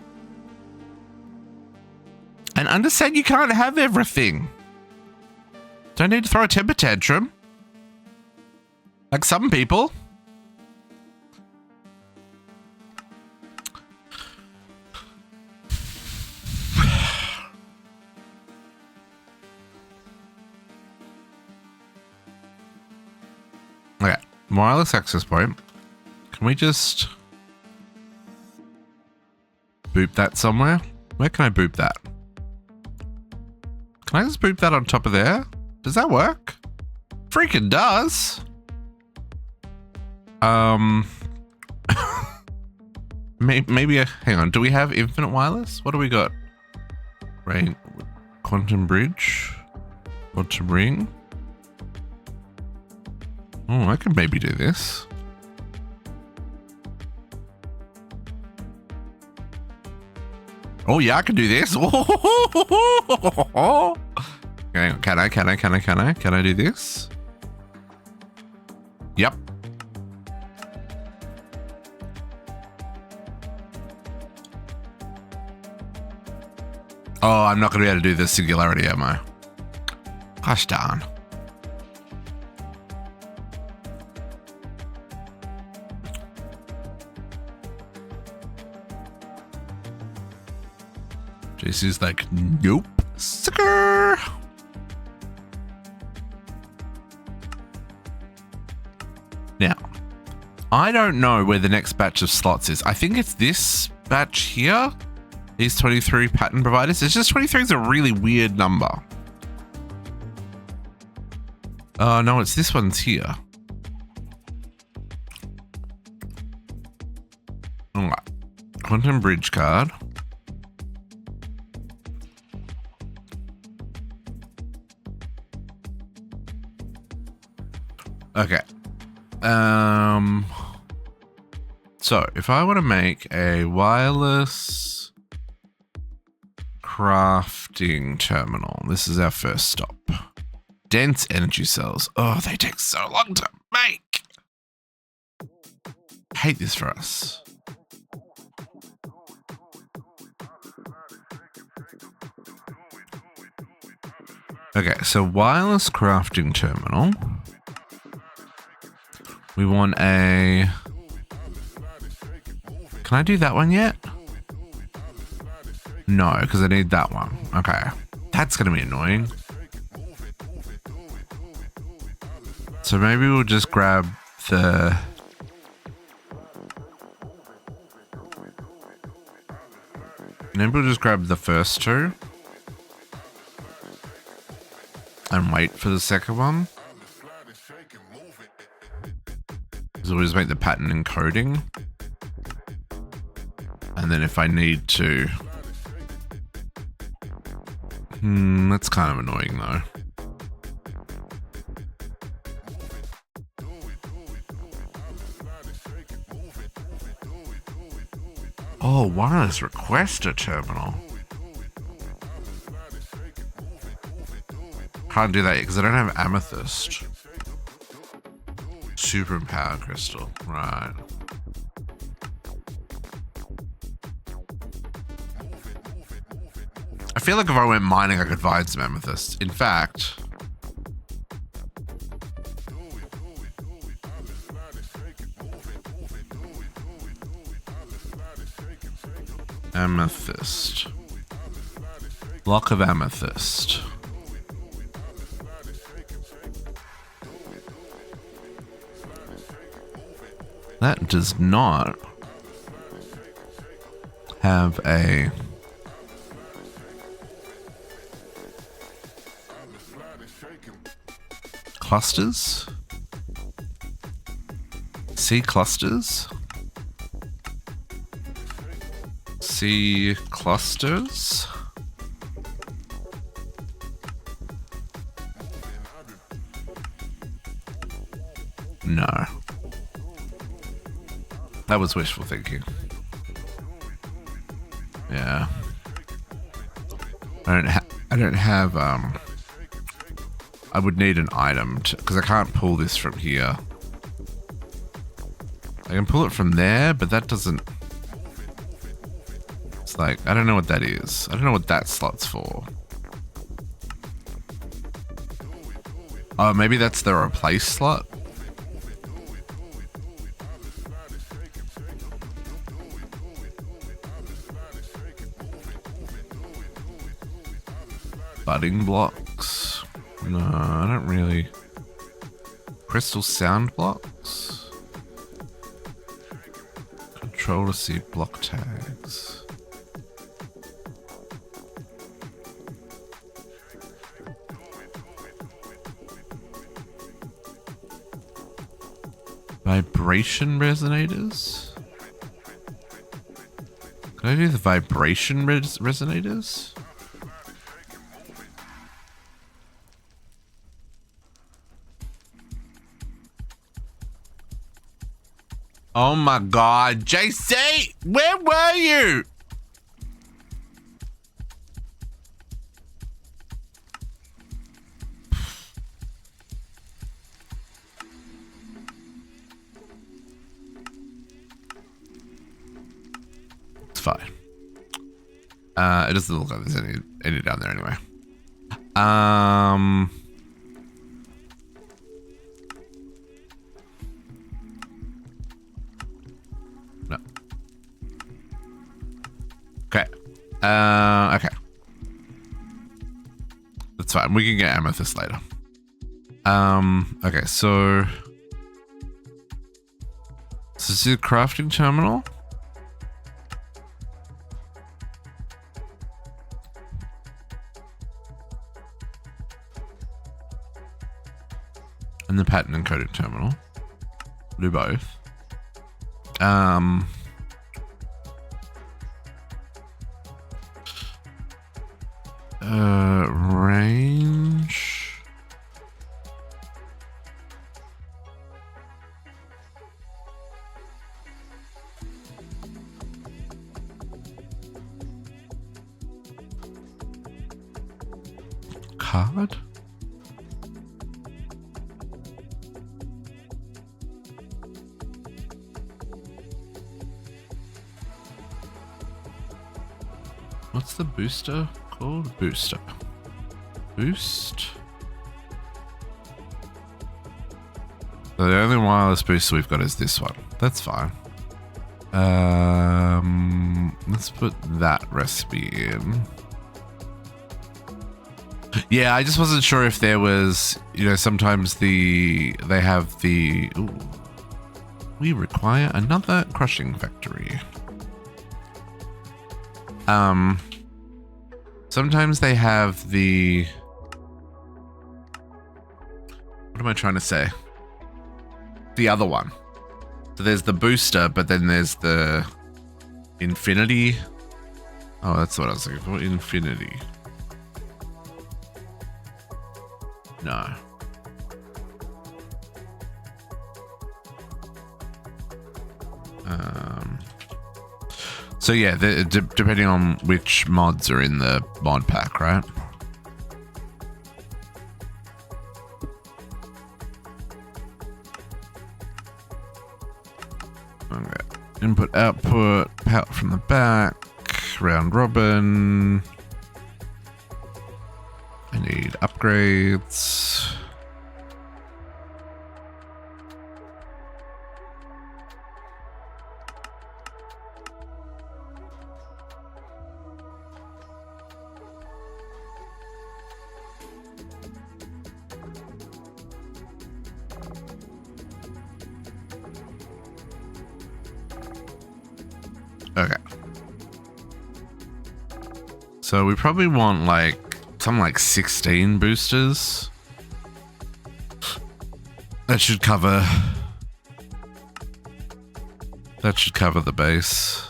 And understand you can't have everything. Don't need to throw a temper tantrum. Like some people. Okay, wireless access point. Can we just boop that somewhere? Where can I boop that? Can I just boop that on top of there? Does that work? Freaking does. Maybe hang on. Do we have infinite wireless? What do we got? Right. Quantum bridge. Quantum ring. Oh, I could maybe do this. Oh yeah, I can do this. Okay, can I do this? Yep. Oh, I'm not gonna be able to do this singularity, am I? Gosh darn. JC's like, nope, sucker. Now, I don't know where the next batch of slots is. I think it's this batch here. These 23 pattern providers. It's just 23 is a really weird number. Oh, no, it's this one's here. All right. Quantum bridge card. Okay. So if I want to make a wireless crafting terminal, this is our first stop. Dense energy cells. Oh, they take so long to make. I hate this for us. Okay, so wireless crafting terminal. We want a... Can I do that one yet? No, because I need that one. Okay. That's going to be annoying. So maybe we'll just grab the... Maybe we'll just grab the first two. And wait for the second one. So we'll just make the pattern encoding. And then if I need to... that's kind of annoying though. Oh, wireless requester terminal. Can't do that because I don't have amethyst. Super empowered crystal, right. I feel like if I went mining, I could find some amethyst. In fact, amethyst. Block of amethyst. That does not have a clusters. C clusters. C clusters. No. That was wishful thinking. Yeah. I don't have I would need an item because I can't pull this from here. I can pull it from there, but that doesn't. It's like I don't know what that is. I don't know what that slot's for. Oh, maybe that's the replace slot. Budding blocks. No, I don't really. Crystal sound blocks. Control to see block tags. Vibration resonators? Can I do the vibration resonators? Oh my god, JC! Where were you? It's fine. It doesn't look like there's any down there anyway. No. Okay. Okay. That's fine. We can get amethyst later. Okay, so this is the crafting terminal. And the pattern encoded terminal. We'll do both. Range. Card. What's the booster called? Booster. Boost. So the only wireless booster we've got is this one. That's fine. Let's put that recipe in. Yeah, I just wasn't sure if there was, you know, sometimes they have the, ooh, we require another crushing factory. Sometimes they have the, what am I trying to say? The other one. So there's the booster, but then there's the infinity. Oh, that's what I was looking for. Infinity. No. So yeah, depending on which mods are in the mod pack, right? Okay. Input, output, power from the back, round robin. I need upgrades. Okay. So we probably want like something like 16 boosters. That should cover the base.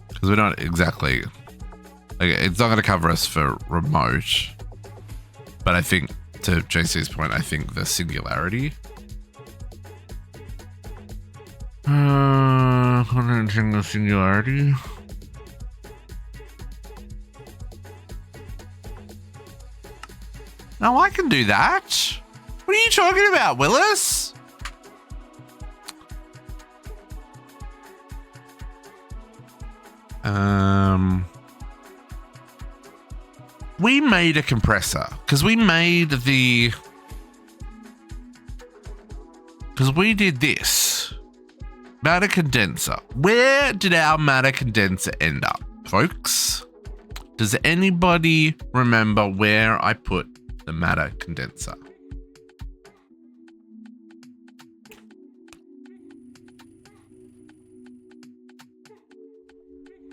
Because we're not exactly, like, it's not going to cover us for remote. But I think, to JC's point, I think the singularity. The singularity. No, I can do that. What are you talking about, Willis? We made a compressor because we made the, because we did this matter condenser. Where did our matter condenser end up, folks? Does anybody remember where I put the matter condenser?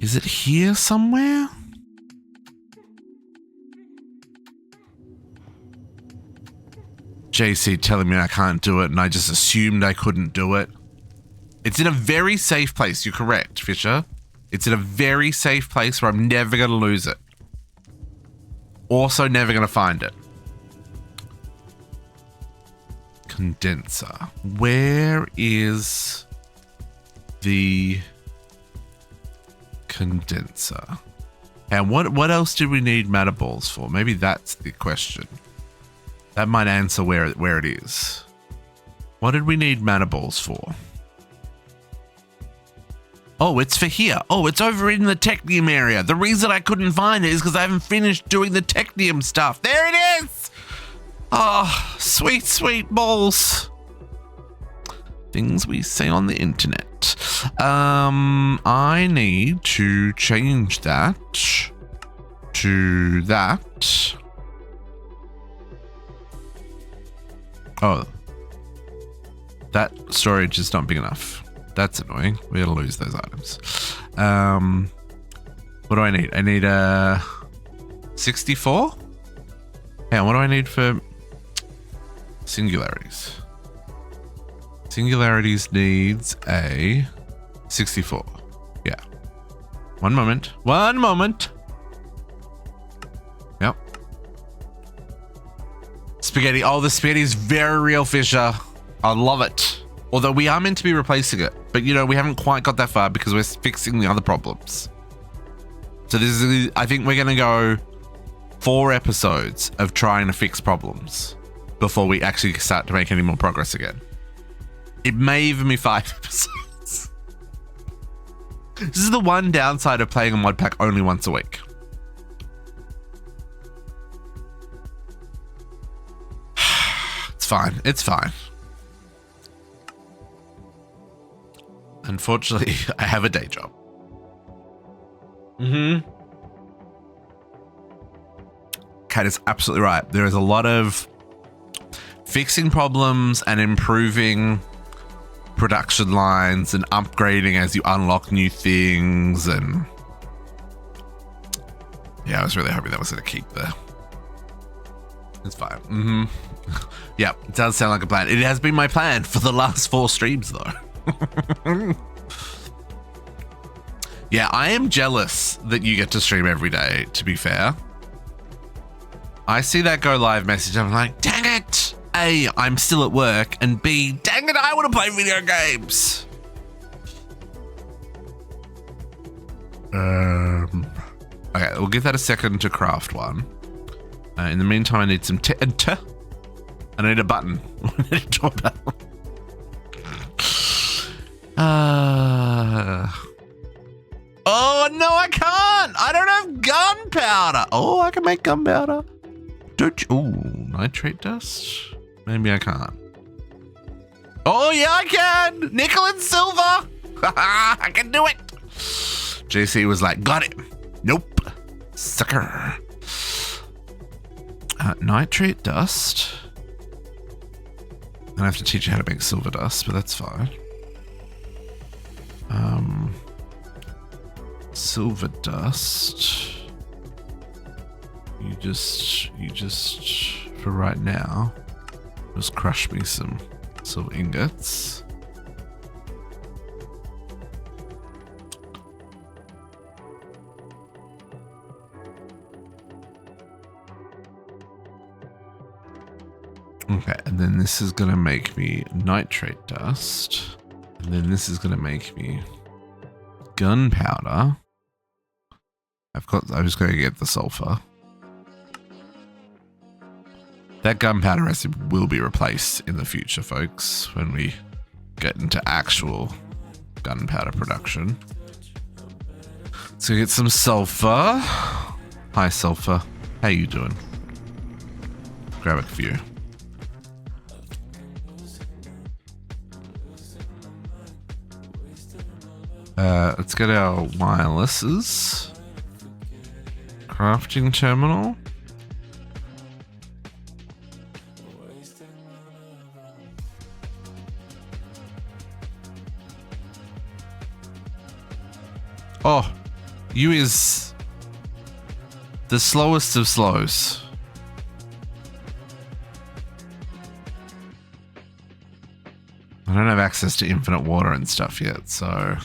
Is it here somewhere? JC telling me I can't do it, and I just assumed I couldn't do it. It's in a very safe place. You're correct, Fisher. It's in a very safe place where I'm never going to lose it. Also never going to find it. Condenser. Where is the condenser? And what else do we need matter balls for? Maybe that's the question. That might answer where it is. What did we need matter balls for? Oh, it's for here. Oh, it's over in the Technium area. The reason I couldn't find it is because I haven't finished doing the Technium stuff. There it is! Oh, sweet, sweet balls. Things we say on the internet. I need to change that to that. Oh, that storage is not big enough. That's annoying. We're gonna lose those items. What do I need? I need a 64. Yeah, what do I need for singularities? Singularities needs a 64. Yeah. One moment. One moment. Yep. Spaghetti. Oh, the spaghetti is very real, Fisher. I love it. Although we are meant to be replacing it. But, you know, we haven't quite got that far because we're fixing the other problems. So this is, I think we're going to go 4 episodes of trying to fix problems before we actually start to make any more progress again. It may even be 5 episodes. This is the one downside of playing a mod pack only once a week. It's fine. It's fine. Unfortunately, I have a day job. Kat is absolutely right. There is a lot of fixing problems and improving production lines and upgrading as you unlock new things. And yeah, I was really hoping that was going to keep there. It's fine. Yeah, it does sound like a plan. It has been my plan for the last 4 streams, though. Yeah, I am jealous that you get to stream every day, to be fair. I see that go live message, I'm like, dang it! A, I'm still at work, and B, dang it, I want to play video games! Okay, we'll give that a second to craft one. In the meantime, I need some TNT. I need a button. I need a doorbell. Oh, no, I can't. I don't have gunpowder. Oh, I can make gunpowder. Don't you? Oh, nitrate dust? Maybe I can't. Oh, yeah, I can. Nickel and silver. I can do it. JC was like, got it. Nope. Sucker. Nitrate dust. I have to teach you how to make silver dust, but that's fine. Silver dust. You just for right now, just crush me some silver ingots. Okay, and then this is gonna make me nitrate dust. And then this is gonna make me gunpowder. I'm just gonna get the sulfur. That gunpowder recipe will be replaced in the future, folks, when we get into actual gunpowder production. So get some sulfur. Hi, sulfur. How you doing? Grab a few. Let's get our wirelesses. Crafting terminal. Oh, you is the slowest of slows. I don't have access to infinite water and stuff yet, so...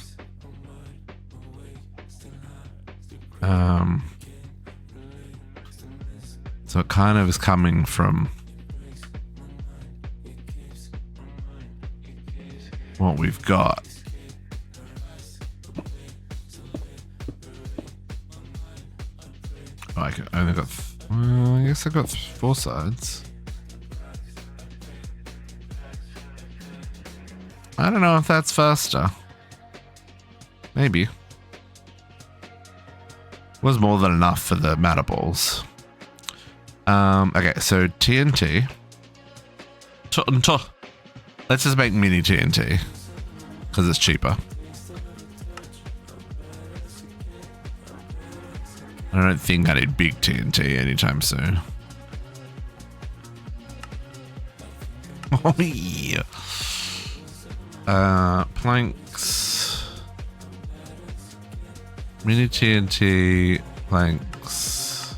So it kind of is coming from what we've got. Oh, I only got, I guess I got 4 sides. I don't know if that's faster. Maybe. Was more than enough for the matter balls. Okay, so TNT. Let's just make mini TNT because it's cheaper. I don't think I need big TNT anytime soon. Oh yeah. Planks. Mini TNT, planks.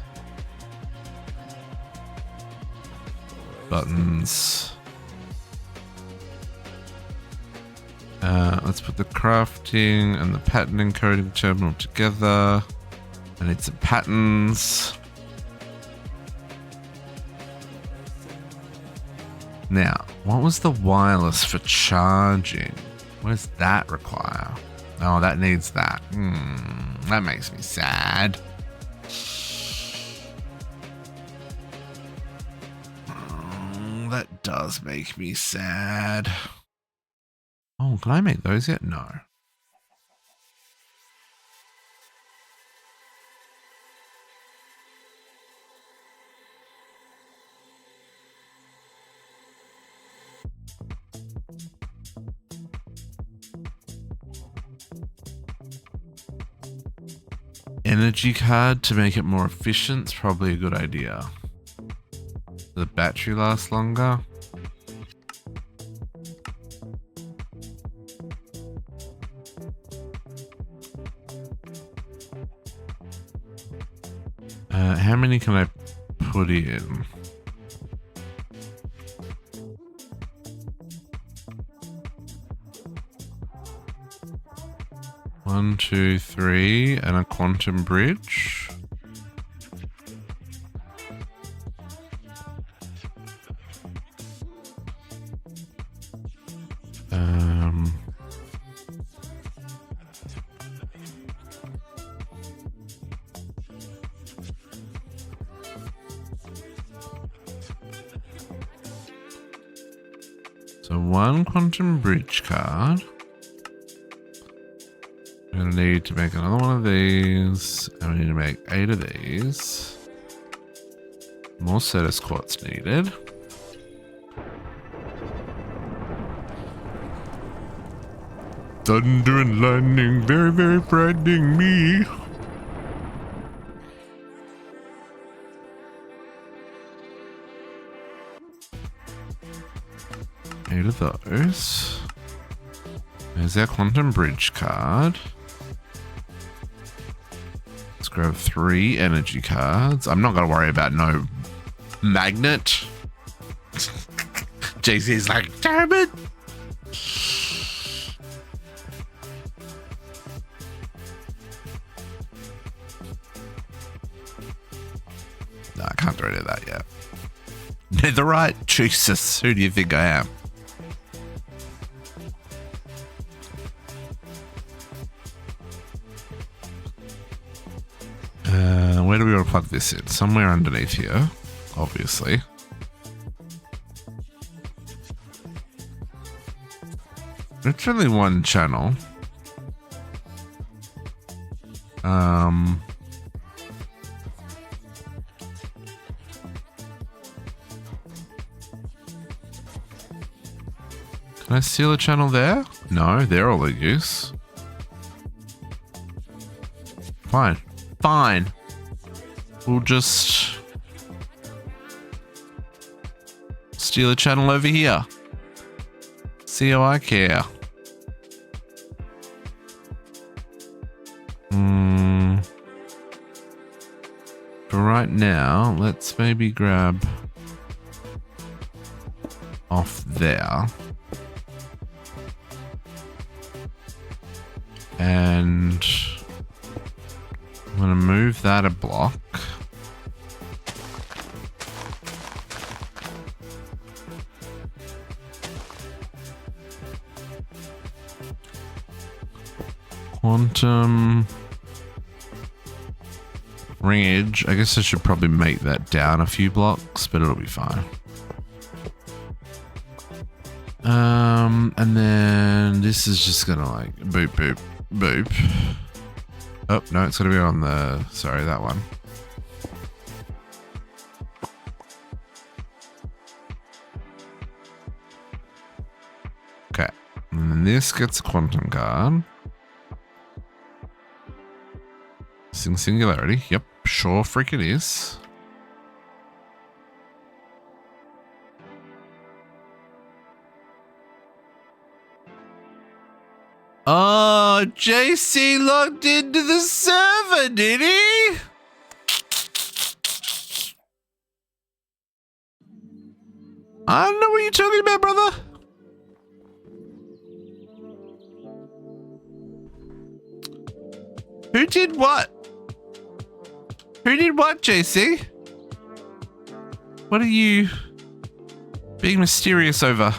Buttons. Let's put the crafting and the pattern encoding terminal together. I need some patterns. Now, what was the wireless for charging? What does that require? Oh, that needs that. That makes me sad. Oh, that does make me sad. Oh, can I make those yet? No. energy card to make it more efficient is probably a good idea. The battery lasts longer. How many can I put in? One, two, three, and a quantum bridge. So one quantum bridge card. We're going to need to make another one of these. And we need to make 8 of these. More Cetus quartz needed. Thunder and lightning, very, very frightening me. Eight of those. There's our quantum bridge card. Let's grab 3 energy cards. I'm not going to worry about no magnet. JC's like, damn it. No, I can't do any of that yet. Netherite? Jesus, who do you think I am? Where do we want to plug this in? Somewhere underneath here, obviously. It's only one channel. Can I seal a channel there? No, they're all in use. Fine. Fine. We'll just steal a channel over here. See how I care. For right now, let's maybe grab off there. And I'm going to move that a block. Quantum ring edge. I guess I should probably make that down a few blocks, but it'll be fine. And then this is just gonna like boop, boop, boop. Oh, no, it's gonna be on the, sorry, that one. Okay, and then this gets a quantum card. Singularity, yep, sure freaking is. Oh, JC logged into the server, did he? I don't know what you're talking about, brother. Who did what? Who did what, JC? What are you being mysterious over?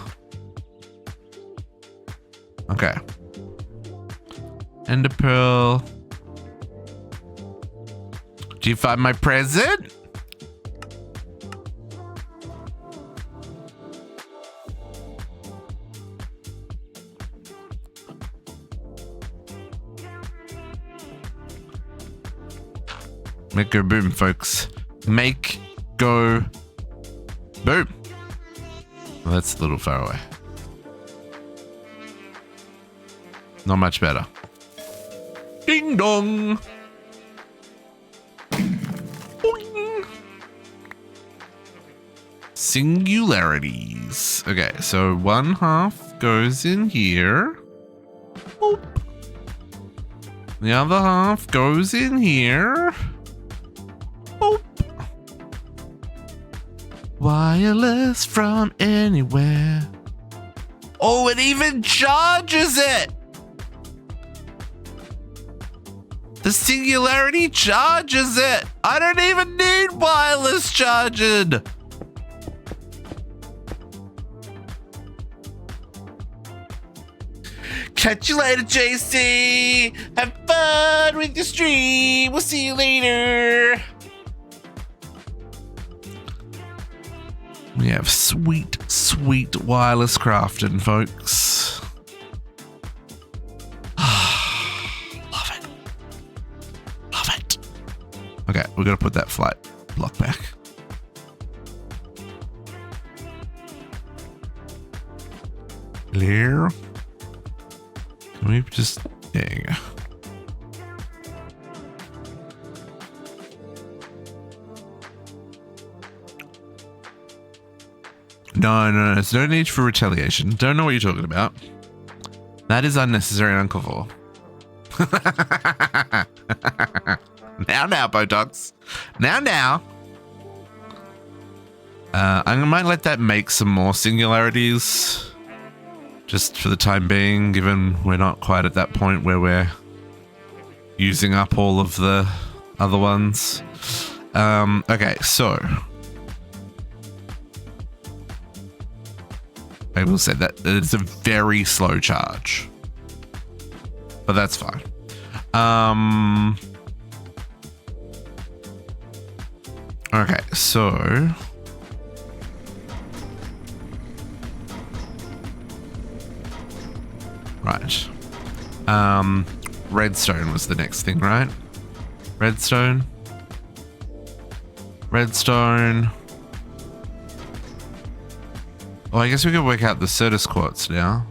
Okay. Ender Pearl. Do you find my present? Make go boom, folks. Make go boom. Well, that's a little far away. Not much better. Ding dong. Singularities. Okay, so 1/2 goes in here. Boop. The other half goes in here. Boop. Wireless from anywhere. Oh, it even charges it! The Singularity charges it! I don't even need wireless charging! Catch you later, JC! Have fun with your stream! We'll see you later! We have sweet, sweet wireless crafting, folks. Love it. Love it. Okay, we're gonna put that flight block back. Clear. Can we just... There you go. No, there's no need for retaliation. Don't know what you're talking about. That is unnecessary and uncalled for. Now, Botox. Now. I might let that make some more singularities. Just for the time being, given we're not quite at that point where we're using up all of the other ones. Okay, so... I will say that it's a very slow charge. But that's fine. Okay, so... Right. Redstone was the next thing, right? Redstone. Oh, I guess we could work out the Certus quartz now.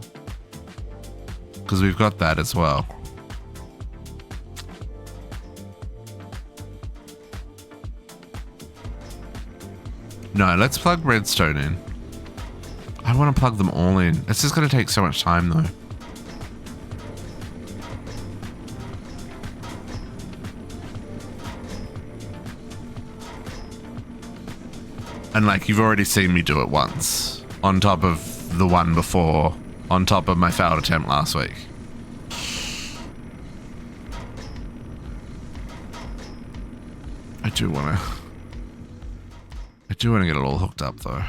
Because we've got that as well. No, let's plug redstone in. I want to plug them all in. It's just going to take so much time though. And like, you've already seen me do it once. On top of the one before. On top of my failed attempt last week. I do want to get it all hooked up though.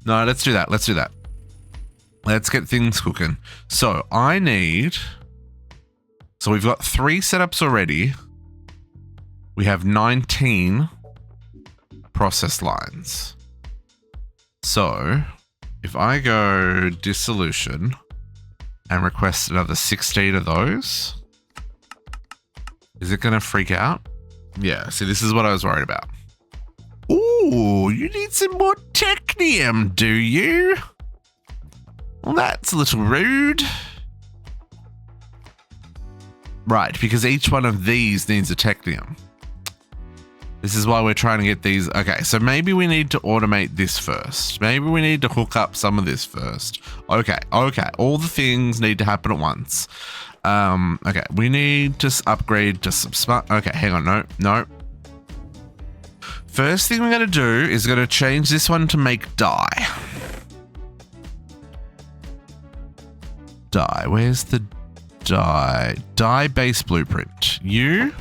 No, let's do that. Let's get things cooking. So we've got 3 setups already. We have 19 process lines. So if I go dissolution and request another 16 of those, is it going to freak out? Yeah, see, this is what I was worried about. Ooh, you need some more technium, do you? Well, that's a little rude. Right, because each one of these needs a technium. This is why we're trying to get these. Okay, so maybe we need to automate this first. Maybe we need to hook up some of this first. Okay. All the things need to happen at once. Okay, we need to upgrade to some smart. Okay, hang on. No. First thing we're going to do is going to change this one to make dye. Dye. Where's the dye? Dye base blueprint. You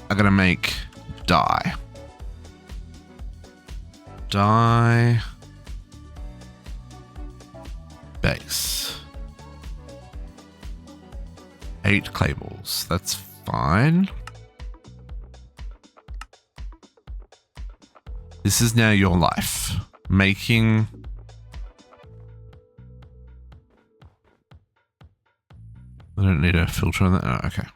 are going to make dye. Dye base. 8 clay balls. That's fine. This is now your life. Making... I don't need a filter on that. Oh, okay.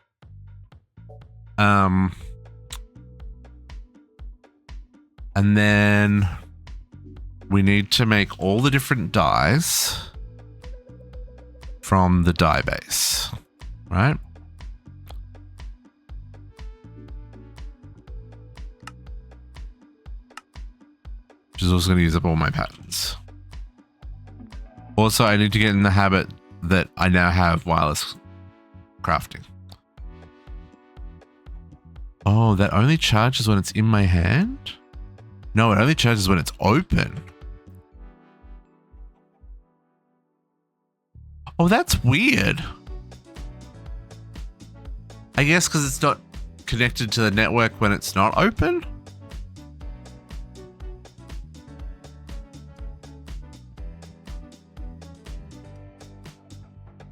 And then we need to make all the different dyes from the dye base, right? is also going to use up all my patterns. Also, I need to get in the habit that I now have wireless crafting. Oh, that only charges when it's in my hand? No, it only charges when it's open. Oh, that's weird. I guess because it's not connected to the network when it's not open?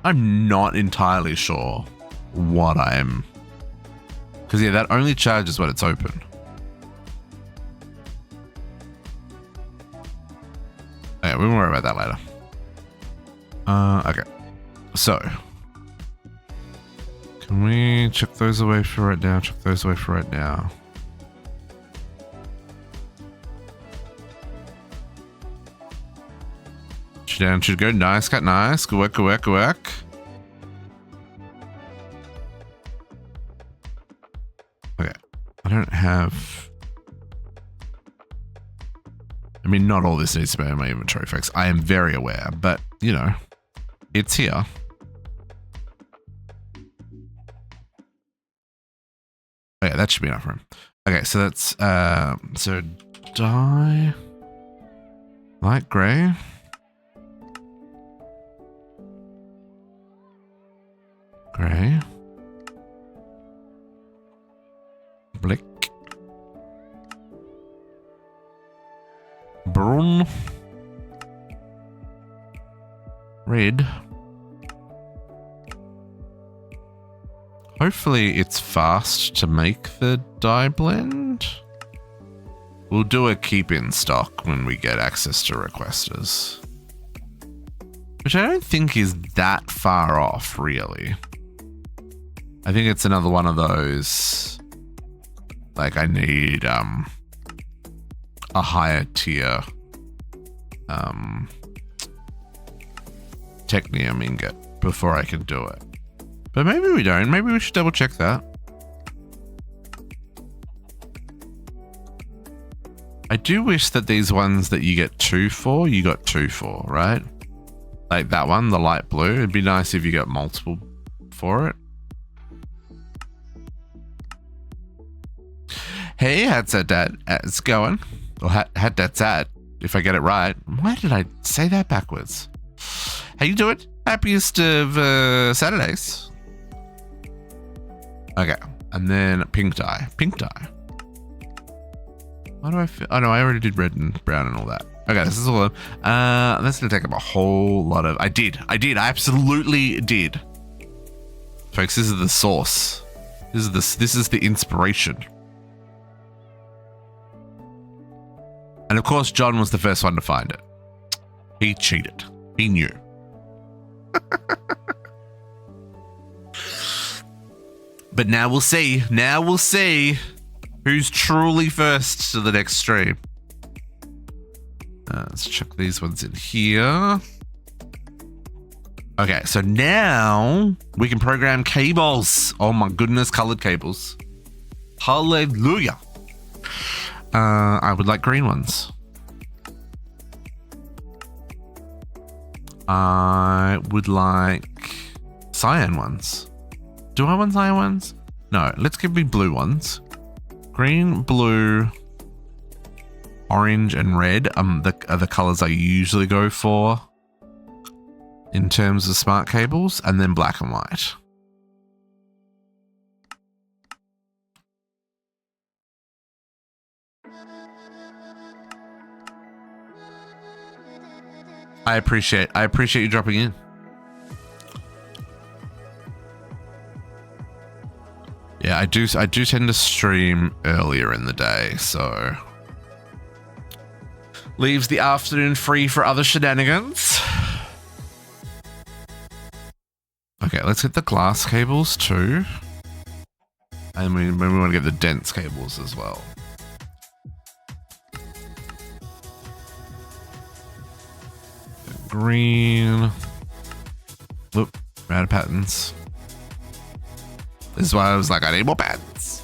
I'm not entirely sure what I'm... Because, yeah, that only charges when it's open. Okay, we won't worry about that later. Okay. So. Can we chuck those away for right now? Chuck those away for right now. Down should go. Nice, cut nice. Good work, good work, good work. Okay. I don't have... I mean, not all this needs to be in my inventory, folks. I am very aware, but, you know, it's here. Okay, that should be enough room. Okay, so that's, so dye, light gray. Gray. Black. Brown. Red. Hopefully it's fast to make the dye blend. We'll do a keep in stock when we get access to requesters. Which I don't think is that far off, really. I think it's another one of those, like I need a higher tier Technium ingot before I can do it. But maybe we don't. Maybe we should double check that. I do wish that these ones that you get 2 for, you got 2 for, right? Like that one, the light blue. It'd be nice if you got multiple for it. Hey, how's that? It's going. Or how that's at, if I get it right. Why did I say that backwards? How you doing? Happiest of Saturdays. Okay, and then pink dye. Pink dye. Why do I feel? Oh no, I already did red and brown and all that. Okay, this is all. That's gonna take up a whole lot of. I I absolutely did. Folks, this is the source. This is the inspiration. And of course, John was the first one to find it. He cheated. He knew. But now we'll see. Now we'll see who's truly first to the next stream. Let's chuck these ones in here. Okay, so now we can program cables. Oh my goodness, colored cables. Hallelujah. I would like green ones. I would like cyan ones. Do I want cyan ones? No, let's give me blue ones. Green, blue, orange, and red are the colors I usually go for in terms of smart cables, and then black and white. I appreciate you dropping in. Yeah, I do tend to stream earlier in the day, so leaves the afternoon free for other shenanigans. Okay, let's get the glass cables too. And we want to get the dense cables as well. Green. Whoop, ran out of patterns. This is why I was like, I need more patterns.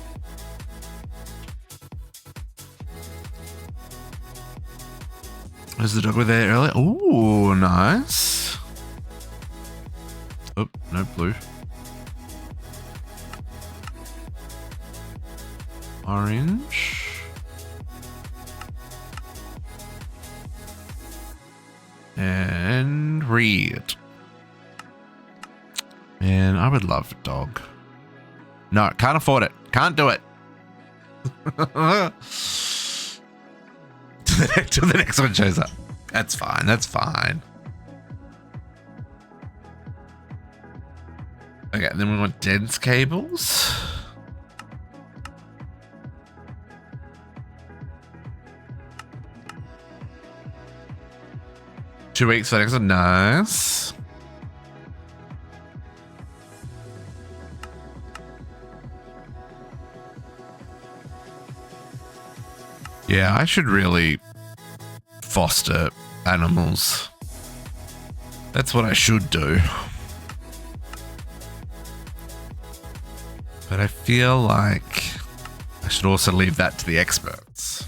Was the doggo there earlier? Ooh, nice. Oh, no blue. Orange. And red. Man, I would love a dog. No, can't afford it. Can't do it. Till the next one shows up. That's fine. That's fine. Okay, then we want dense cables. Two weeks for the next one. Nice. Yeah, I should really foster animals. That's what I should do. But I feel like I should also leave that to the experts.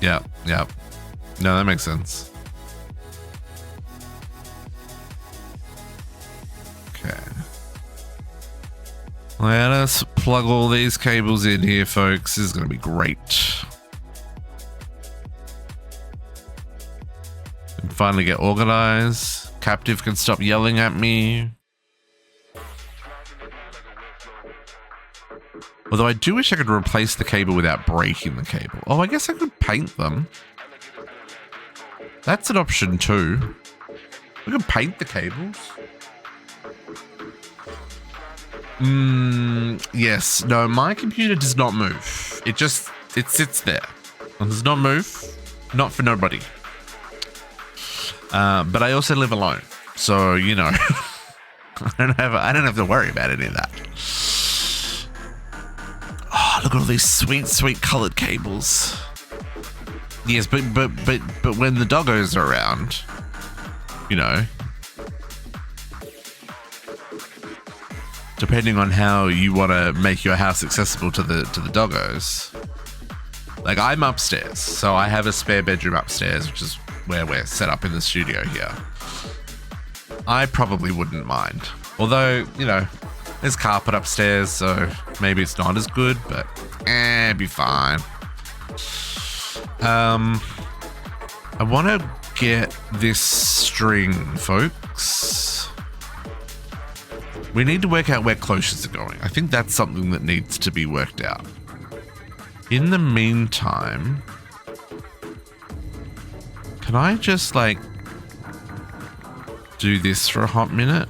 Yeah. No, that makes sense. Okay. Let us plug all these cables in here, folks. This is going to be great. And finally get organized. Captive can stop yelling at me. Although I do wish I could replace the cable without breaking the cable. Oh, I guess I could paint them. That's an option too. We can paint the cables. Yes. No, my computer does not move. It sits there. It does not move. Not for nobody. But I also live alone. So, you know, I don't have to worry about any of that. Oh, look at all these sweet colored cables. Yes, but when the doggos are around, you know, depending on how you want to make your house accessible to the doggos. Like, I'm upstairs, so I have a spare bedroom upstairs, which is where we're set up in the studio here. I probably wouldn't mind. Although, you know, there's carpet upstairs, so maybe it's not as good, but it'd be fine. I want to get this string, folks. We need to work out where cloches are going. I think that's something that needs to be worked out. In the meantime, can I just, like, do this for a hot minute?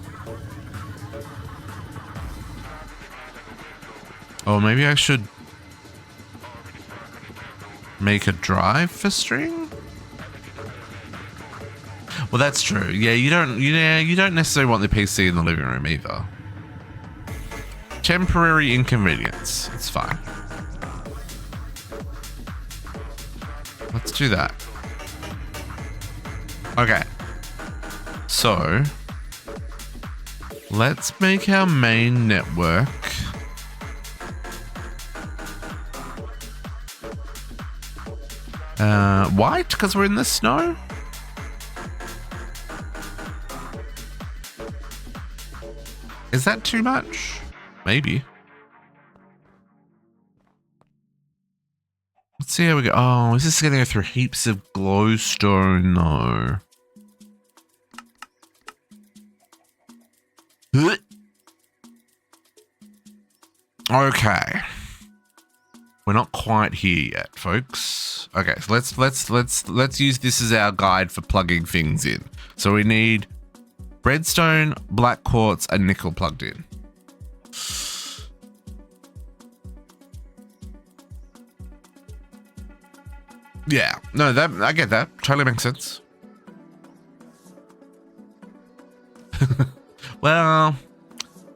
Or maybe I should make a drive for string? Well, that's true. Yeah, you don't necessarily want the PC in the living room either. Temporary inconvenience. It's fine. Let's do that. Okay. So, let's make our main network white, because we're in the snow? Is that too much? Maybe. Let's see how we go. Oh, is this going to go through heaps of glowstone though? Okay. We're not quite here yet, folks. Okay, so let's use this as our guide for plugging things in. So we need redstone, black quartz, and nickel plugged in. Yeah, no, that I get that. Totally makes sense. Well,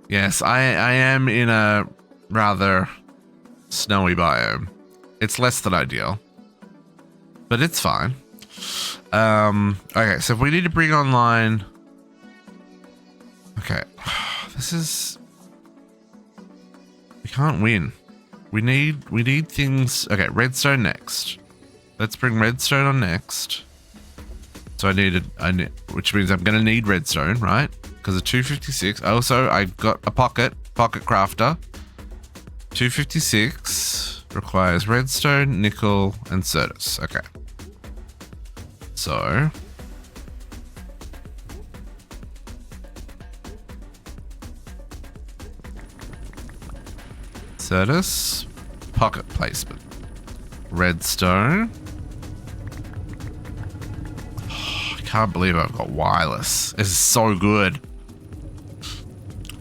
yes, I am in a rather snowy biome. It's less than ideal, but it's fine. Okay, so if we need to bring online... Okay, this is... We can't win. we need things. Okay, redstone next. Let's bring redstone on next. So I need, which means I'm gonna need redstone, right? Because of 256. Also, I got a pocket crafter. 256 requires redstone, nickel, and certus. Okay. So certus, pocket placement, redstone. Oh, I can't believe I've got wireless. This is so good.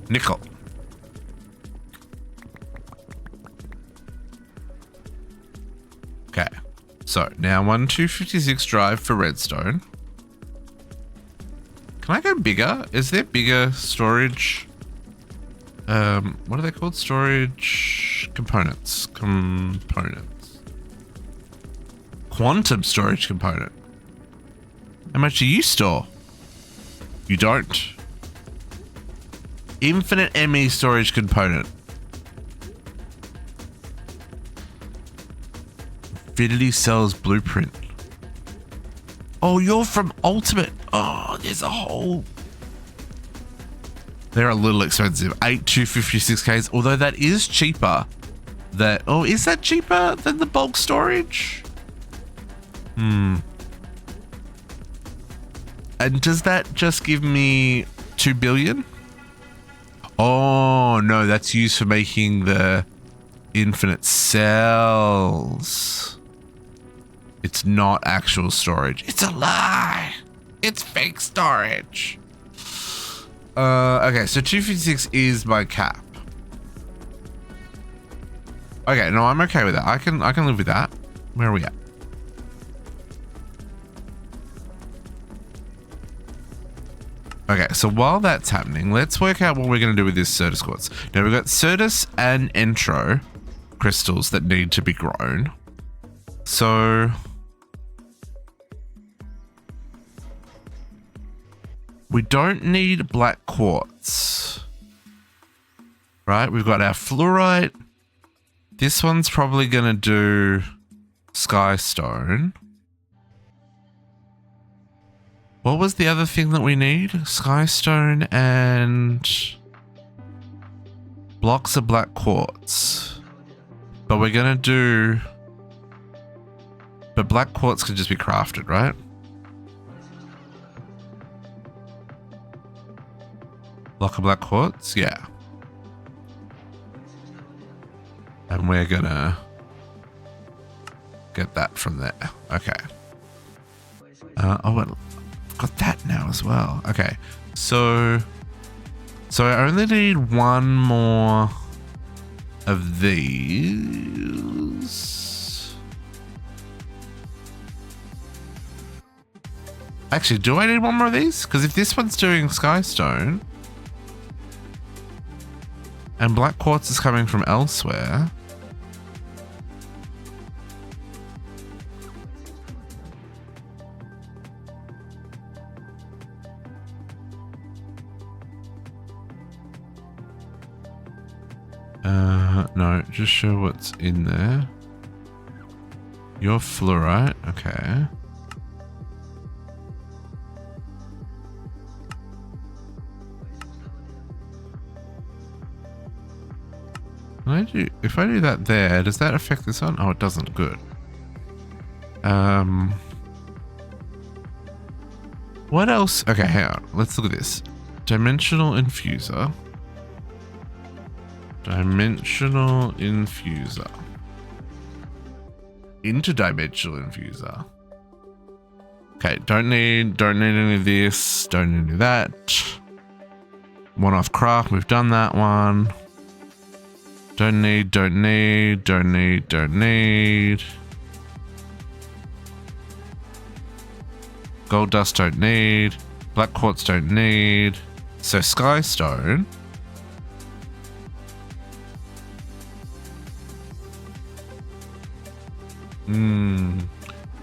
Nickel. Okay, so now 256 drive for redstone. Can I go bigger? Is there bigger storage? What are they called? Storage components. Quantum storage component. How much do you store? You don't. Infinite ME storage component. Infinity Cells blueprint. Oh, you're from Ultimate. Oh, there's a whole... They're a little expensive. 256Ks, although that is cheaper. Oh, is that cheaper than the bulk storage? And does that just give me 2 billion? Oh, no, that's used for making the infinite cells. It's not actual storage. It's a lie. It's fake storage. Okay, so 256 is my cap. Okay, no, I'm okay with that. I can live with that. Where are we at? Okay, so while that's happening, let's work out what we're going to do with this certus quartz. Now, we've got certus and entro crystals that need to be grown. So we don't need black quartz, right? We've got our fluorite. This one's probably going to do sky stone. What was the other thing that we need? Sky stone and blocks of black quartz. But we're going to do... But black quartz can just be crafted, right? Block of black quartz? Yeah. And we're going to get that from there. Okay. Oh, got that now as well. Okay, so I only need one more of these. Actually, do I need one more of these? Because if this one's doing skystone and black quartz is coming from elsewhere, no, just show what's in there. Your fluorite, okay. If I do that there, does that affect this one? Oh, it doesn't. Good. What else? Okay, hang on. Let's look at this. Dimensional infuser. Dimensional infuser. Interdimensional infuser. Okay, don't need any of this. Don't need any of that. One-off craft. We've done that one. Don't need. Gold dust don't need. Black quartz don't need. So skystone.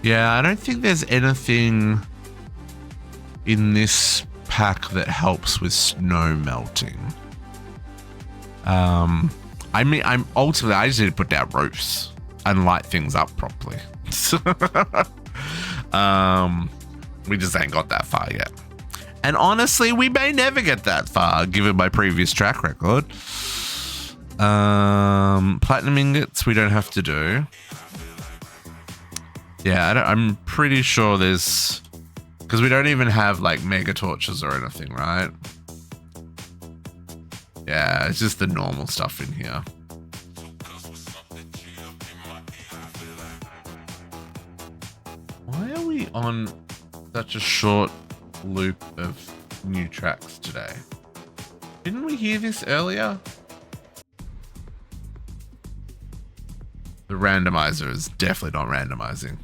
Yeah, I don't think there's anything in this pack that helps with snow melting. I mean, I just need to put down roofs and light things up properly. We just ain't got that far yet. And honestly, we may never get that far given my previous track record. Platinum ingots we don't have to do. Yeah, I'm pretty sure there's... Because we don't even have like mega torches or anything, right? Yeah, it's just the normal stuff in here. Why are we on such a short loop of new tracks today? Didn't we hear this earlier? The randomizer is definitely not randomizing.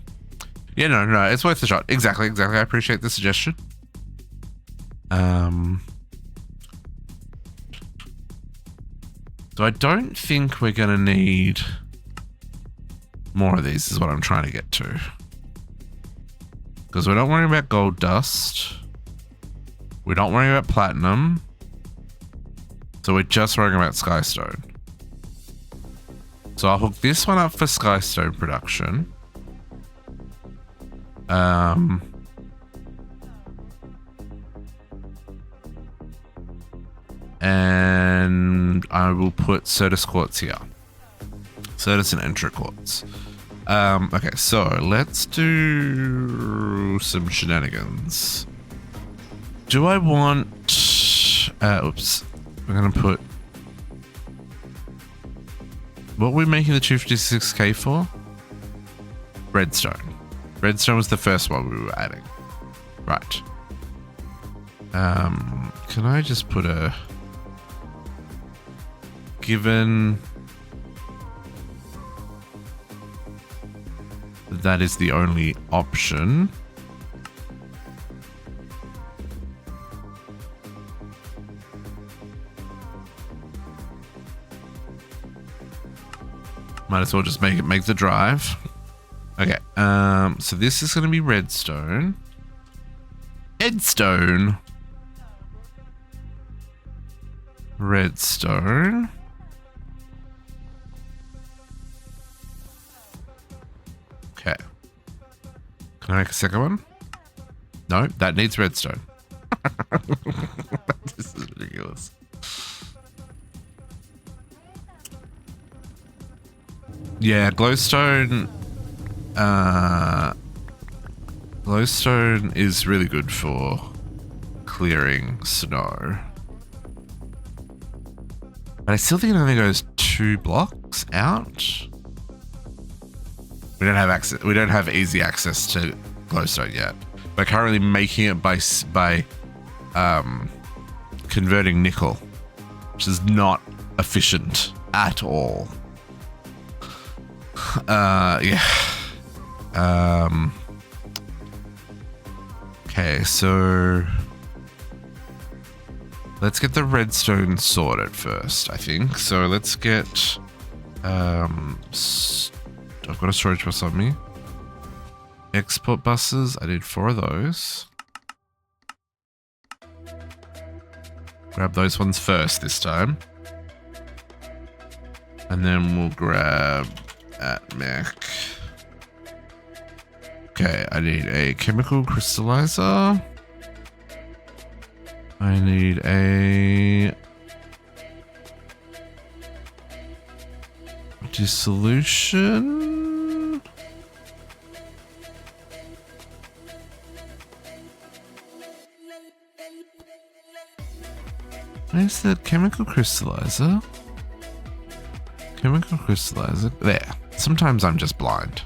Yeah, no, it's worth a shot. Exactly. I appreciate the suggestion. So I don't think we're going to need more of these is what I'm trying to get to. Because we're not worrying about gold dust. We're not worrying about platinum. So we're just worrying about skystone. So I'll hook this one up for skystone production. And I will put Certus quartz here. Certus and Entra quartz. Okay, so let's do some shenanigans. Do I want... oops. We're going to put... What were we making the 256k for? Redstone. Redstone was the first one we were adding. Right. Can I just put a... Given... that is the only option. Might as well just make the drive. Okay, so this is going to be redstone. Redstone. Redstone. Okay. Can I make a second one? No, that needs redstone. This is ridiculous. Yeah, glowstone. Glowstone is really good for clearing snow. But I still think it only goes 2 blocks out. We don't have access. We don't have easy access to glowstone yet. We're currently making it by converting nickel, which is not efficient at all. Yeah. Okay, so let's get the redstone sorted first, I think. So let's get I've got a storage bus on me. Export buses, I did 4 of those. Grab those ones first this time. And then we'll grab mech. Okay, I need a chemical crystallizer. I need a dissolution. Where's the chemical crystallizer? Chemical crystallizer. There. Sometimes I'm just blind.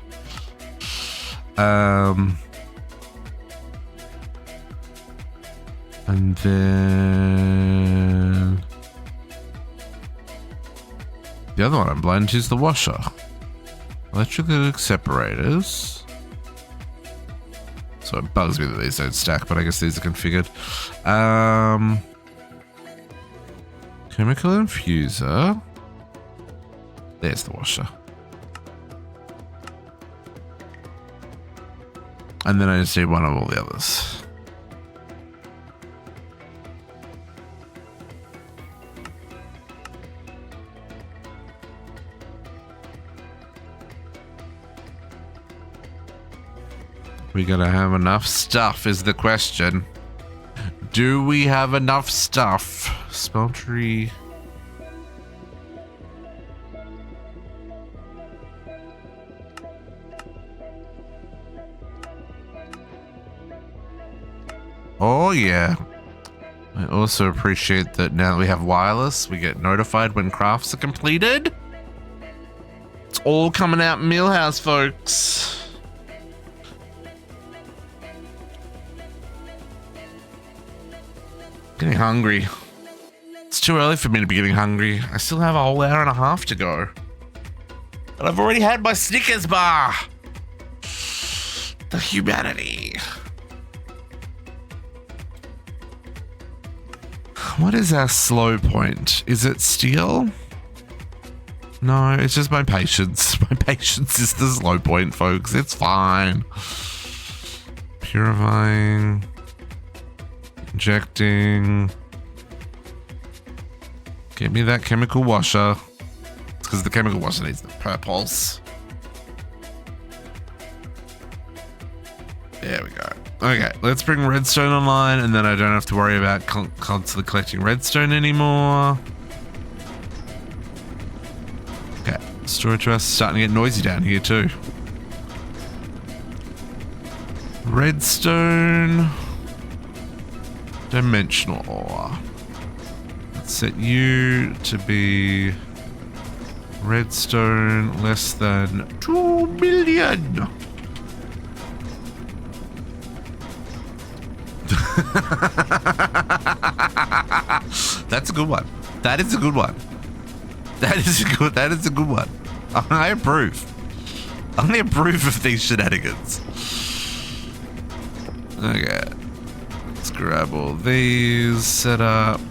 And then the other one I'm blind to is the washer. Electrical separators. So it bugs me that these don't stack, but I guess these are configured. Chemical infuser. There's the washer. And then I just need one of all the others. We gonna have enough stuff is the question. Do we have enough stuff? Smeltery. Oh yeah. I also appreciate that now that we have wireless, we get notified when crafts are completed. It's all coming out in Millhouse, folks. Getting hungry. It's too early for me to be getting hungry. I still have a whole hour and a half to go. And I've already had my Snickers bar. The humanity. What is our slow point? Is it steel? No, it's just my patience. My patience is the slow point, folks. It's fine. Purifying. Injecting. Get me that chemical washer. It's because the chemical washer needs the purples. There we go. Okay, let's bring redstone online, and then I don't have to worry about constantly collecting redstone anymore. Okay, storage rust starting to get noisy down here too. Redstone. Dimensional ore. Let's set you to be redstone less than 2 million. That's a good one. That is a good one. That is a good one. I approve. I approve of these shenanigans. Okay. Let's grab all these, set up.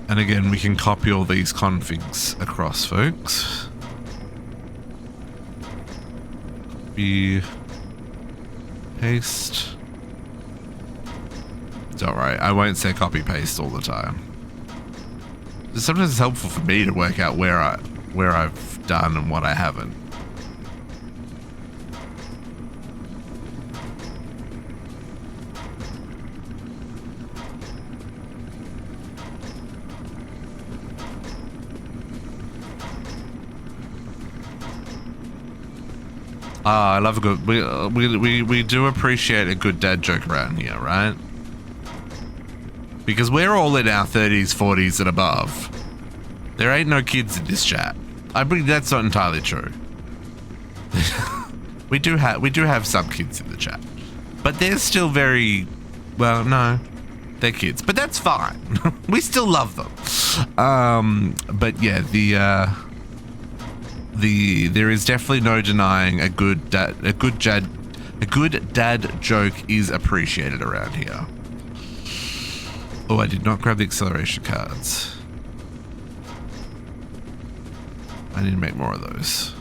And again, we can copy all these configs across, folks. Copy, paste. It's alright, I won't say copy paste all the time. Sometimes it's helpful for me to work out where I've done and what I haven't. I love a good. We do appreciate a good dad joke around here, right? Because we're all in our 30s, 40s, and above. There ain't no kids in this chat. I believe that's not entirely true. we do have some kids in the chat, but they're still very well. No, they're kids, but that's fine. We still love them. But yeah, there is definitely no denying a good dad joke is appreciated around here. Oh, I did not grab the acceleration cards. I need to make more of those.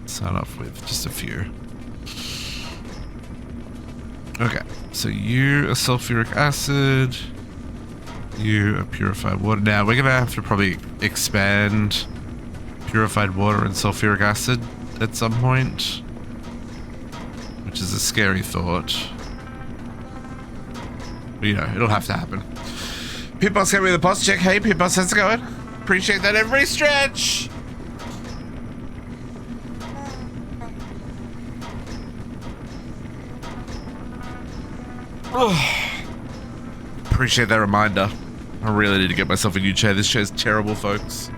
Start off with just a few. Okay, so you a sulfuric acid. You a purified water. Now we're gonna have to probably expand purified water and sulfuric acid at some point, which is a scary thought. But, you know, it'll have to happen. Pitboss came with a boss check. Hey, Pitboss, how's it going? Appreciate that every stretch. Oh. Appreciate that reminder. I really need to get myself a new chair. This chair's terrible, folks.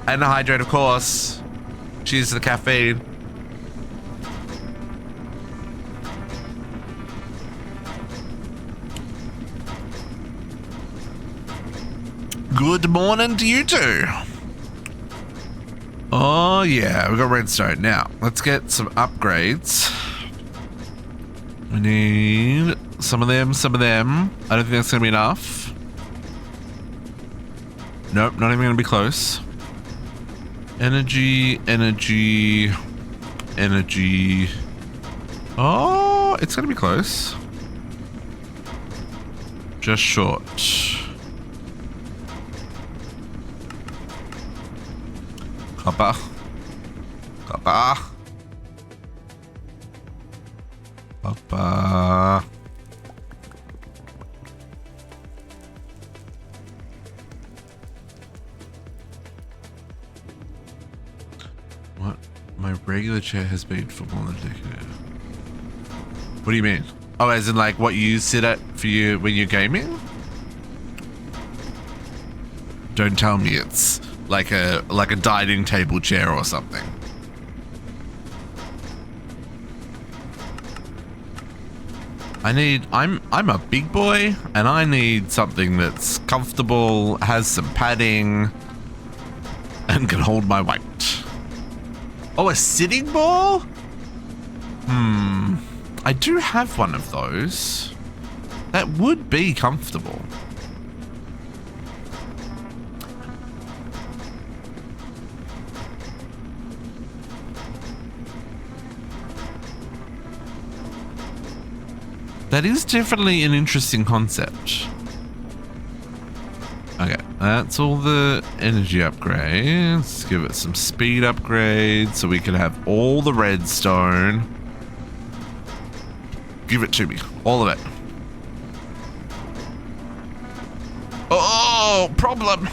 And a hydrate, of course. Cheers to the caffeine. Good morning to you too. Oh yeah, we got redstone. Now, let's get some upgrades. We need some of them, some of them. I don't think that's gonna be enough. Nope, not even gonna be close. Energy, energy, energy. Oh, it's gonna be close. Just short. Copper. Copper. Copper. What? My regular chair has been for more than a decade. What do you mean? Oh, as in like what you sit at for you when you're gaming? Don't tell me it's like a dining table chair or something. I'm a big boy and I need something that's comfortable, has some padding, and can hold my weight. Oh, a sitting ball? I do have one of those. That would be comfortable. That is definitely an interesting concept. Okay, that's all the energy upgrades. Give it some speed upgrades so we can have all the redstone. Give it to me, all of it. Oh, problem.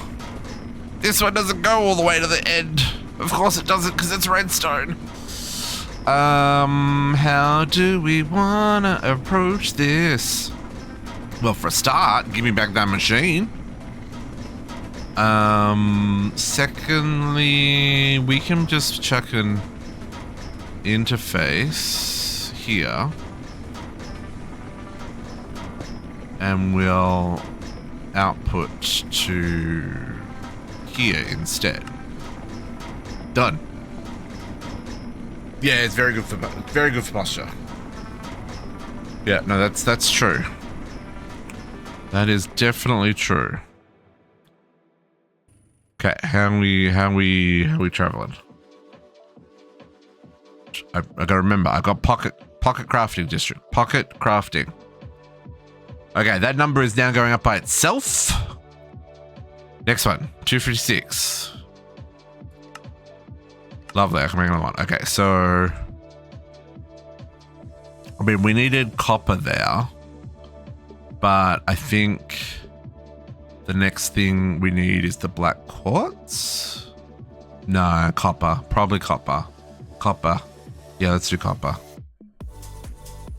This one doesn't go all the way to the end. Of course it doesn't because it's redstone. How do we wanna approach this? Well, for a start, give me back that machine. Secondly, we can just chuck an interface here. And we'll output to here instead. Done. Yeah, it's very good for posture. Yeah, no, that's true. That is definitely true. Okay, how we traveling? I gotta remember. I got pocket crafting district. Pocket crafting. Okay, that number is now going up by itself. Next one, 256. Lovely, I can make another one. Okay, so I mean, we needed copper there, but I think the next thing we need is the black quartz. No, copper, probably copper. Copper. Yeah, let's do copper.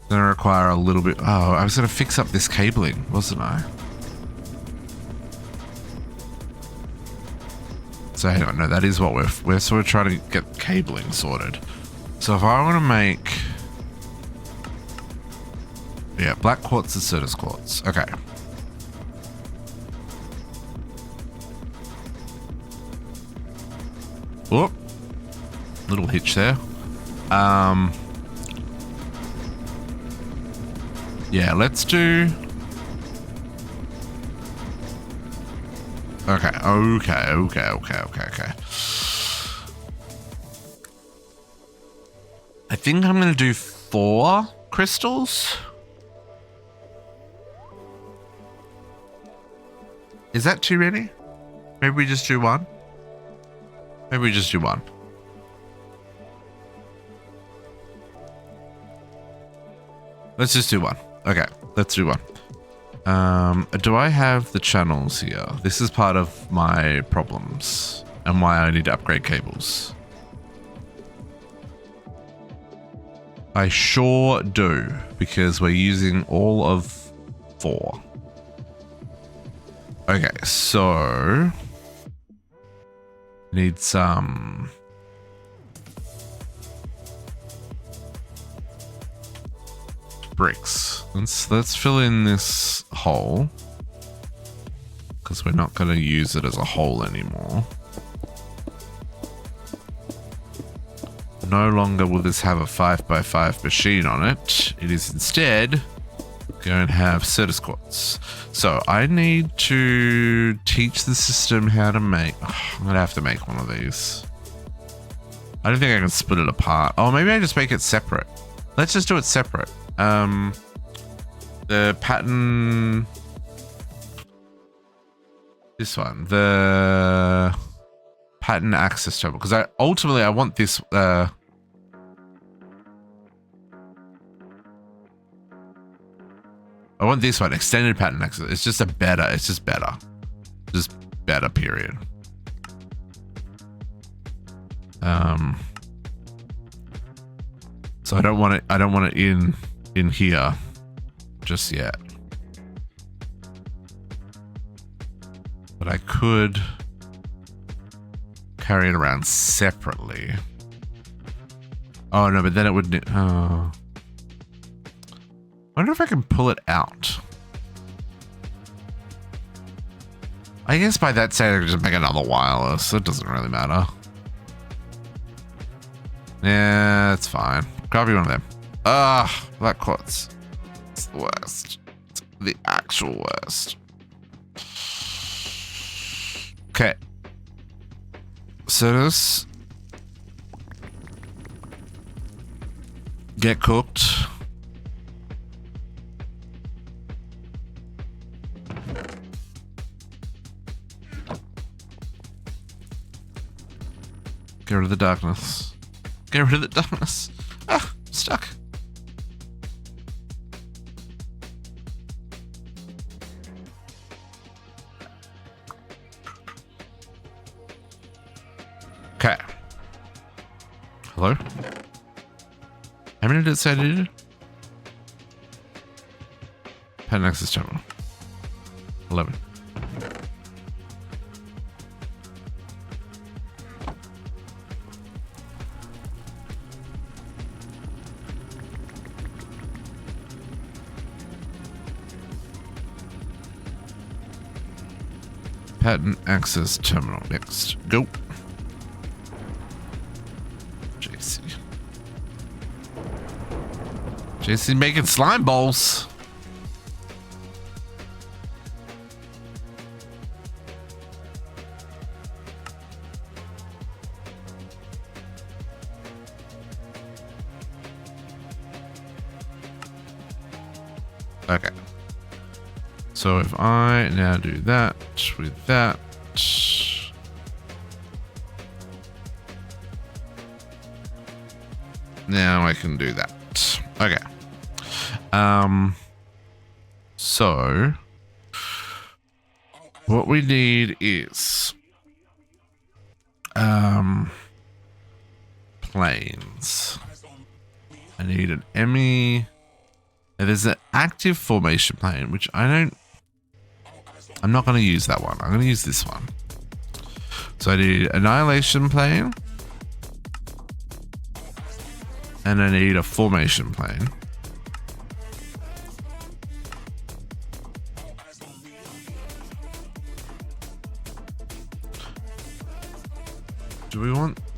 Gonna require a little bit. Oh, I was gonna fix up this cabling, wasn't I? So hang on, no, that is what we're sort of trying to get cabling sorted. So if I want to make, yeah, black quartz and Certus quartz. Okay. Whoop, little hitch there. Yeah, let's do. Okay. I think I'm gonna do 4 crystals. Is that too many? Maybe we just do 1. Maybe we just do 1. Let's just do 1. Okay, let's do 1. Do I have the channels here? This is part of my problems and why I need to upgrade cables. I sure do, because we're using all of 4. Okay, so need some bricks. Let's fill in this hole because we're not going to use it as a hole anymore. No longer will this have a 5x5 machine on it. It is instead going to have Certus quartz. So I need to teach the system how to make. I'm going to have to make one of these. I don't think I can split it apart. Oh, maybe I just make it separate. Let's just do it separate. The pattern This one, the pattern access terminal, because I ultimately want this. I want this one, extended pattern access. It's just better. It's just better. Just better. Period. So I don't want it. I don't want it in here just yet. But I could carry it around separately. Oh no, but then it would. I wonder if I can pull it out. I guess by that stage I could just make another wireless. It doesn't really matter. Yeah, it's fine. Grab you one of them. Black quartz. It's the worst. It's the actual worst. Okay. So this. Get cooked. Get rid of the darkness. Get rid of the darkness. Ah, I'm stuck. Okay. Hello? How many did it say I needed? Pattern access terminal. 11. Pattern access terminal. Next. Go. JC. JC making slime balls. Okay. So if I now do that with that. Now I can do that. Okay. So what we need is planes. I need an ME. There's an active formation plane, which I'm not going to use that one. I'm going to use this one. So I need annihilation plane. And I need a formation plane.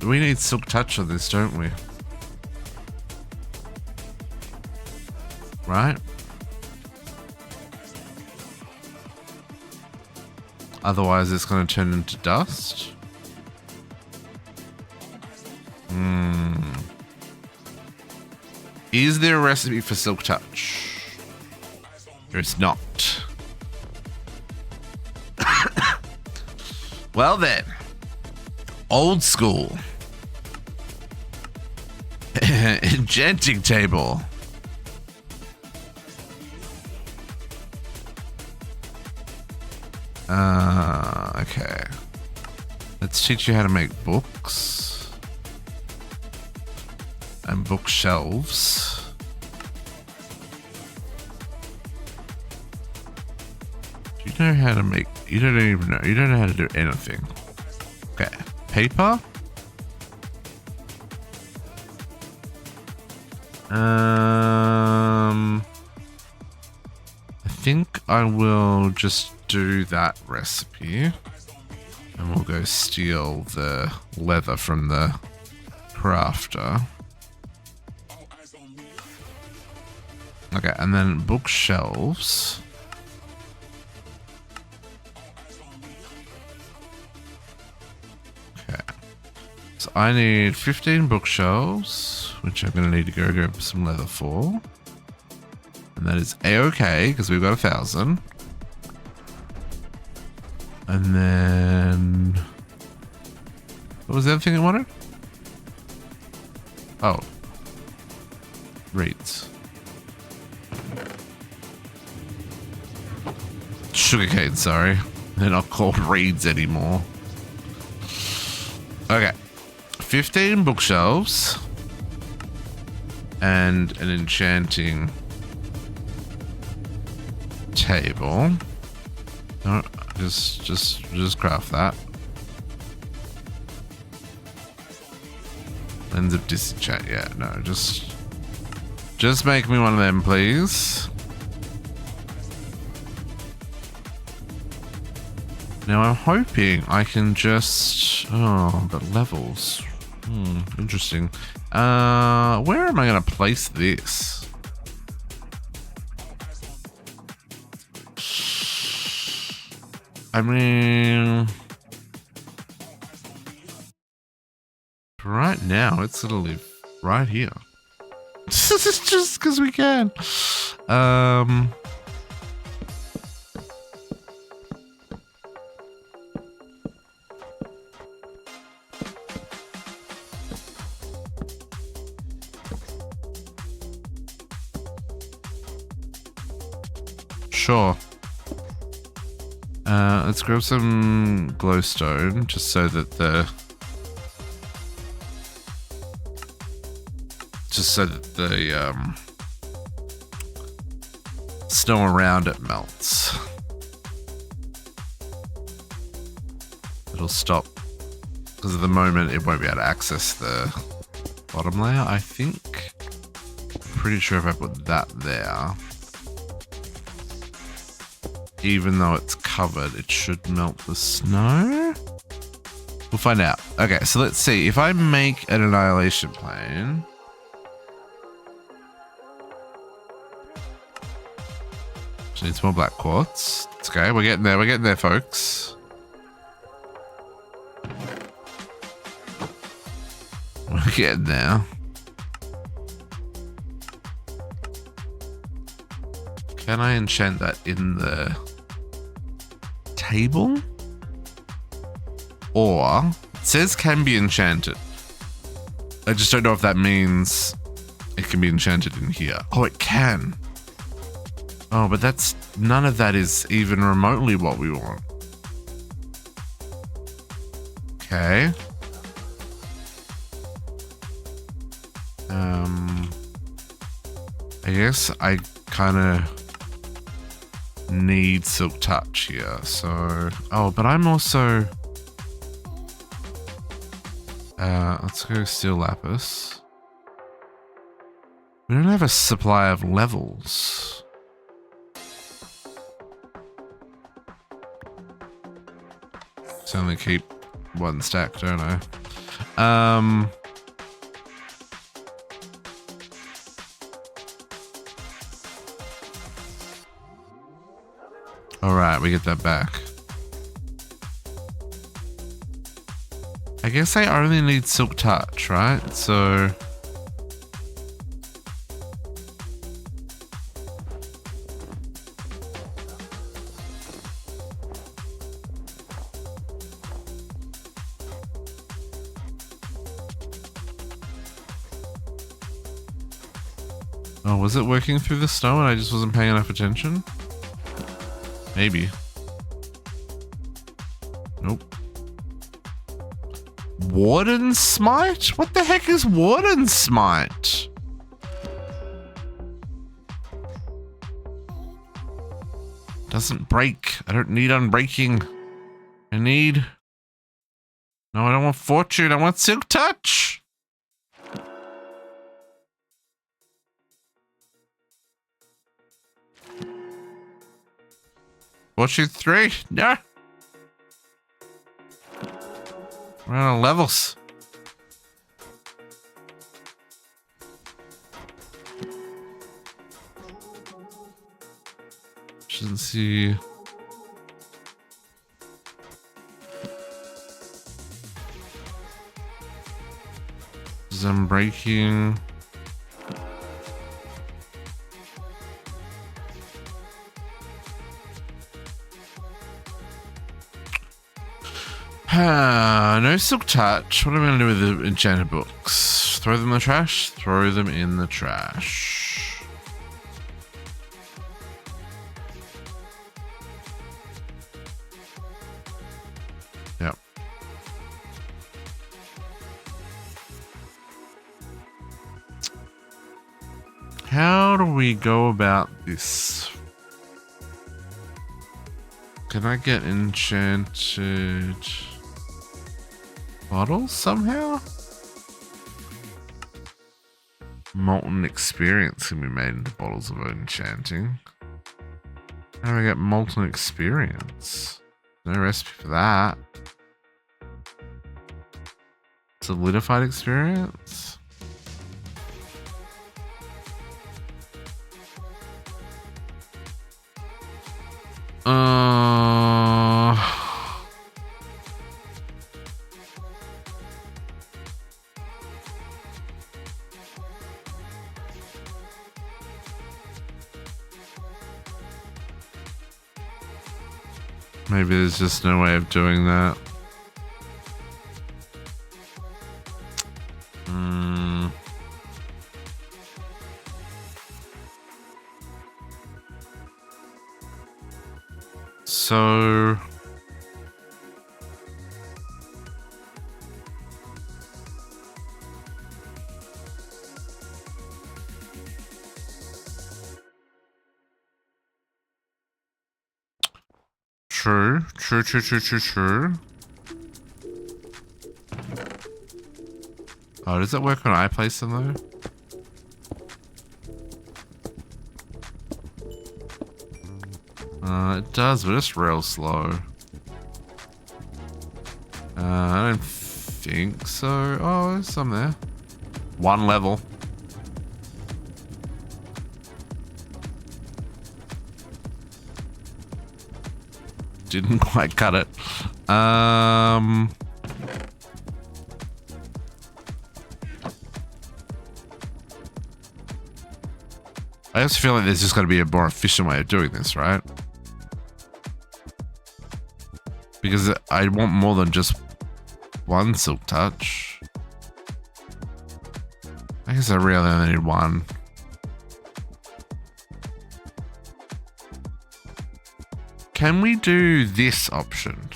We need silk touch on this, don't we? Right? Otherwise it's going to turn into dust. Is there a recipe for silk touch? There's not. Well then. Old school. Enchanting table. Okay. Let's teach you how to make books. And bookshelves. Do you know how to make... You don't even know. You don't know how to do anything. Okay. Paper. I think I will just do that recipe. And we'll go steal the leather from the crafter. Okay, and then bookshelves. Okay. So I need 15 bookshelves, which I'm going to need to go grab some leather for. And that is A-okay, because we've got 1,000. And then... What was the other thing I wanted? Oh. Reeds. Sugarcane, sorry. They're not called reeds anymore. Okay. 15 bookshelves. And an enchanting table. No, just craft that. Lens of disenchant, yeah, no, just make me one of them, please. Now I'm hoping I can just, oh, but levels. Interesting. Where am I gonna place this? I mean, right now it's gonna live right here. Just because we can. Sure. Let's grab some glowstone just so that the snow around it melts. It'll stop because at the moment it won't be able to access the bottom layer, I think. Pretty sure if I put that there, even though it's covered, it should melt the snow. We'll find out. Okay, so let's see. If I make an annihilation plane, which needs more black quartz. It's okay. We're getting there. We're getting there, folks. We're getting there. Can I enchant that in the table? Or it says can be enchanted. I just don't know if that means it can be enchanted in here. Oh, it can. Oh, but that's none of that is even remotely what we want. Okay. I guess I kind of need silk touch here, so but I'm also let's go steel lapis. We don't have a supply of levels. So only keep one stack, don't I? Alright, we get that back. I guess I only need silk touch, right? So... Oh, was it working through the snow and I just wasn't paying enough attention? Maybe. Nope. Warden Smite? What the heck is Warden Smite? Doesn't break. I don't need unbreaking. I need... No, I don't want fortune. I want silk touch. Fortune 3? No. We're out of levels. Shouldn't see. I'm breaking. No silk touch. What am I going to do with the enchanted books? Throw them in the trash? Throw them in the trash. Yep. How do we go about this? Can I get enchanted bottles somehow? Molten experience can be made into bottles of enchanting. How do I get molten experience? No recipe for that. Solidified experience? Maybe there's just no way of doing that. So True. Oh, does that work when I place them though? It does, but it's real slow. I don't think so. Oh, there's some there. One level. Didn't quite cut it. I just feel like there's just got to be a more efficient way of doing this, right? Because I want more than just one silk touch. I guess I really only need one. Can we do this option?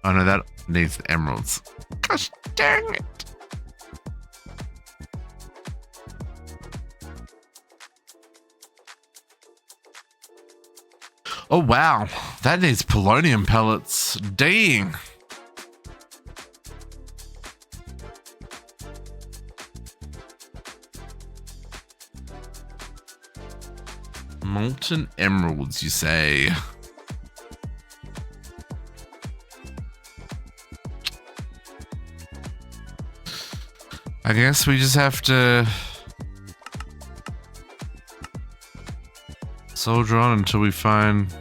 Oh no, that needs the emeralds. Gosh dang it. Oh wow, that needs polonium pellets. Dang. Molten emeralds, you say? I guess we just have to soldier on until we find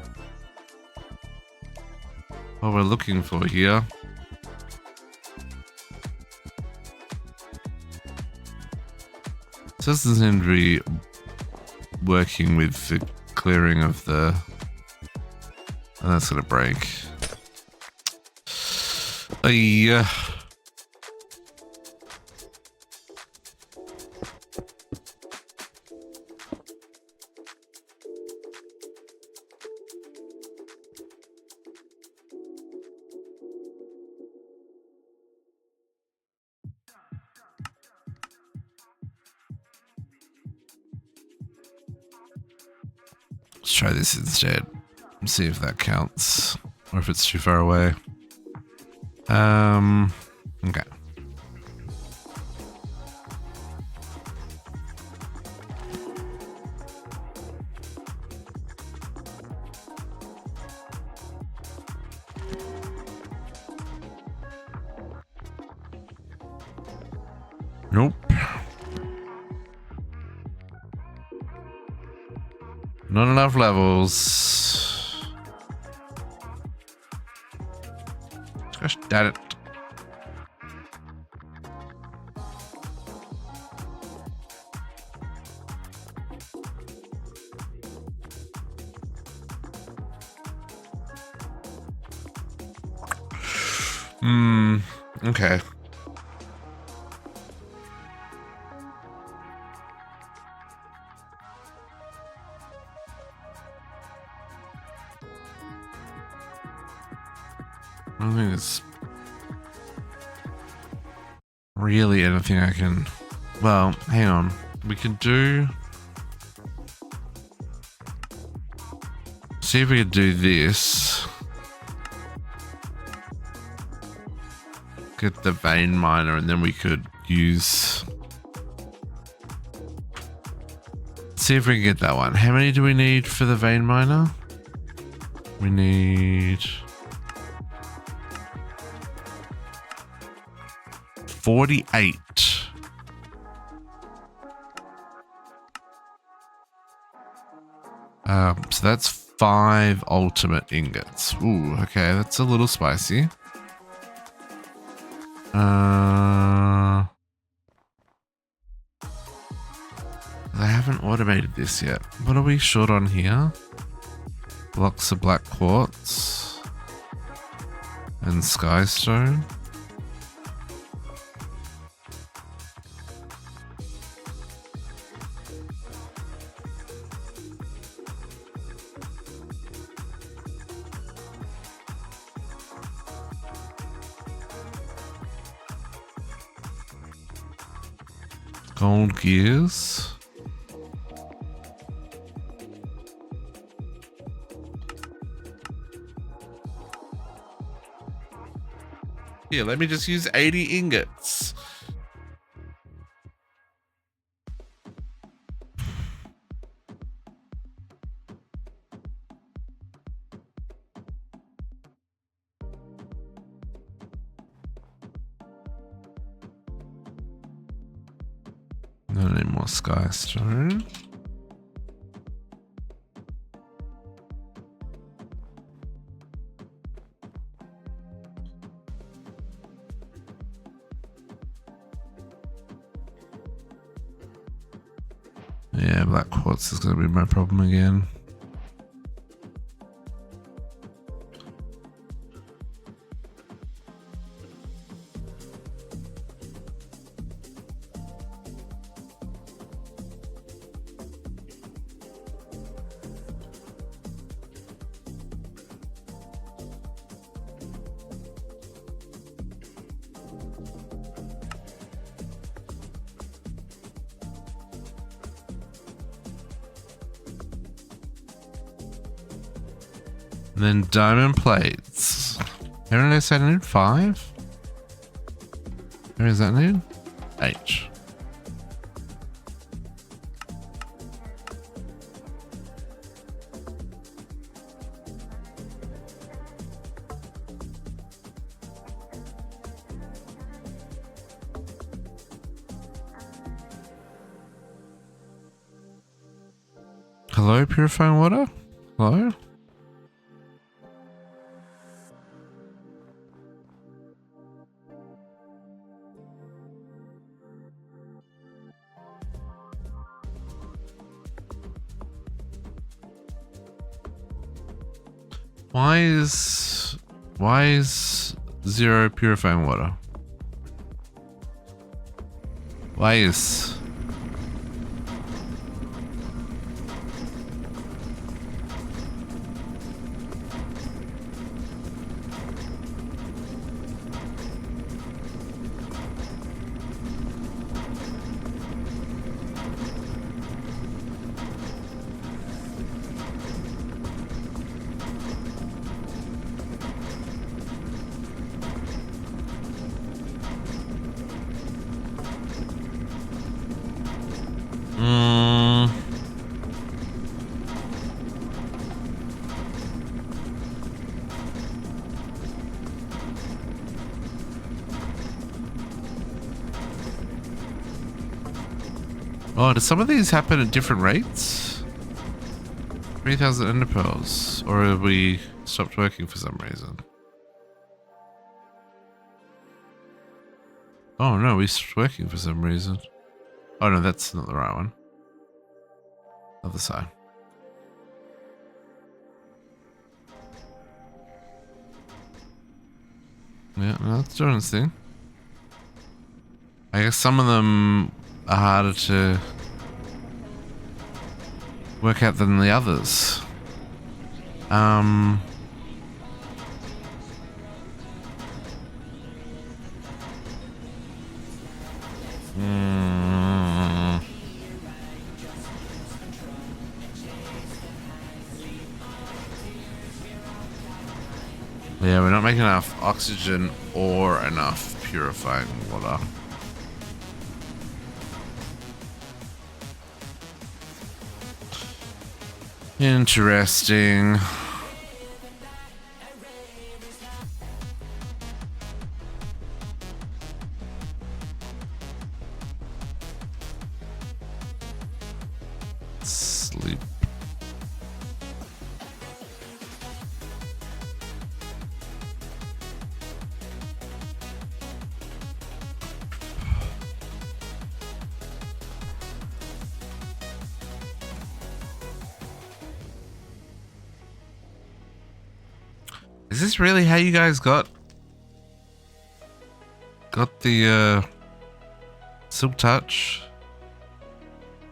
what we're looking for here. This doesn't seem to be working with the clearing of the... Oh, that's gonna break. Yeah. Let's try this instead. See if that counts. Or if it's too far away. Okay. Nope. Not enough levels. Gosh, damn it. Okay. I don't think it's really anything I can... Well, hang on. We can do... See if we could do this. Get the vein miner and then we could use... See if we can get that one. How many do we need for the vein miner? We need... 48. So that's 5 ultimate ingots. Ooh, okay, that's a little spicy. I haven't automated this yet. What are we short on here? Blocks of black quartz and skystone. Gold gears. Here, let me just use 80 ingots. No need more skystone. Yeah, black quartz is going to be my problem again. And then diamond plates. How many did I say I need? 5? How many does that need? 8. Hello, purifying water? Hello? Why is 0 purifying water? Why is... Oh, do some of these happen at different rates? 3,000 ender pearls. Or have we stopped working for some reason? Oh no, we stopped working for some reason. Oh no, that's not the right one. Other side. Yeah, no, it's doing its thing. I guess some of them are harder to work out than the others. Yeah, we're not making enough oxygen or enough purifying water. Interesting. Sleep. Is this really how you guys got the silk touch?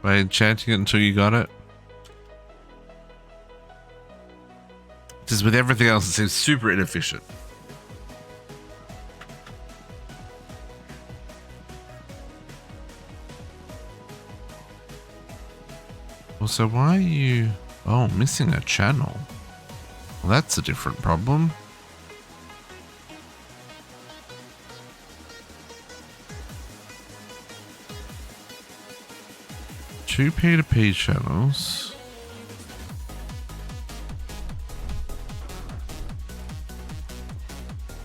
By enchanting it until you got it? Just with everything else, it seems super inefficient. Also, why are you... Oh, missing a channel. Well, that's a different problem. Two P2P channels.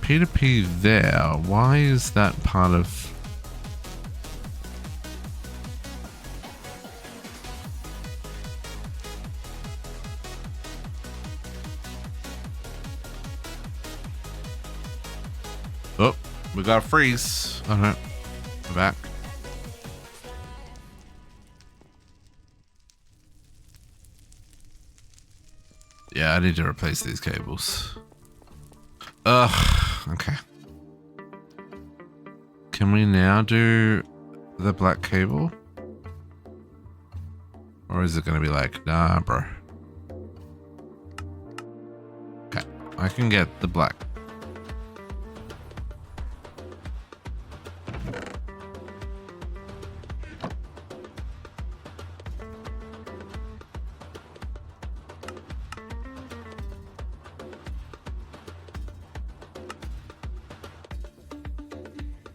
P2P there. Why is that part of... Oh, we got a freeze. Oh no, we're back. Yeah, I need to replace these cables. Ugh, okay. Can we now do the black cable? Or is it gonna be like, nah, bro? Okay, I can get the black.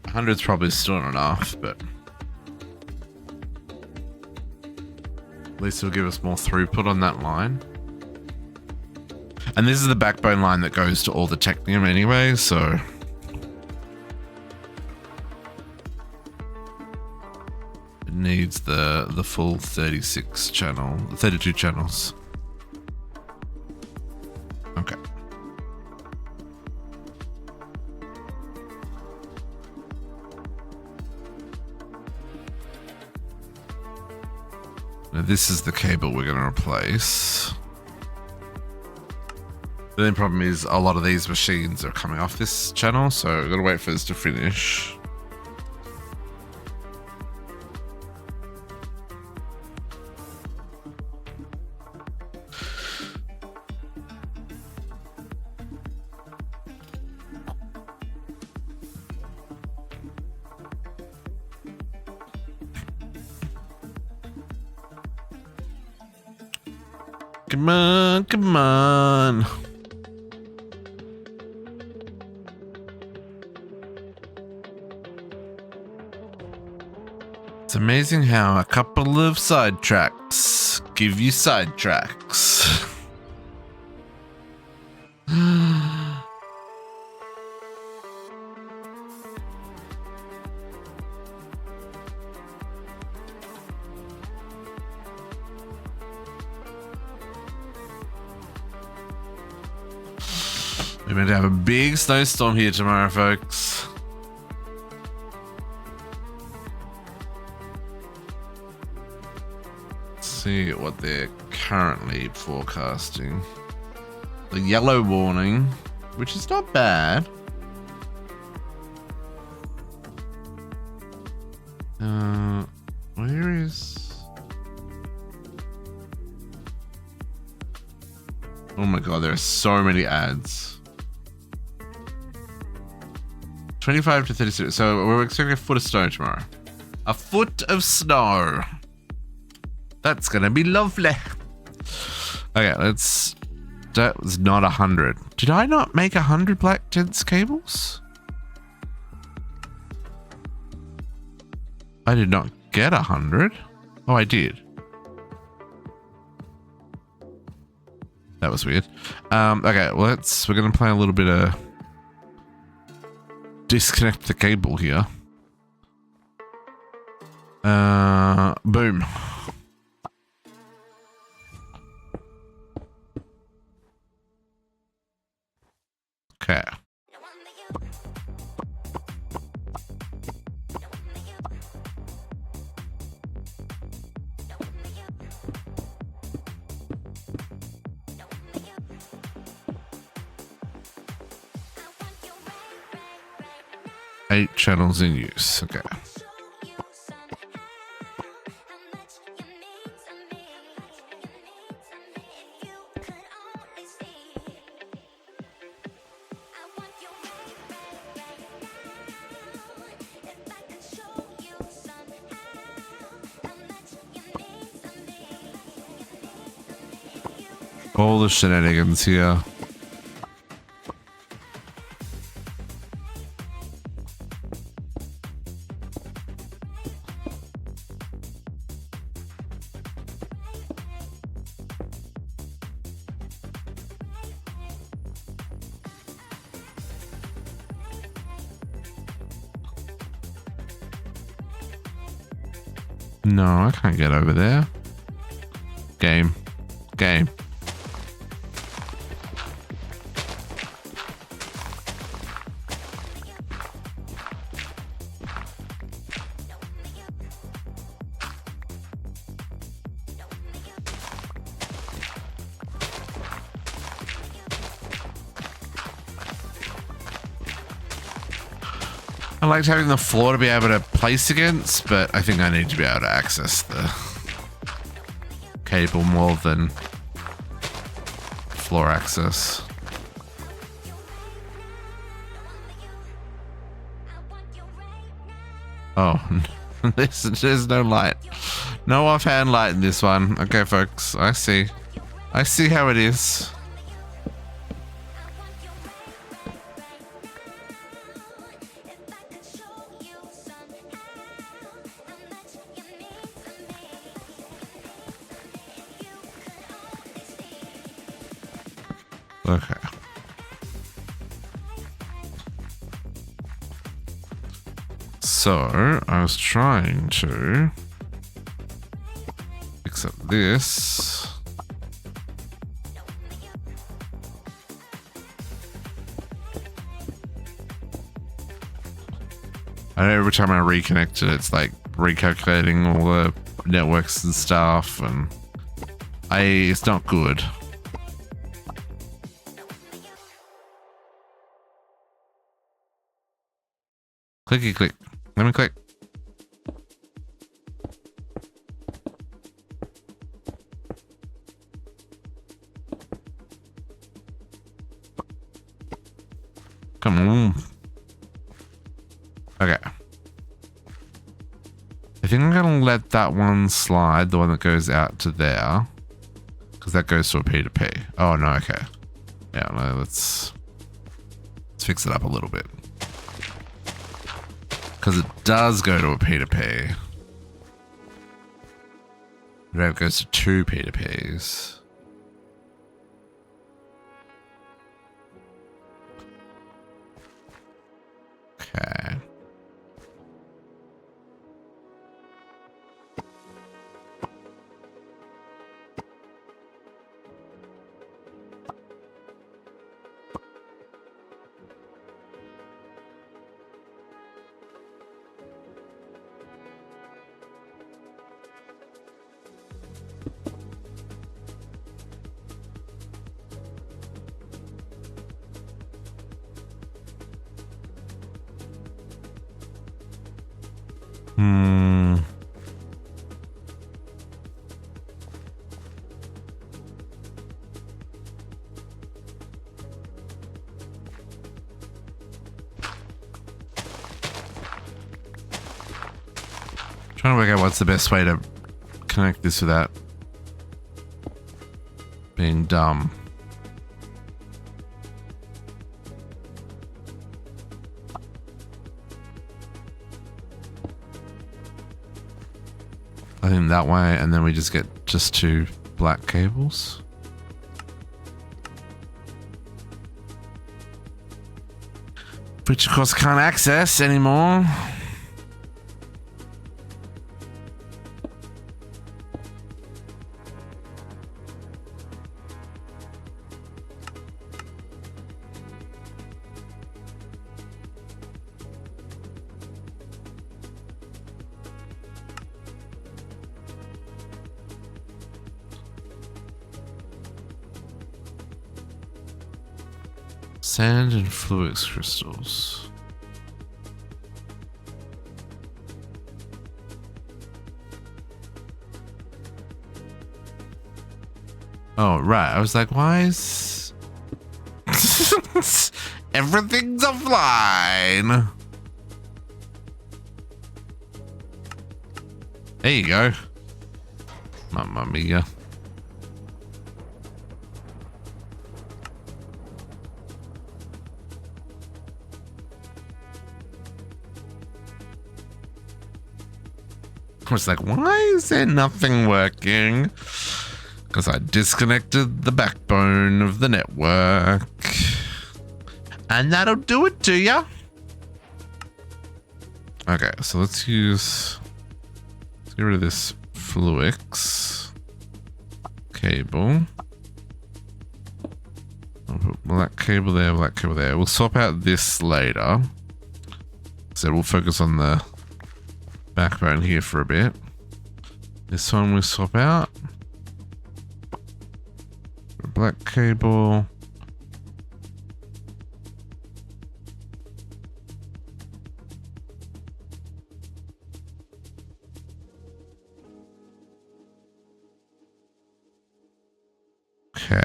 Hundred's probably still not enough, but at least it'll give us more throughput on that line. And this is the backbone line that goes to all the Technium anyway, so it needs the full 36 channel, 32 channels. Okay. Now this is the cable we're going to replace. The only problem is a lot of these machines are coming off this channel, so we've got to wait for this to finish. Come on, come on. It's amazing how a couple of sidetracks give you sidetracks. We're meant to have a big snowstorm here tomorrow, folks. Let's see what they're currently forecasting. The yellow warning, which is not bad. Where is... Oh my god, there are so many ads. 25 to 36. So we're expecting a foot of snow tomorrow. A foot of snow. That's gonna be lovely. Okay, let's... That was not 100. Did I not make 100 black dense cables? I did not get 100. Oh, I did. That was weird. Okay, we're gonna play a little bit of disconnect the cable here. Boom. Okay. Eight channels in use. Okay. All the shenanigans here. No, I can't get over there. Game. Game. I liked having the floor to be able to place against, but I think I need to be able to access the cable more than floor access. Oh, there's no light. No offhand light in this one. Okay, folks, I see. I see how it is. Okay. So, I was trying to fix up this. I know every time I reconnect it, it's like recalculating all the networks and stuff, and it's not good. Clicky click. Let me click. Come on. Okay. I think I'm going to let that one slide, the one that goes out to there. Because that goes to a P2P. Oh, no, okay. Yeah, no, let's fix it up a little bit. Because it does go to a P2P. It goes to two P2Ps. Okay. Trying to work out what's the best way to connect this without being dumb. I think that way, and then we just get just 2 black cables. Which of course can't access anymore. Sand and fluix crystals. Oh, right. I was like, why is... Everything's offline. There you go. Mamma mia. I was like, why is there nothing working? Because I disconnected the backbone of the network. And that'll do it to ya. Okay, so let's get rid of this fluix cable. I'll put black cable there, black cable there. We'll swap out this later. So we'll focus on the backbone here for a bit. This one we'll swap out. Black cable. Okay.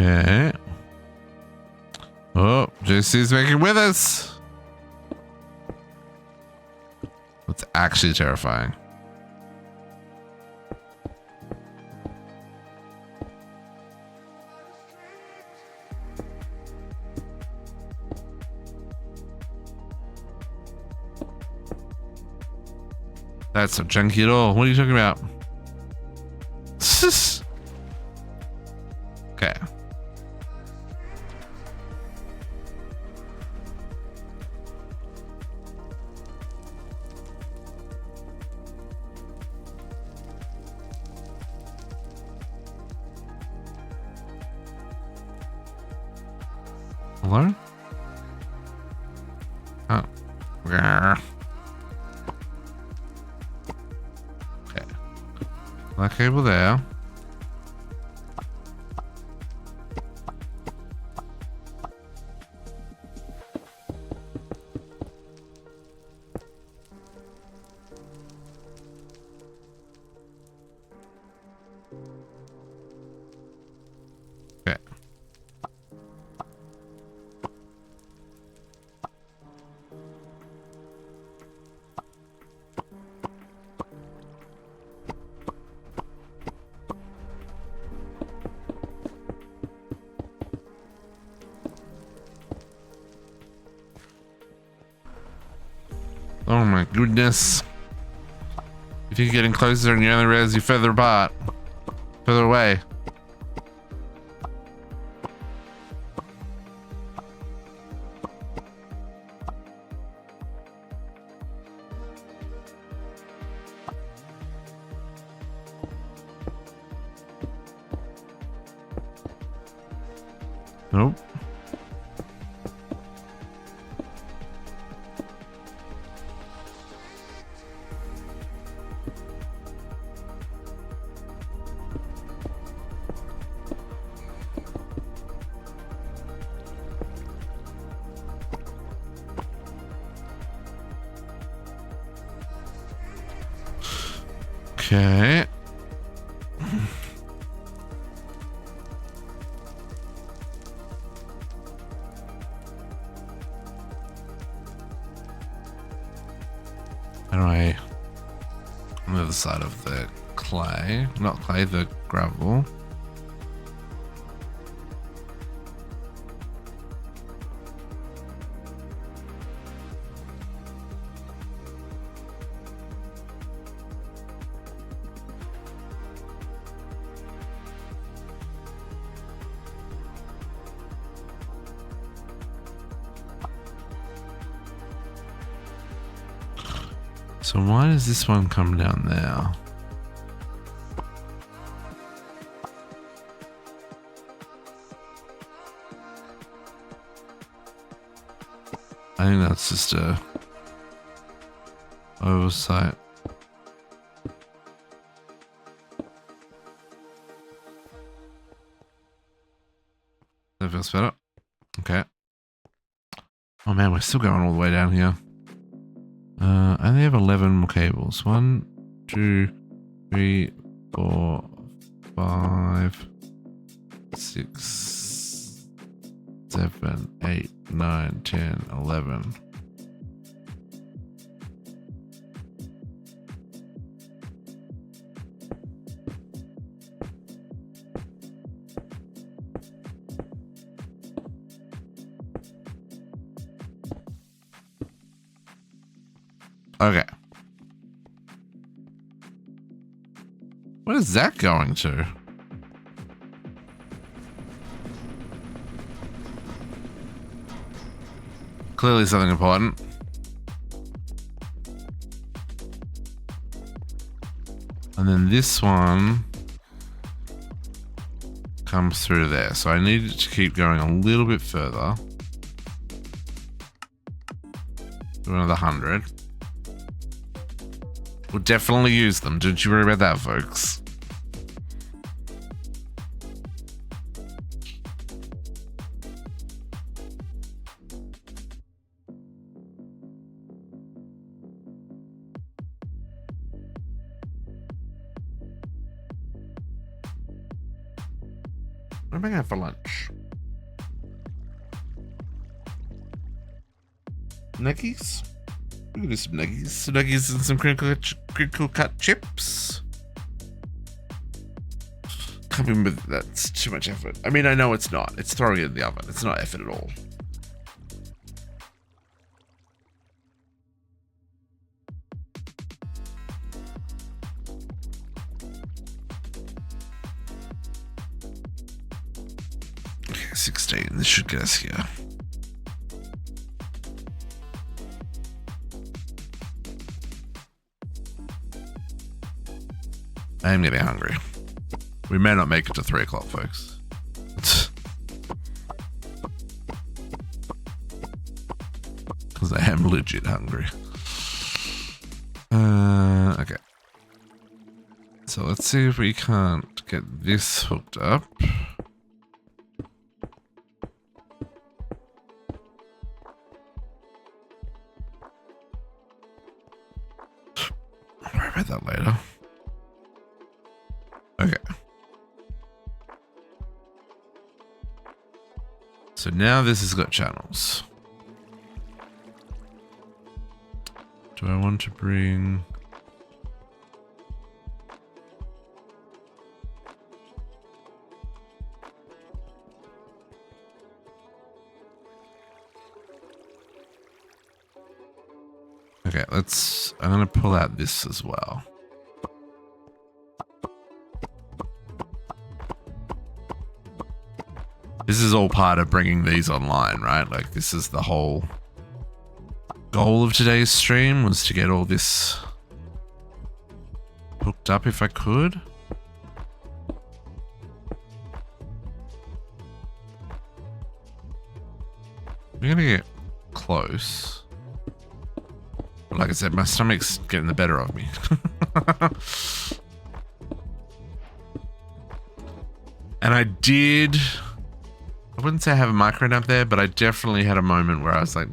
Okay. Oh, JC's making with us. That's actually terrifying. That's not junky at all. What are you talking about? Okay. Hello? Oh. Okay. Black cable there. Oh my goodness. You think you're getting closer and you only realize you're further apart. Further away. Nope. Okay. How do I... on the other side of the clay, not clay, the gravel. So why does this one come down there? I think that's just a oversight. That feels better. Okay. Oh man, we're still going all the way down here. I only have 11 more cables. 1, 2, 3, 4, 5, 6, 7, 8, 9, 10, 11. Okay. What is that going to? Clearly something important. And then this one comes through there. So I need it to keep going a little bit further. Do another 100. We'll definitely use them. Don't you worry about that, folks. What am I going to have for lunch? Nuggies? We can do some nuggies and some crinkle cut chips. Can't remember, that's too much effort. I mean, I know it's not. It's throwing it in the oven. It's not effort at all. Okay, 16. This should get us here. I am getting hungry. We may not make it to 3 o'clock, folks. Because I am legit hungry. Okay. So let's see if we can't get this hooked up. I'll worry about that later. Okay. So now this has got channels. Do I want to bring... Okay, I'm gonna pull out this as well. This is all part of bringing these online, right? Like, this is the whole goal of today's stream, was to get all this hooked up if I could. We're gonna get close. But like I said, my stomach's getting the better of me. And I wouldn't say I have a micro up there, but I definitely had a moment where I was like,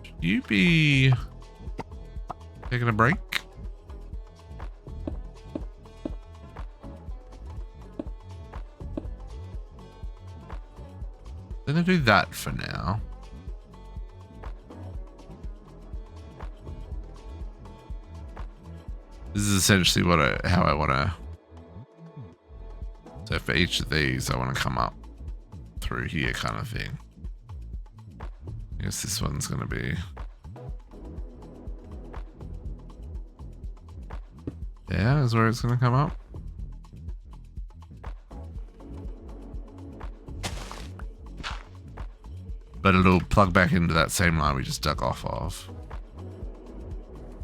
should you be taking a break? gonna do that for now. This is essentially how I want to. So for each of these, I want to come up through here, kind of thing. I guess this one's going to be. There is where it's going to come up. But it'll plug back into that same line we just dug off of.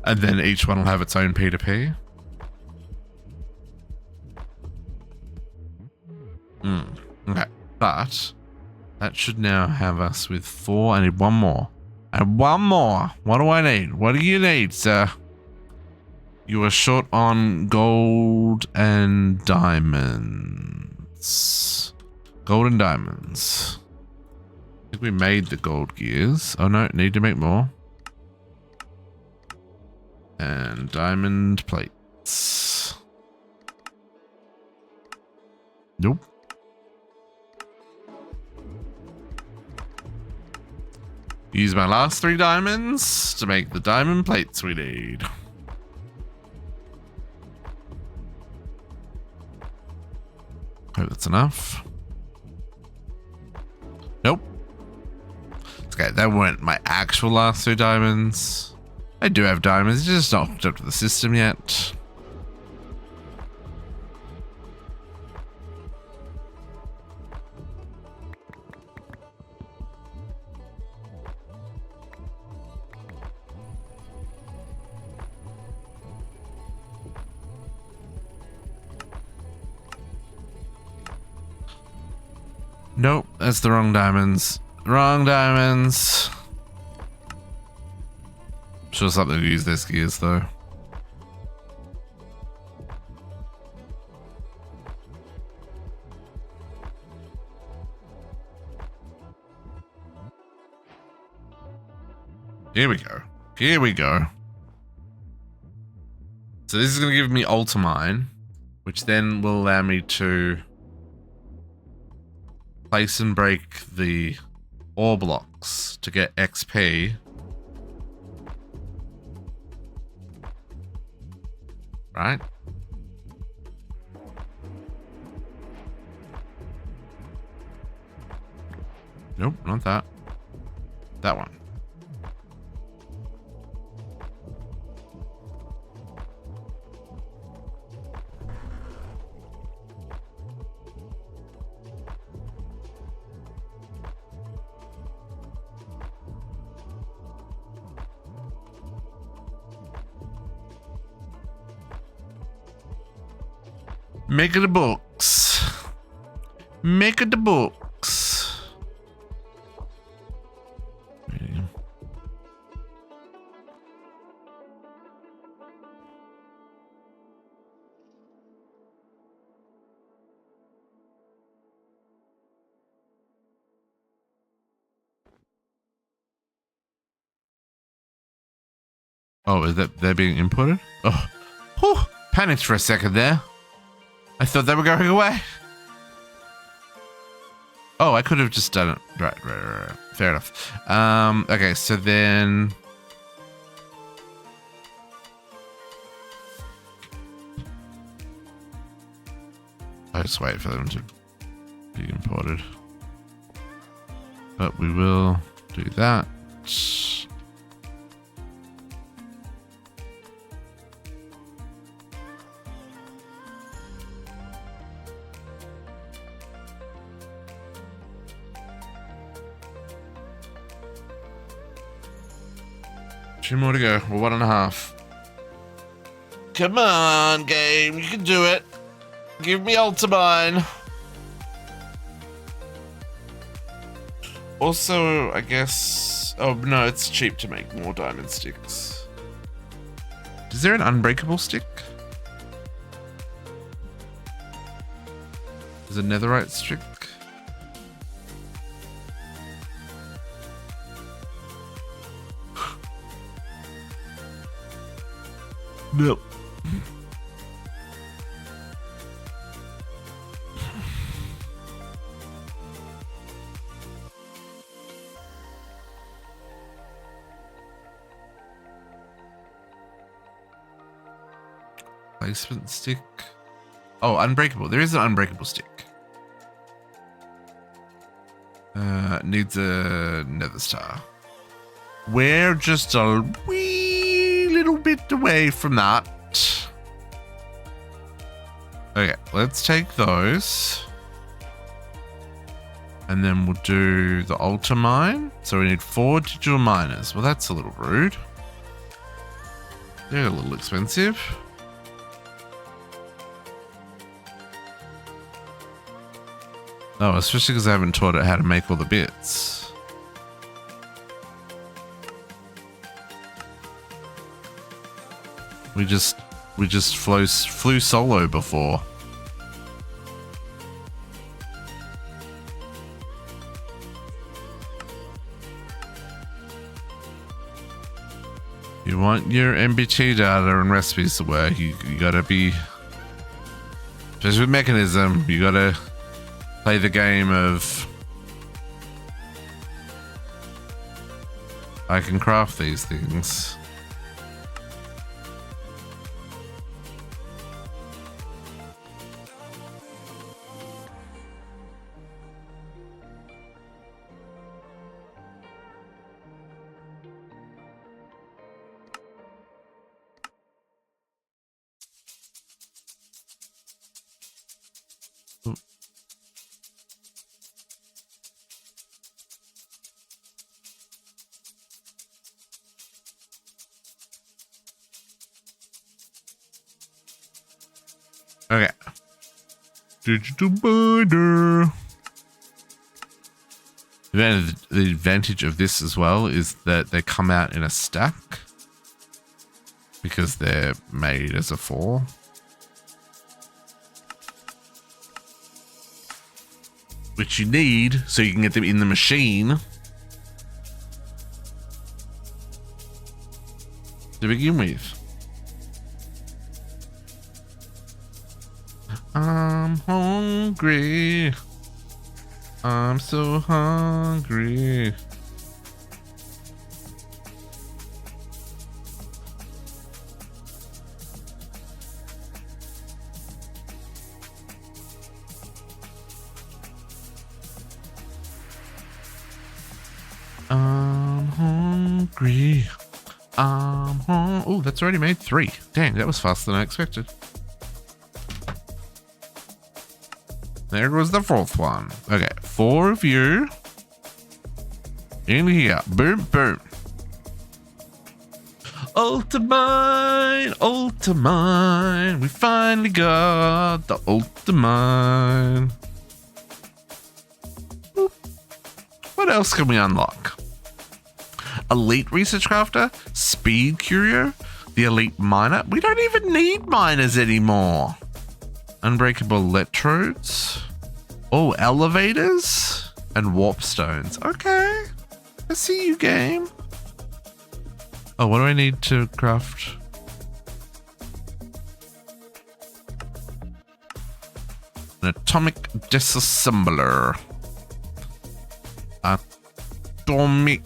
And then each one will have its own P2P. Okay, but that should now have us with 4. I need one more. And one more. What do I need? What do you need, sir? You are short on gold and diamonds. Gold and diamonds. I think we made the gold gears. Oh no, need to make more. And diamond plates. Nope. Use my last 3 diamonds to make the diamond plates we need. Hope that's enough. Nope. Okay, that weren't my actual last 2 diamonds. I do have diamonds, it's just not hooked up to the system yet. Nope, that's the wrong diamonds. Wrong diamonds. Sure something to use this gears though. Here we go. Here we go. So this is going to give me ultimine, which then will allow me to place and break the ore blocks to get XP. Right? Nope, not that. That one. Make it the books. Make it the books. Oh, is that they're being inputted? Oh, whew, panicked for a second there. I thought they were going away. Oh, I could have just done it. Right. Fair enough. Okay, so then... I just wait for them to be imported. But we will do that. 2 more to go. We're 1.5. Come on, game. You can do it. Give me ultimine. Also, I guess... Oh, no, it's cheap to make more diamond sticks. Is there an unbreakable stick? Is a netherite stick? Nope. replacement stick. Oh, unbreakable. There is an unbreakable stick. Needs a nether star. We're just a wee little bit away from that. Okay, let's take those. And then we'll do the altar mine. So we need 4 digital miners. Well, that's a little rude. They're a little expensive. Oh, especially because I haven't taught it how to make all the bits. We just flew solo before. You want your MBT data and recipes to work, you gotta be, especially with mechanism, you gotta play the game of I can craft these things. Okay. Digital binder. The advantage of this as well is that they come out in a stack because they're made as a 4. Which you need so you can get them in the machine to begin with. I'm hungry. I'm so hungry. I'm hungry. Oh, that's already made 3. Dang, that was faster than I expected. There goes the 4th one. Okay, 4 of you in here. Boom, boom. Ultimine, ultimine. We finally got the ultimine. Boop. What else can we unlock? Elite research crafter, speed curio, the elite miner. We don't even need miners anymore. Unbreakable electrodes. Oh, elevators and warp stones. Okay. I see you, game. Oh, what do I need to craft? An atomic disassembler. Atomic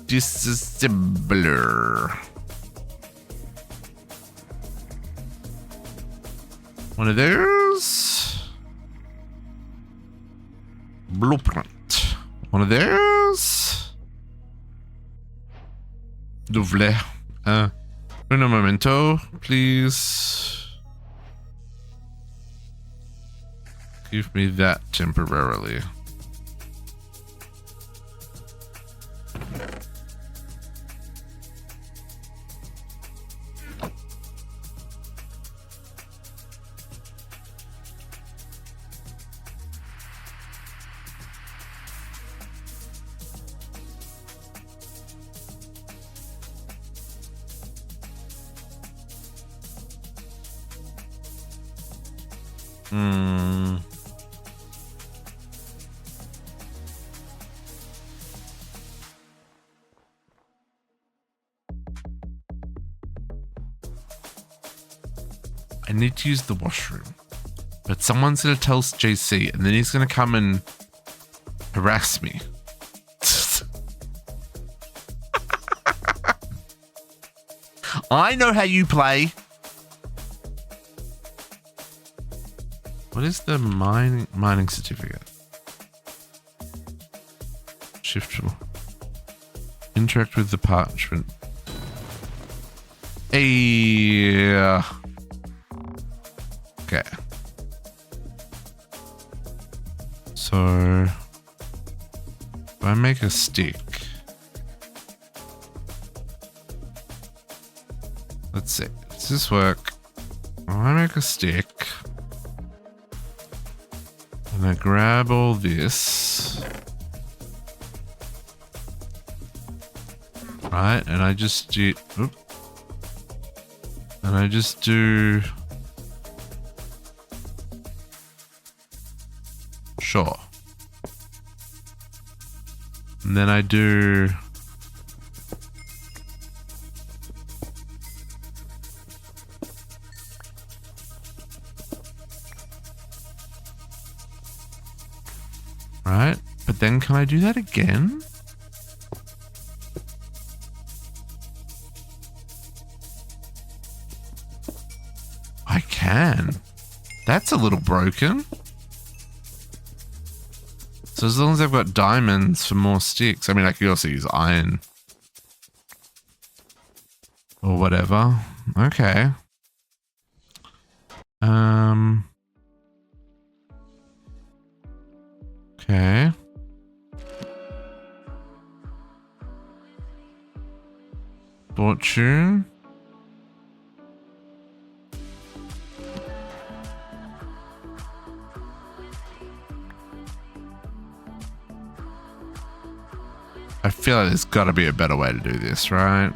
disassembler. One of those. Blueprint. One of those. Lovely. Un momento, please. Give me that temporarily. I need to use the washroom, but someone's going to tell JC and then he's going to come and harass me. I know how you play. What is the mining certificate? Shift. Interact with the parchment. Hey. Okay. So, if I make a stick, let's see. Does this work? If I make a stick, and I grab all this, right? And I just do, and I just do. Sure. And then I do right, but then can I do that again? I can. That's a little broken. So as long as I've got diamonds for more sticks, I mean, I could also use iron or whatever. Okay. Okay. Fortune. I feel like there's got to be a better way to do this, right?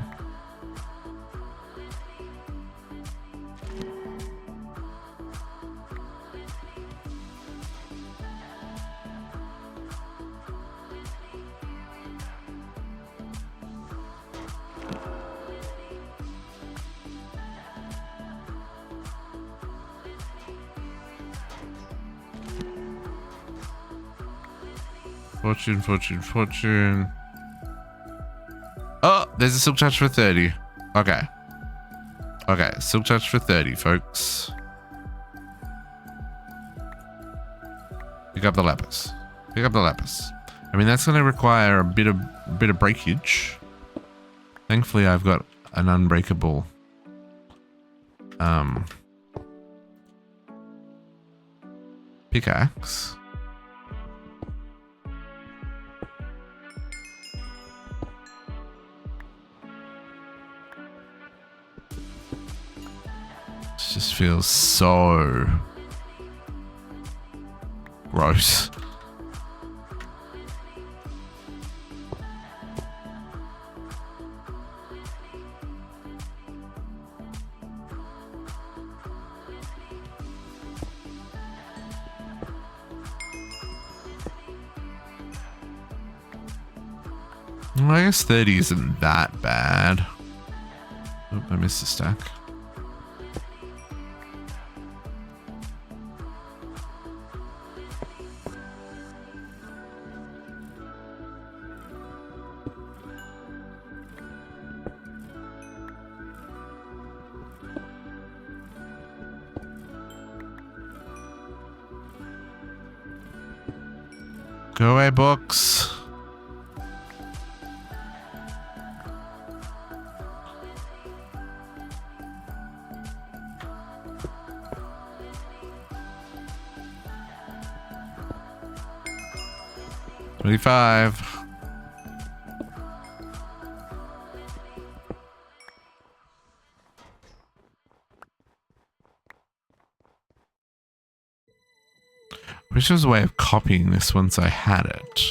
Fortune, fortune, fortune. Oh, there's a silk touch for 30. Okay. Okay, silk touch for 30, folks. Pick up the lapis. Pick up the lapis. I mean, that's going to require a bit of breakage. Thankfully, I've got an unbreakable pickaxe. Just feels so gross. Well, I guess 30 isn't that bad. Oop, I missed a stack. Go away, books. $25. I wish there was a way of copying this once I had it.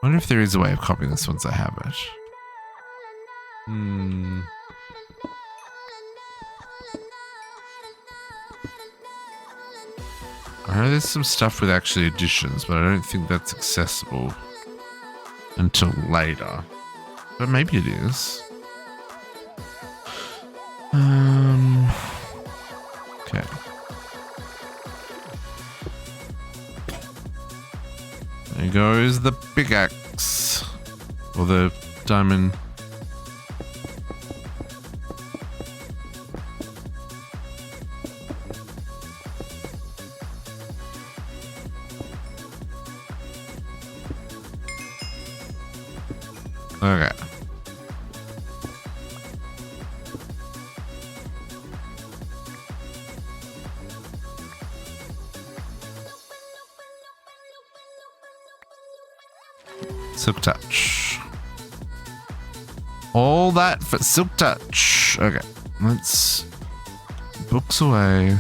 I wonder if there is a way of copying this once I have it. I know there's some stuff with actually additions, but I don't think that's accessible until later. But maybe it is. Okay. There goes the pickaxe. Or the diamond. Okay. Silk touch. All that for silk touch. Okay. Let's books away.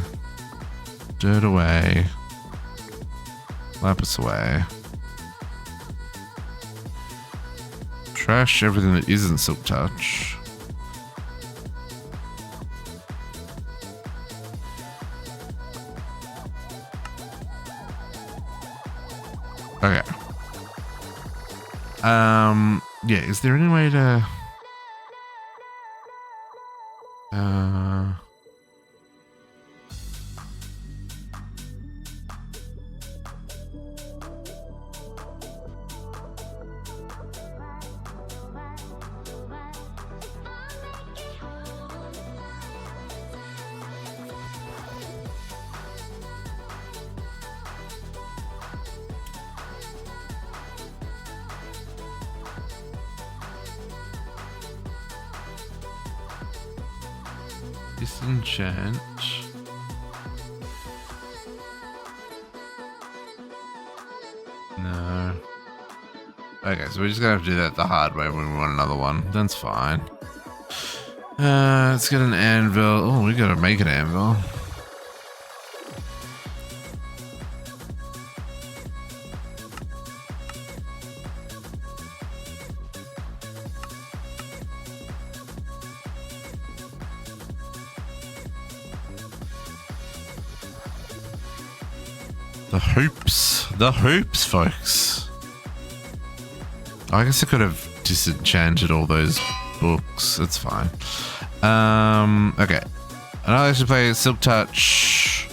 Dirt away. Lapis away. Trash everything that isn't silk touch. Okay. Yeah, is there any way to disenchant? No. Okay, so we're just gonna have to do that the hard way when we want another one. That's fine. Let's get an anvil. Oh, we gotta make an anvil. The hoops, folks. I guess I could have disenchanted all those books. It's fine. Okay. And I'll actually play Silk Touch.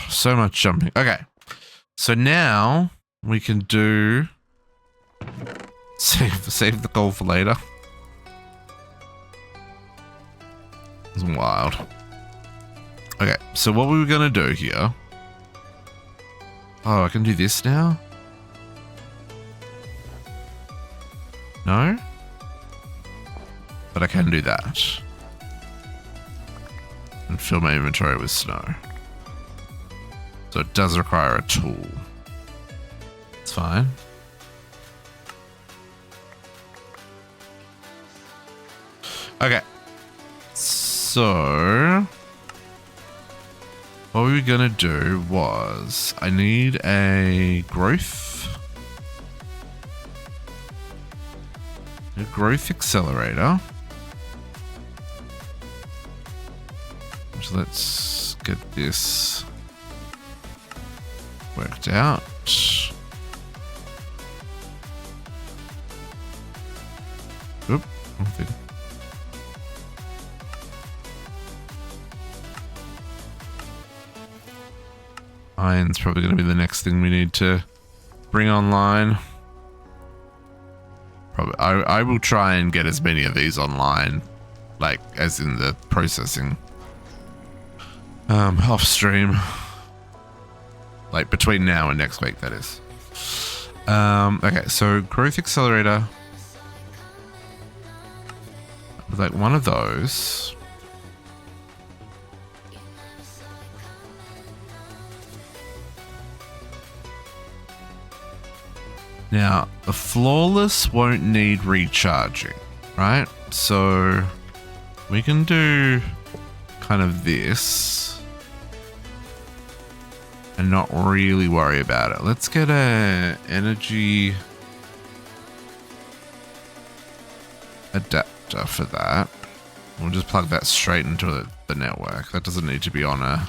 So much jumping. Okay. So now we can do save the goal for later. It's wild. Okay, so what we were gonna do here. Oh, I can do this now? No? But I can do that. And fill my inventory with snow. So it does require a tool. It's fine. Okay. So what we were gonna do was I need a growth accelerator. So let's get this worked out. Oop, wrong thing. Iron's probably going to be the next thing we need to bring online. Probably, I will try and get as many of these online, like as in the processing, off stream, like between now and next week. That is. Okay, so growth accelerator, like one of those. Now, the flawless won't need recharging, right? So we can do kind of this and not really worry about it. Let's get a energy adapter for that. We'll just plug that straight into the network. That doesn't need to be on a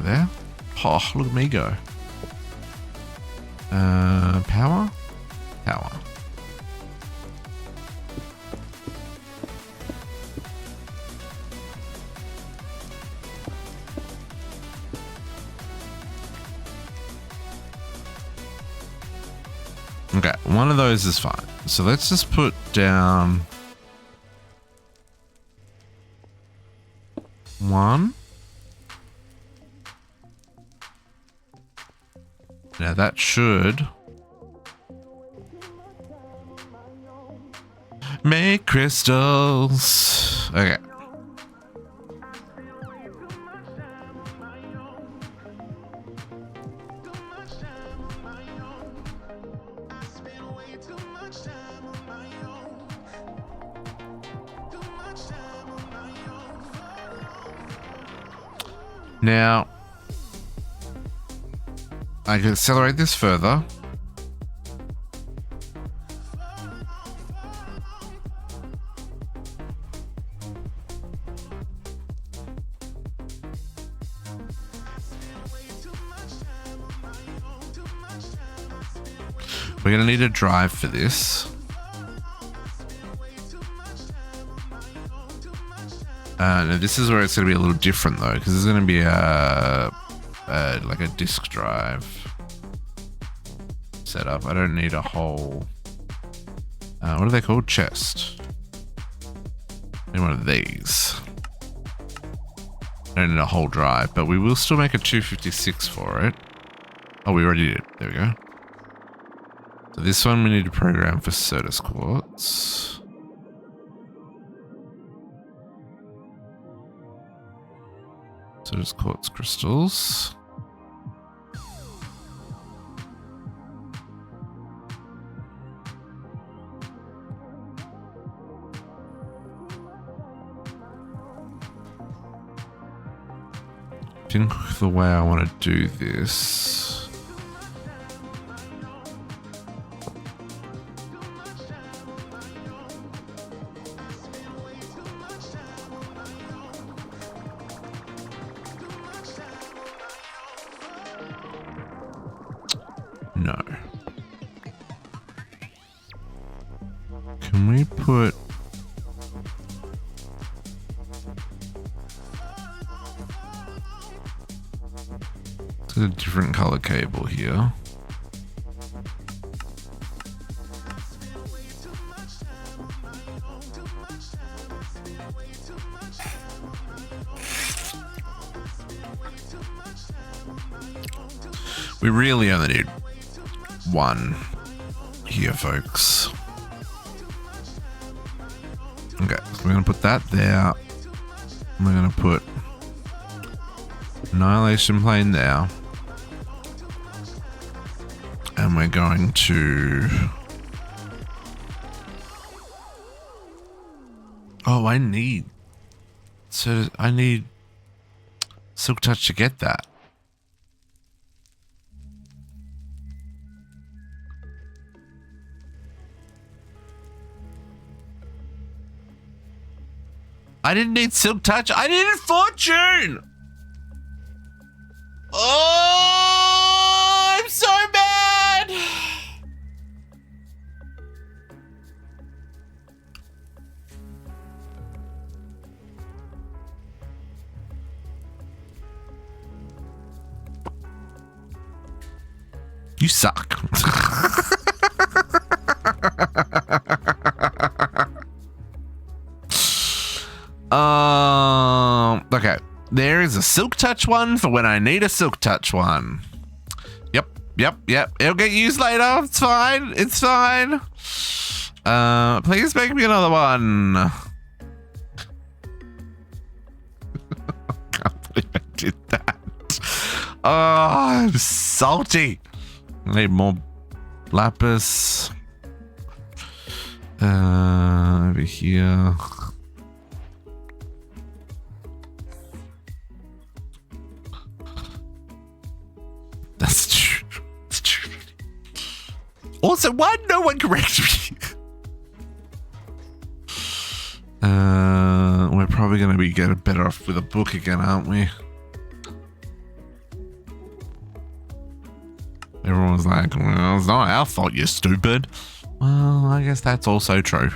there. Oh, look at me go. Power. Okay, one of those is fine. So let's just put down one. Now that should make crystals. Okay. Now, I can accelerate this further. We're going to need a drive for this. Now this is where it's going to be a little different though, because there's going to be like a disk drive setup. I don't need a whole, what are they called? Chest. I need one of these. I don't need a whole drive, but we will still make a 256 for it. Oh, we already did. There we go. So this one we need to program for Certus quartz. So there's quartz crystals. I think the way I want to do this. No. Can we put a different color cable here? We really only need one here, folks. Okay, so we're going to put that there. We're going to put annihilation plane there. And we're going to... Oh, I need Silk Touch to get that. I didn't need Silk Touch. I needed Fortune. Oh, I'm so mad. You suck. Okay. There is a Silk Touch one for when I need a Silk Touch one. Yep. It'll get used later. It's fine. It's fine. Please make me another one. Can't believe I did that. Oh, I'm salty. I need more lapis. Over here. That's true. That's true. Also, why no one correct me? We're probably going to be getting better off with a book again, aren't we? Everyone's like, well, it's not our fault, you stupid. Well, I guess that's also true.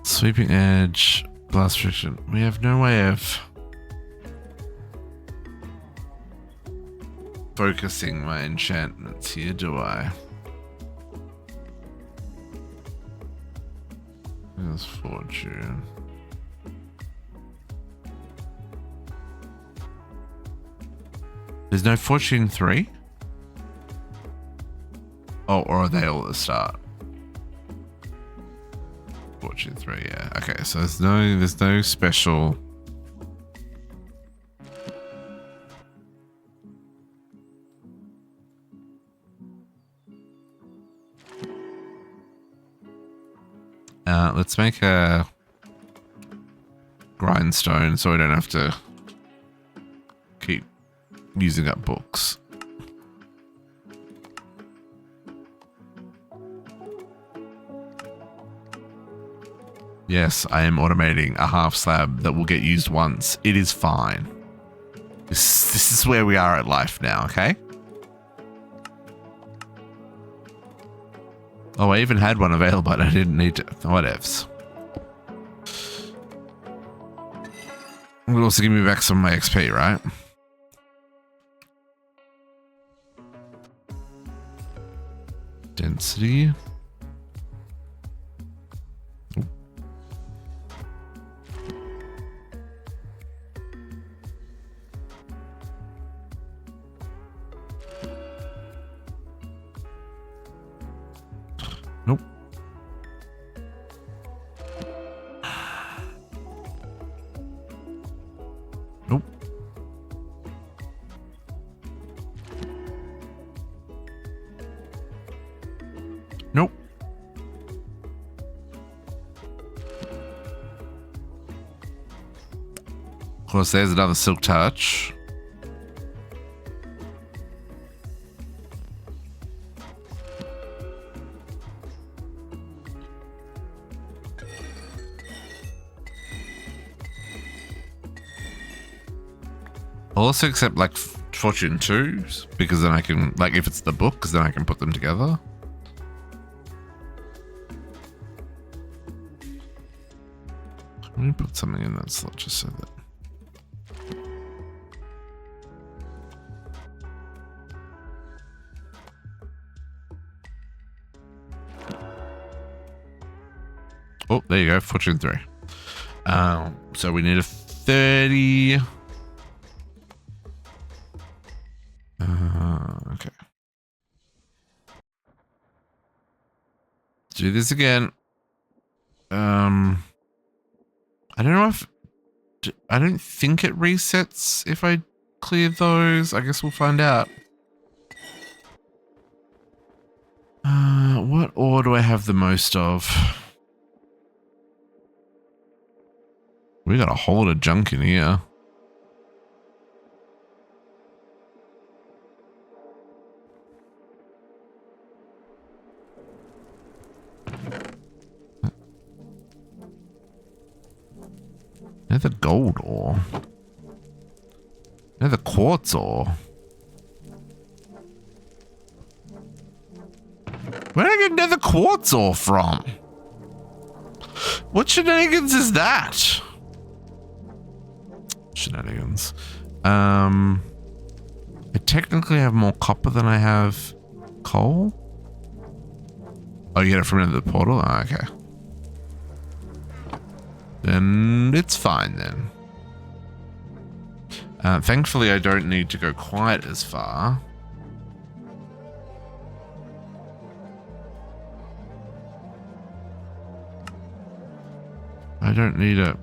Sweeping edge, blast friction. We have no way of focusing my enchantments here, do I? There's Fortune. There's no Fortune 3? Oh, or are they all at the start? Fortune 3, yeah. Okay, so there's no special. Let's make a grindstone so I don't have to keep using up books. Yes, I am automating a half slab that will get used once. It is fine. This is where we are at life now, okay? Oh, I even had one available, but I didn't need to. Whatevs. It will also give me back some of my XP, right? Density. Nope. Nope. Nope. Of course, there's another silk touch. I'll also accept like Fortune 2s because then I can, like, if it's the book, because then I can put them together. Let me put something in that slot just so that. Oh, there you go, Fortune 3. So we need a 30. Okay. Do this again. I don't know if... I don't think it resets if I clear those. I guess we'll find out. What ore do I have the most of? We got a whole lot of junk in here. Another gold ore. Another quartz ore. Where did I get another quartz ore from? What shenanigans is that? Shenanigans. I technically have more copper than I have coal. Oh, you get it from into the portal? Oh, okay. Then it's fine then. Thankfully, I don't need to go quite as far. I don't need a...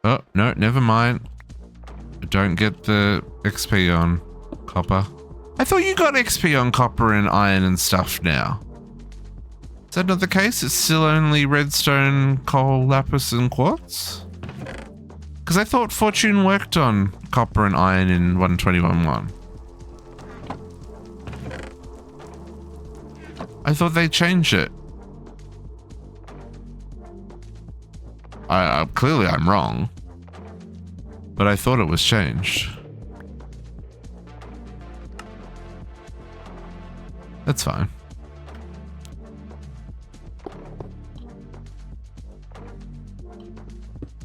Oh, no, never mind. I don't get the XP on copper. I thought you got XP on copper and iron and stuff now. Is that not the case? It's still only redstone, coal, lapis, and quartz? Because I thought Fortune worked on copper and iron in 121.1. I thought they changed it. Clearly I'm wrong, but I thought it was changed. That's fine.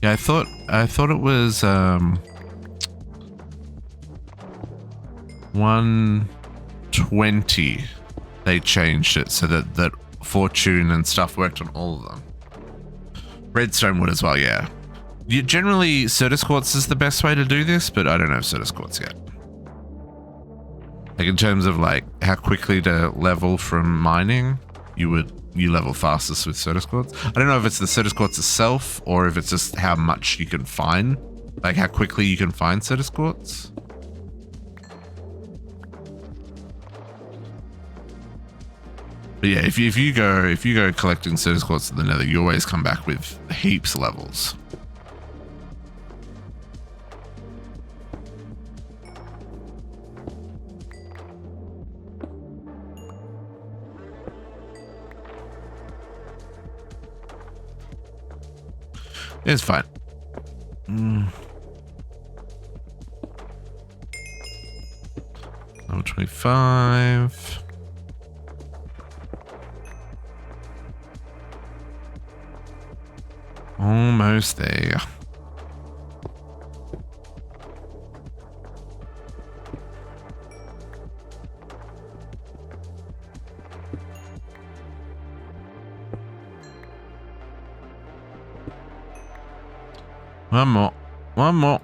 Yeah, I thought it was 120. They changed it so that fortune and stuff worked on all of them. Redstone would as well, yeah. Generally, Certus Quartz is the best way to do this, but I don't have Certus Quartz yet. Like in terms of like how quickly to level from mining, you level fastest with Certus Quartz. I don't know if it's the Certus Quartz itself or if it's just how much you can find, like how quickly you can find Certus Quartz. But yeah, if you go collecting Certus Quartz in the Nether, you always come back with heaps of levels. It's fine. Level 25. Almost there. One more. One more.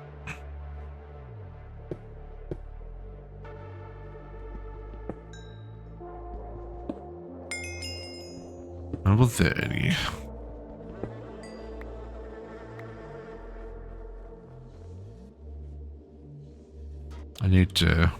Level 30. I need to...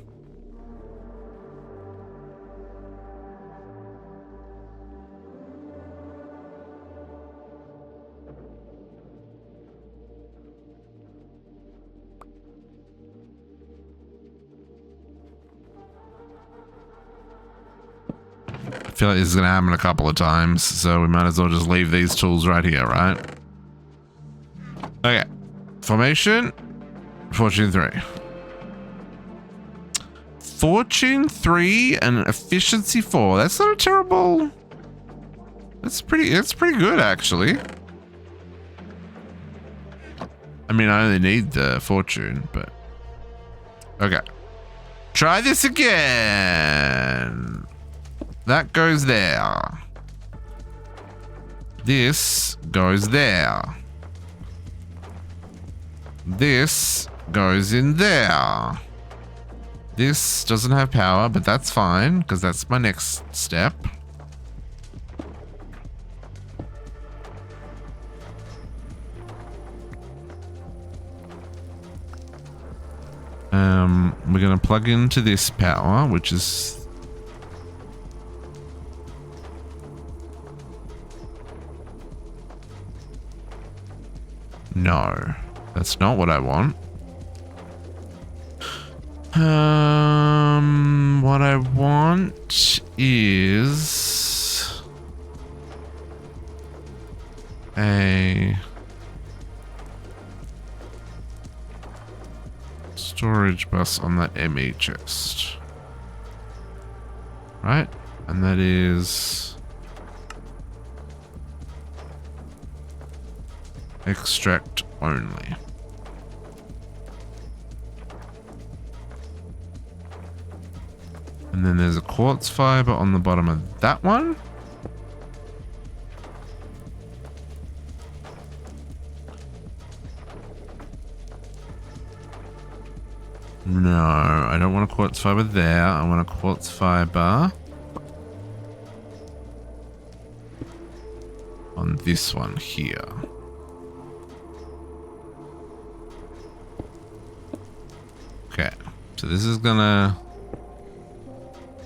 I feel like this is going to happen a couple of times, so we might as well just leave these tools right here, right? Okay. Formation. Fortune 3. Fortune 3 and efficiency 4. That's not a terrible... It's pretty good, actually. I mean, I only need the fortune, but... Okay. Try this again. That goes there. This goes there. This goes in there. This doesn't have power, but that's fine, because that's my next step. We're going to plug into this power, which is... No, that's not what I want. What I want is a storage bus on that ME chest, right? And that is extract only. And then there's a quartz fiber on the bottom of that one. No, I don't want a quartz fiber there. I want a quartz fiber on this one here. Okay, so this is gonna...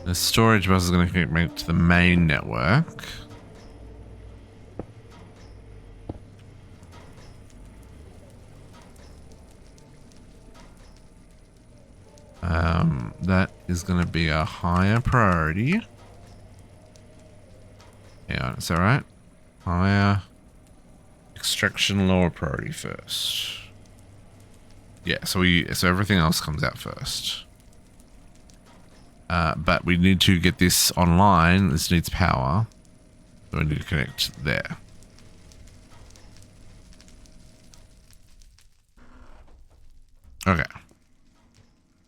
The storage bus is going to connect to the main network. That is going to be a higher priority. Yeah, is that right? Higher extraction, lower priority first. Yeah, so everything else comes out first. But we need to get this online. This needs power. So we need to connect there. Okay.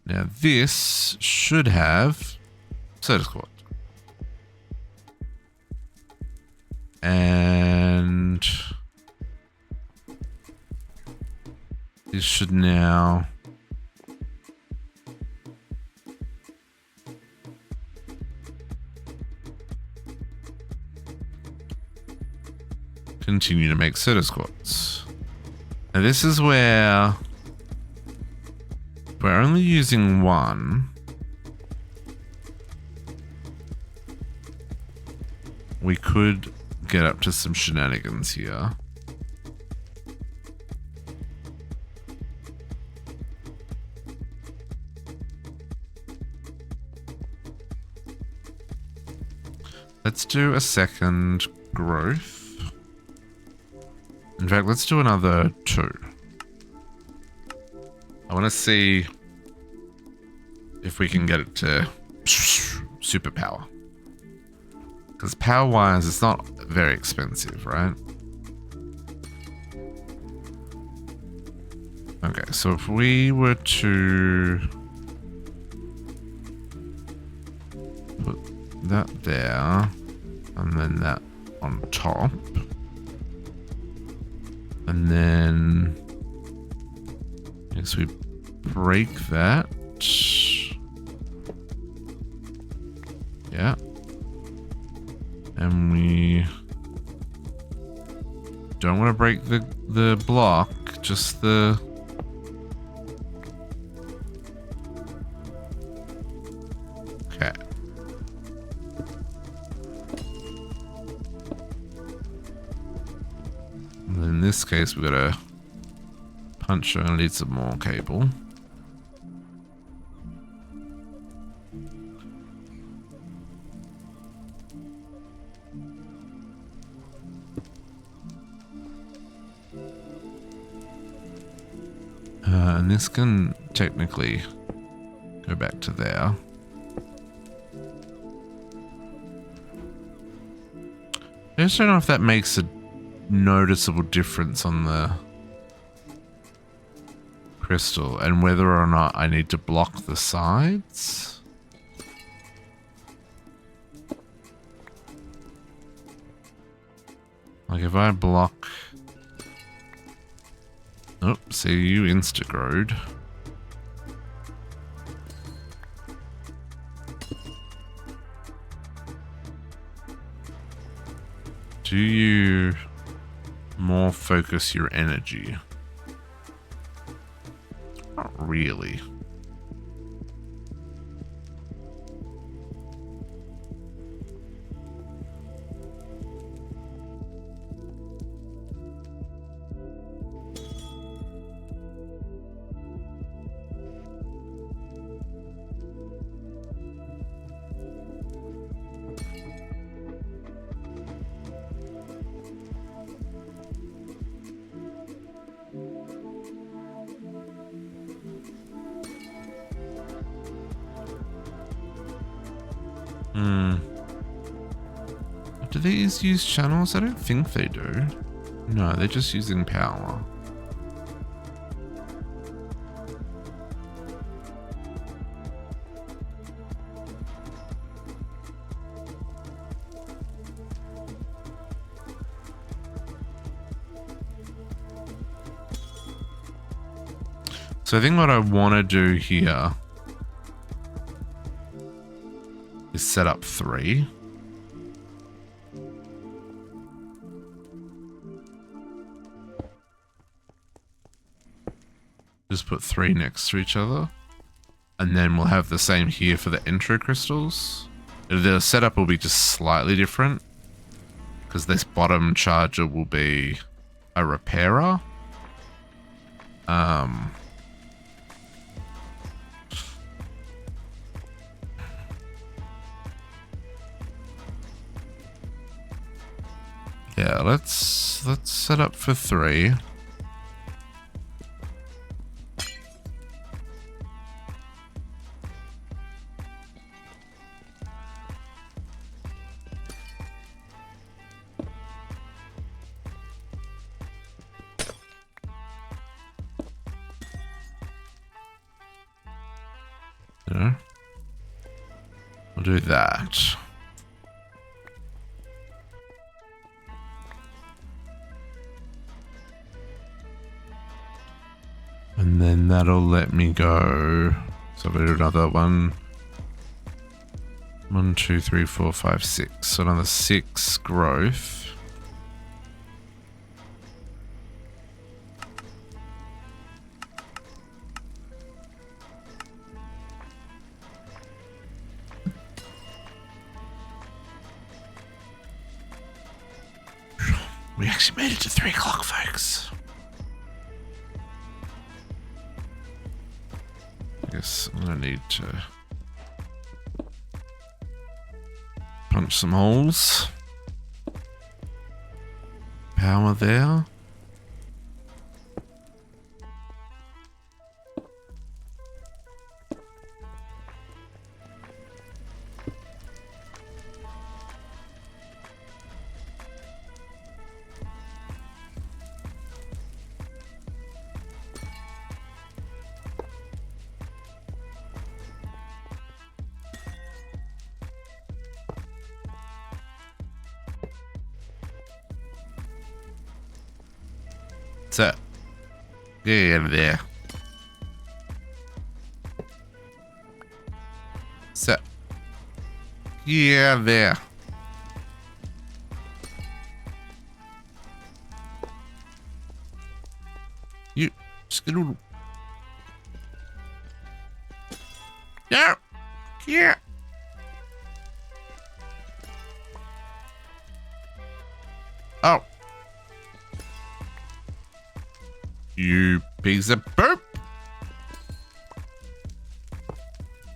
Now this should have soda squad. And this should now continue to make soda squats. Now this is where we're only using one. We could get up to some shenanigans here. Let's do a second growth. In fact, let's do another 2. I want to see if we can get it to superpower. Because power-wise, it's not very expensive, right? Okay, so if we were to put that there, and then that on top, and then I guess we break that. Yeah. And we don't want to break the block, just the... Okay. And in this case, we've got to punch and need some more cable. And this can technically go back to there. I just don't know if that makes a noticeable difference on the crystal and whether or not I need to block the sides. Like if I block... Oh, see, you insta-growed. Do you more focus your energy? Not really. Do these use channels? I don't think they do. No, they're just using power. So I think what I want to do here is set up 3. Just put 3 next to each other. And then we'll have the same here for the intro crystals. The setup will be just slightly different, because this bottom charger will be a repairer. Yeah, let's set up for 3. You know? I'll do that. And then that'll let me go. So I'll do another one. 1, 2, 3, 4, 5, 6. So another 6 growth. We actually made it to 3 o'clock, folks. I guess I'm gonna need to punch some holes. Power there. So, get out of there. So, get out of there. You, skedoodle. No, yeah. Oh. You piece of poop.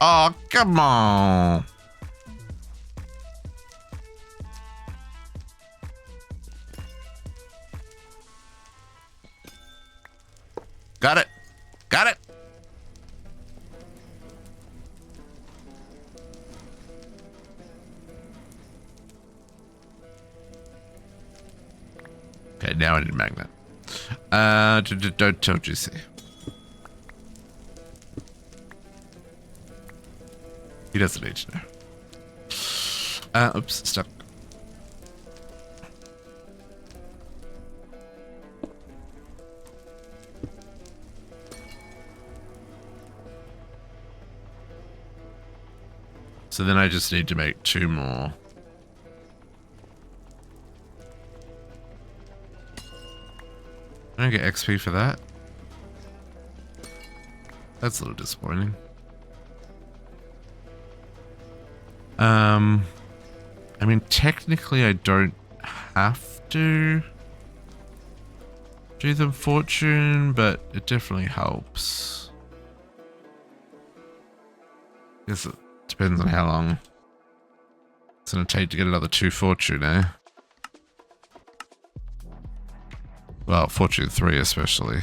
Oh, come on. Got it. Got it. Okay, now I need a magnet. Don't you see? He doesn't need to know. Oops, stuck. So then I just need to make 2 more. I don't get XP for that. That's a little disappointing. I mean, technically I don't have to do the fortune, but it definitely helps. Guess it depends on how long it's gonna take to get another 2 fortune, eh? Well, fortune 3 especially.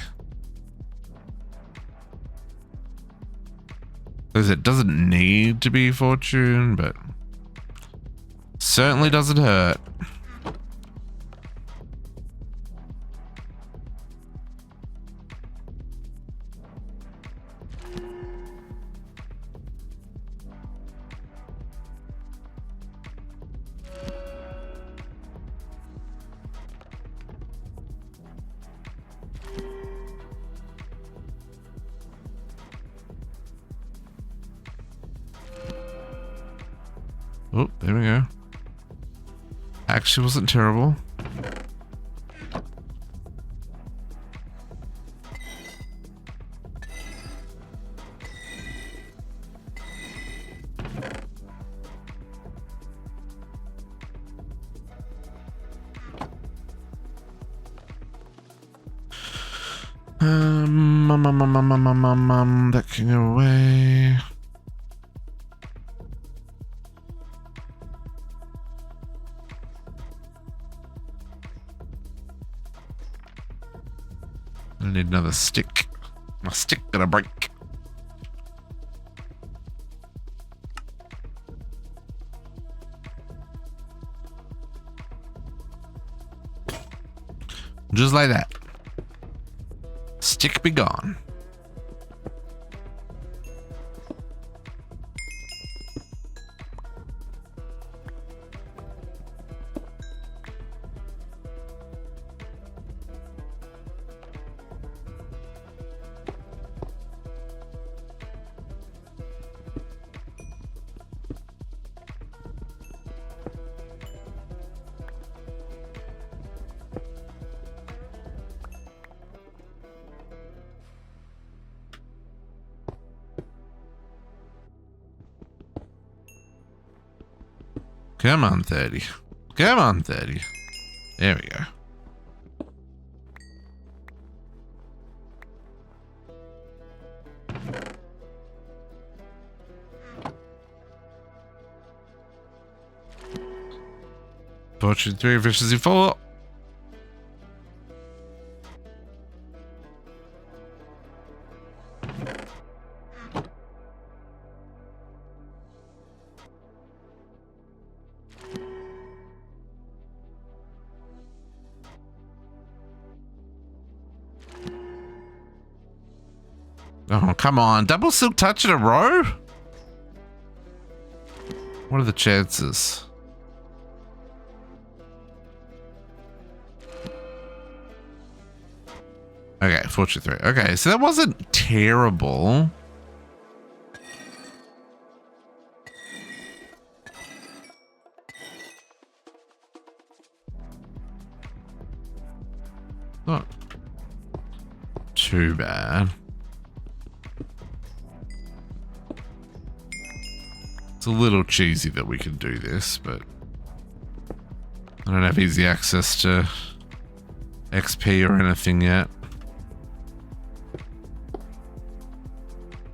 Because it doesn't need to be fortune, but certainly doesn't hurt. Oh, there we go. Actually wasn't terrible. That can go away. I need another stick. My stick gonna break. Just like that. Stick be gone. Come on, 30. Come on, 30. There we go. Fortune 3, efficiency 4. Oh, come on. Double silk touch in a row? What are the chances? Okay, fortune 3. Okay, so that wasn't terrible. Not too bad. It's a little cheesy that we can do this, but I don't have easy access to XP or anything yet.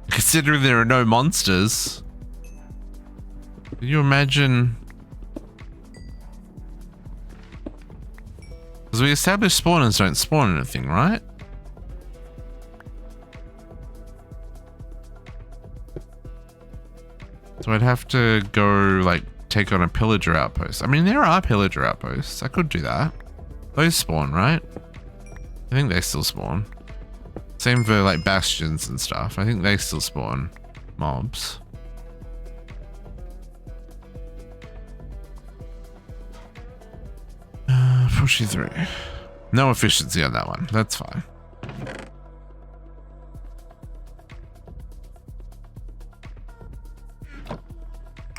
Considering there are no monsters, can you imagine? Because we established spawners don't spawn anything, right? So I'd have to go, like, take on a pillager outpost. I mean, there are pillager outposts. I could do that. Those spawn, right? I think they still spawn. Same for, like, bastions and stuff. I think they still spawn mobs. Pushy 3. No efficiency on that one. That's fine.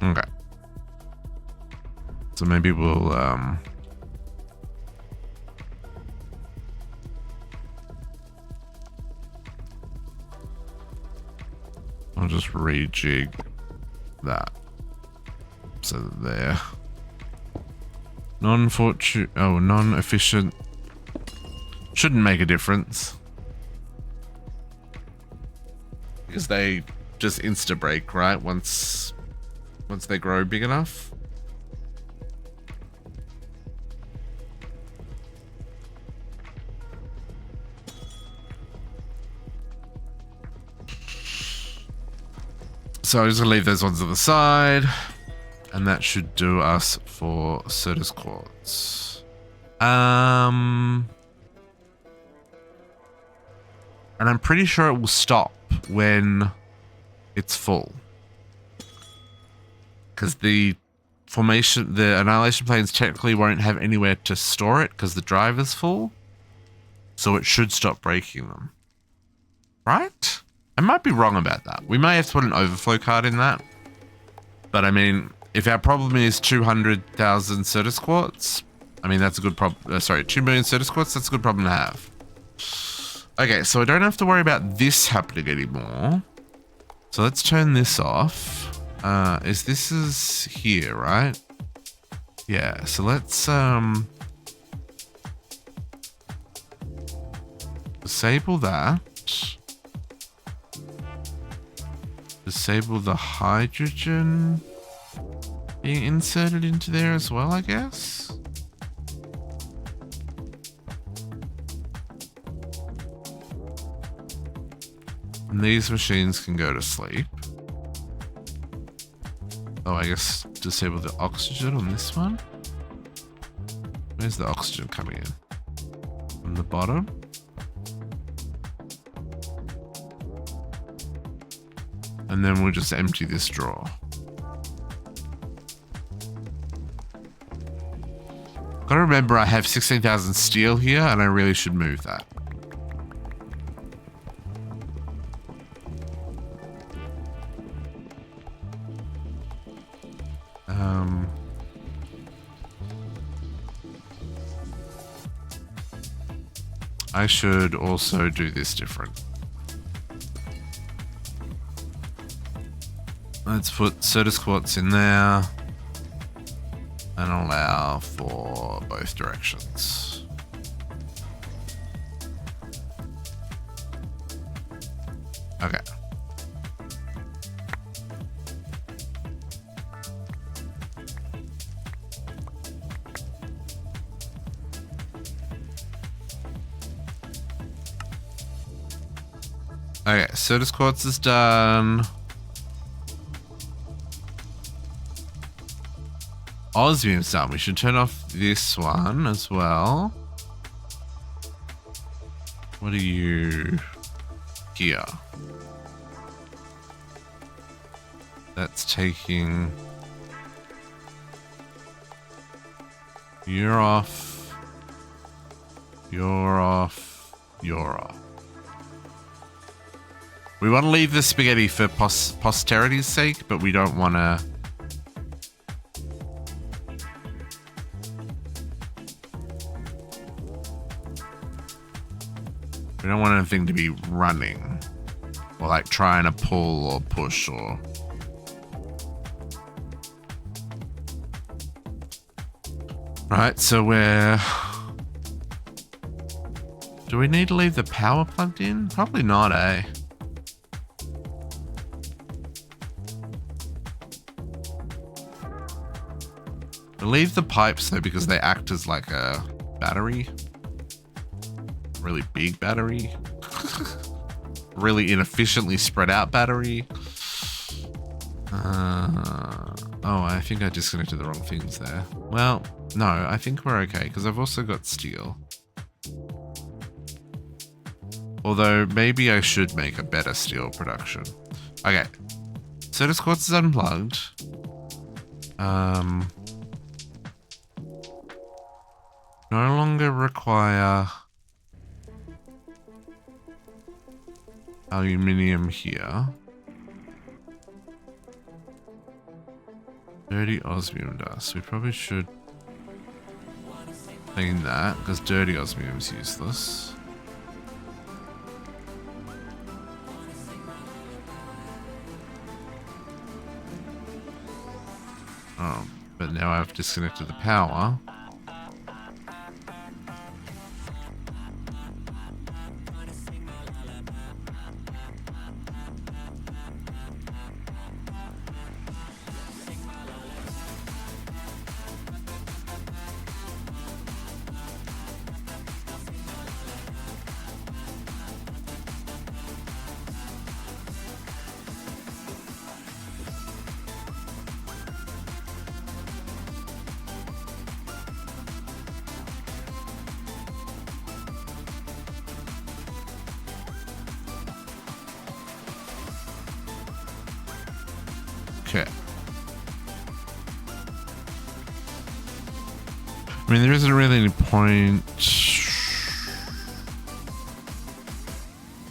Okay. So maybe we'll I'll just rejig that. So that there. Non-efficient. Shouldn't make a difference. Because they just insta-break, right? Once they grow big enough. So I'm just gonna leave those ones to the side. And that should do us for Certus Quartz. And I'm pretty sure it will stop when it's full. Because the annihilation planes technically won't have anywhere to store it because the drive is full. So it should stop breaking them. Right? I might be wrong about that. We may have to put an overflow card in that. But I mean, if our problem is 200,000 Certus Quartz, I mean, that's a good problem. Sorry, 2 million Certus Quartz, that's a good problem to have. Okay, so I don't have to worry about this happening anymore. So let's turn this off. This is here, right? Yeah, so let's disable that. Disable the hydrogen being inserted into there as well, I guess. And these machines can go to sleep. Oh, I guess disable the oxygen on this one. Where's the oxygen coming in? From the bottom. And then we'll just empty this drawer. Gotta remember I have 16,000 steel here and I really should move that. I should also do this different. Let's put Certus Quartz in there. and allow for both directions. Okay. Okay, Certus Quartz is done. Osmium's done. We should turn off this one as well. What are you? Here. That's taking... You're off. You're off. You're off. We want to leave the spaghetti for posterity's sake, but we don't want to... We don't want anything to be running. Or like trying to pull or push or... Right, so we're... Do we need to leave the power plugged in? Probably not, eh? We'll leave the pipes though because they act as like a battery. Really big battery. Really inefficiently spread out battery. Oh, I think I disconnected the wrong things there. Well, no, I think we're okay because I've also got steel. Although maybe I should make a better steel production. Okay, Certus Quartz is unplugged. No longer require aluminium here. Dirty osmium dust. We probably should clean that because dirty osmium is useless. Oh, but now I've disconnected the power. Okay. I mean, there isn't really any point.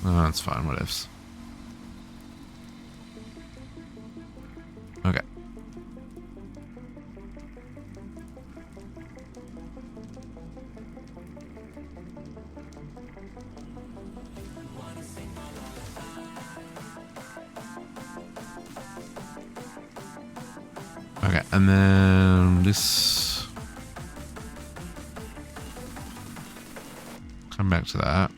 Oh, that's fine. What ifs? Okay. Okay, and then this. Come back to that.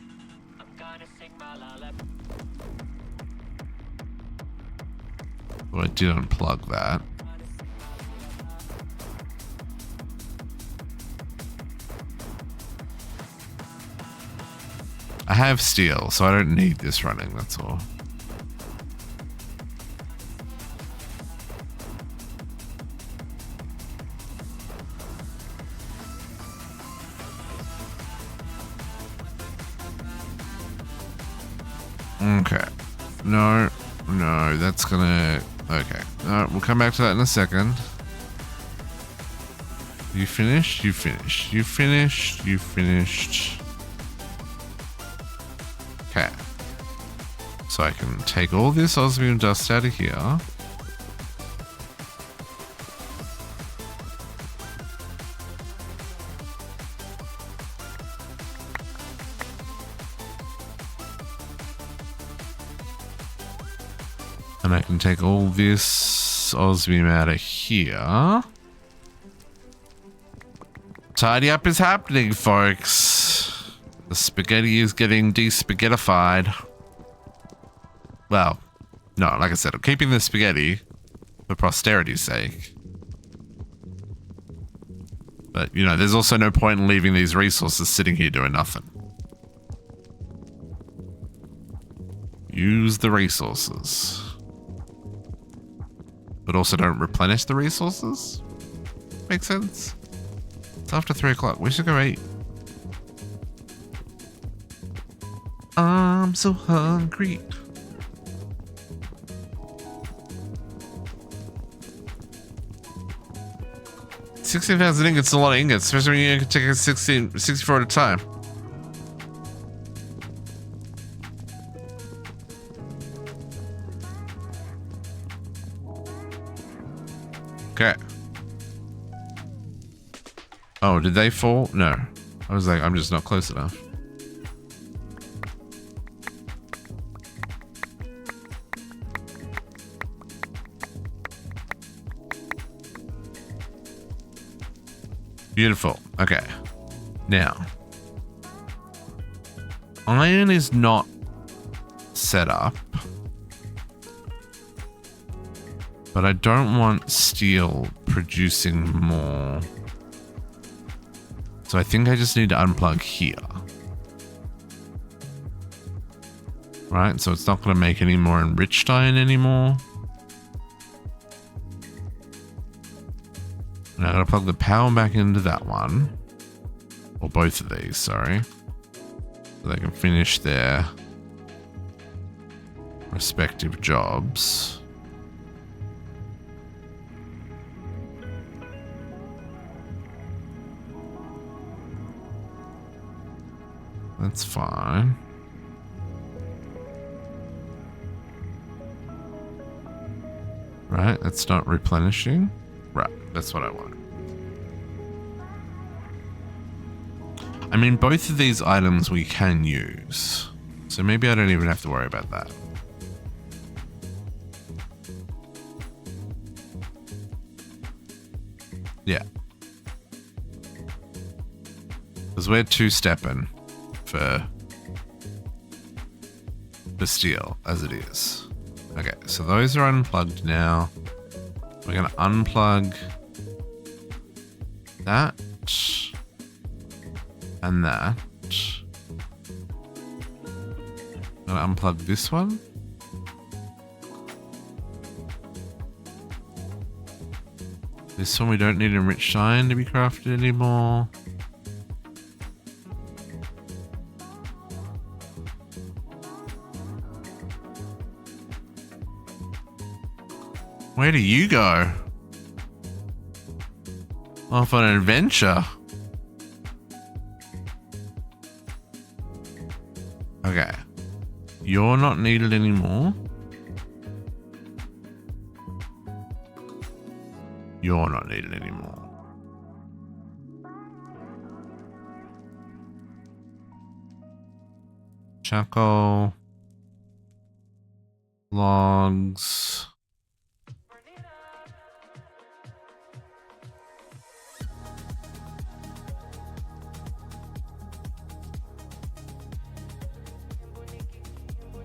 Well, I did unplug that. I have steel, so I don't need this running, that's all. Okay. No, that's gonna... Okay. We'll come back to that in a second. You finished? You finished. You finished? You finished. Okay. So I can take all this osmium dust out of here. And I can take all this osmium out of here. Tidy up is happening, folks. The spaghetti is getting de-spaghettified. Well, no, like I said, I'm keeping the spaghetti for posterity's sake. But, you know, there's also no point in leaving these resources sitting here doing nothing. Use the resources. But also don't replenish the resources? Makes sense? It's after 3 o'clock. We should go eat. I'm so hungry. 16,000 ingots is a lot of ingots, especially when you can take 64 at a time. Okay. Oh, did they fall? No. I was like, I'm just not close enough. Beautiful. Okay. Now, iron is not set up, but I don't want steel producing more. So I think I just need to unplug here. Right, so it's not going to make any more enriched iron anymore. Now I gotta plug the power back into that one. Or both of these, sorry. So they can finish their respective jobs. That's fine. Right, that's not replenishing. Right, that's what I want. I mean, both of these items we can use. So maybe I don't even have to worry about that. Yeah. Because we're two-stepping for steel, as it is. Okay, so those are unplugged now. We're going to unplug that and that. I'm going to unplug this one. This one we don't need enriched iron to be crafted anymore. Where do you go? Off on an adventure. Okay. You're not needed anymore. You're not needed anymore. Charcoal. Logs.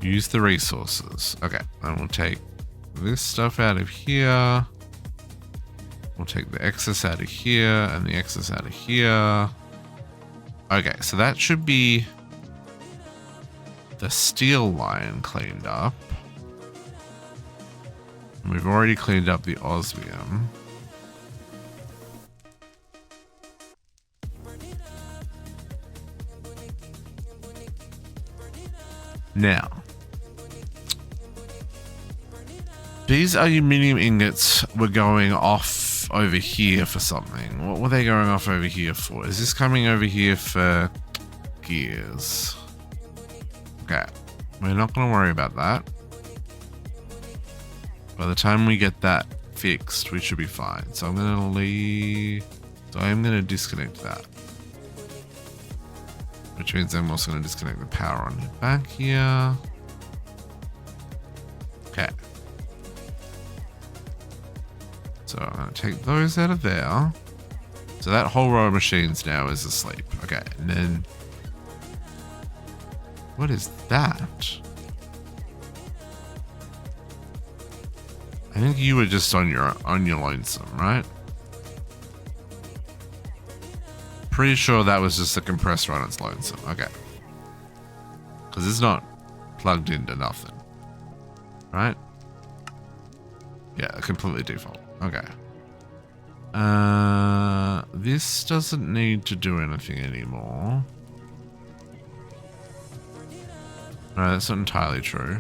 Use the resources. Okay, and we'll take this stuff out of here. We'll take the excess out of here and the excess out of here. Okay, so that should be the steel line cleaned up. And we've already cleaned up the osmium. Now, these aluminium ingots were going off over here for something. What were they going off over here for? Is this coming over here for gears? Okay, we're not going to worry about that. By the time we get that fixed, we should be fine. So I'm going to leave. So I'm going to disconnect that. Which means I'm also going to disconnect the power on the back here. Okay. So I'm going to take those out of there. So that whole row of machines now is asleep. Okay, and then... What is that? I think you were just on your lonesome, right? Pretty sure that was just a compressor on its lonesome. Okay. Because it's not plugged into nothing. Right? Yeah, completely default. Okay. This doesn't need to do anything anymore. No, that's not entirely true.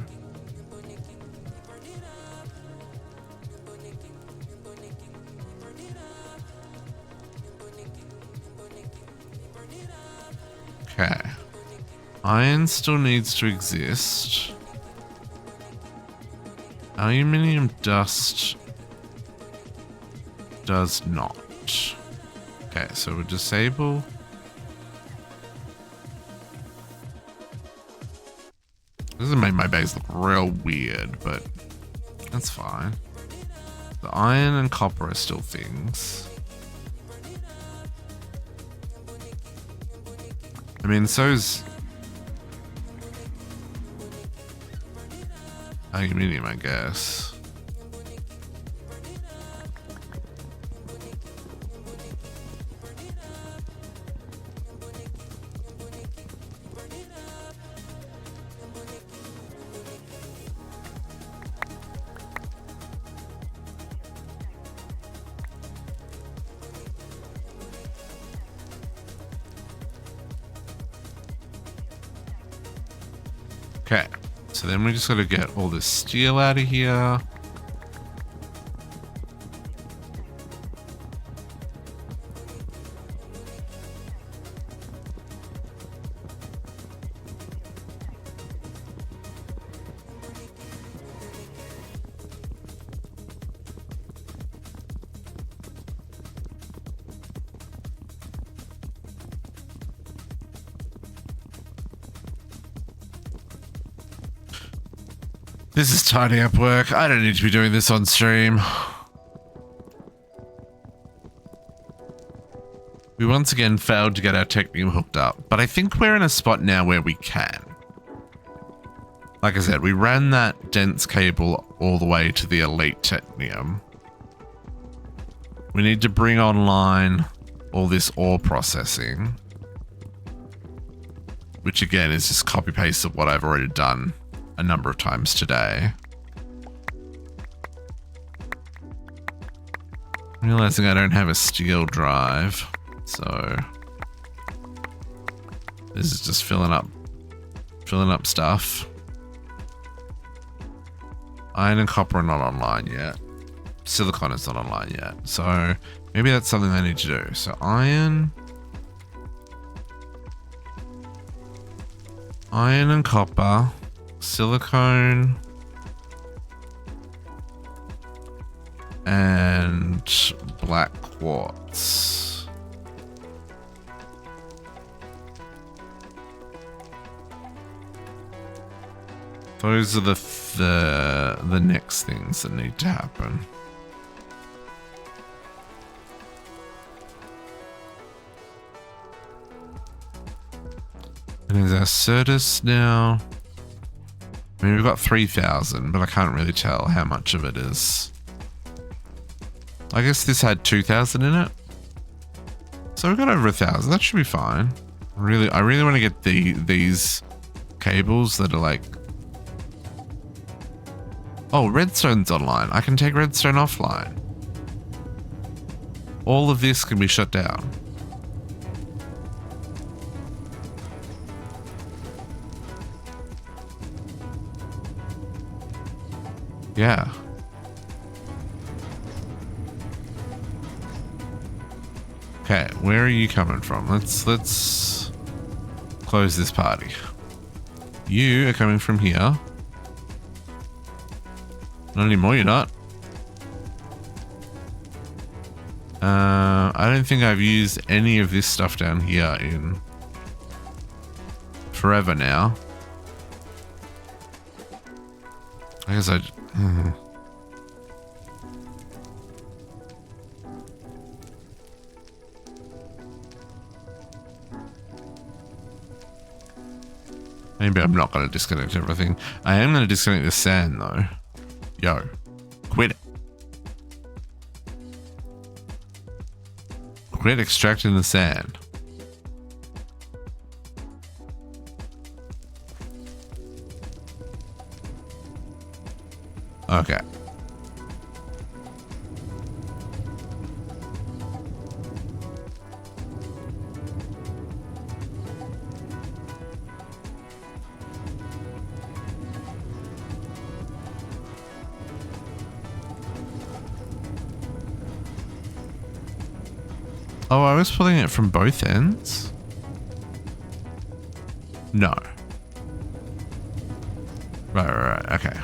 Okay. Iron still needs to exist. Aluminium dust does not. Okay, so we'll disable. This has made my base look real weird, but that's fine. The iron and copper are still things. I mean, so's aluminium, I guess. Okay, so then we just got to get all this steel out of here. This is tidying up work. I don't need to be doing this on stream. We once again failed to get our Technium hooked up, but I think we're in a spot now where we can. Like I said, we ran that dense cable all the way to the Elite Technium. We need to bring online all this ore processing, which again is just copy paste of what I've already done a number of times today. Realizing I don't have a steel drive, so this is just filling up stuff. Iron and copper are not online yet. Silicon is not online yet, so maybe that's something I need to do. So iron and copper. Silicone and black quartz. Those are the next things that need to happen. And is our Certus now? I mean, we've got 3,000, but I can't really tell how much of it is. I guess this had 2,000 in it. So we've got over 1,000. That should be fine. I really want to get these cables that are like... Oh, redstone's online. I can take redstone offline. All of this can be shut down. Yeah. Okay, where are you coming from? Let's close this party. You are coming from here. Not anymore, you're not. I don't think I've used any of this stuff down here in forever now. I guess I... Maybe I'm not going to disconnect everything. I am going to disconnect the sand though. Yo, quit it. Quit extracting the sand. Okay. Oh, I was pulling it from both ends? No. Right, okay.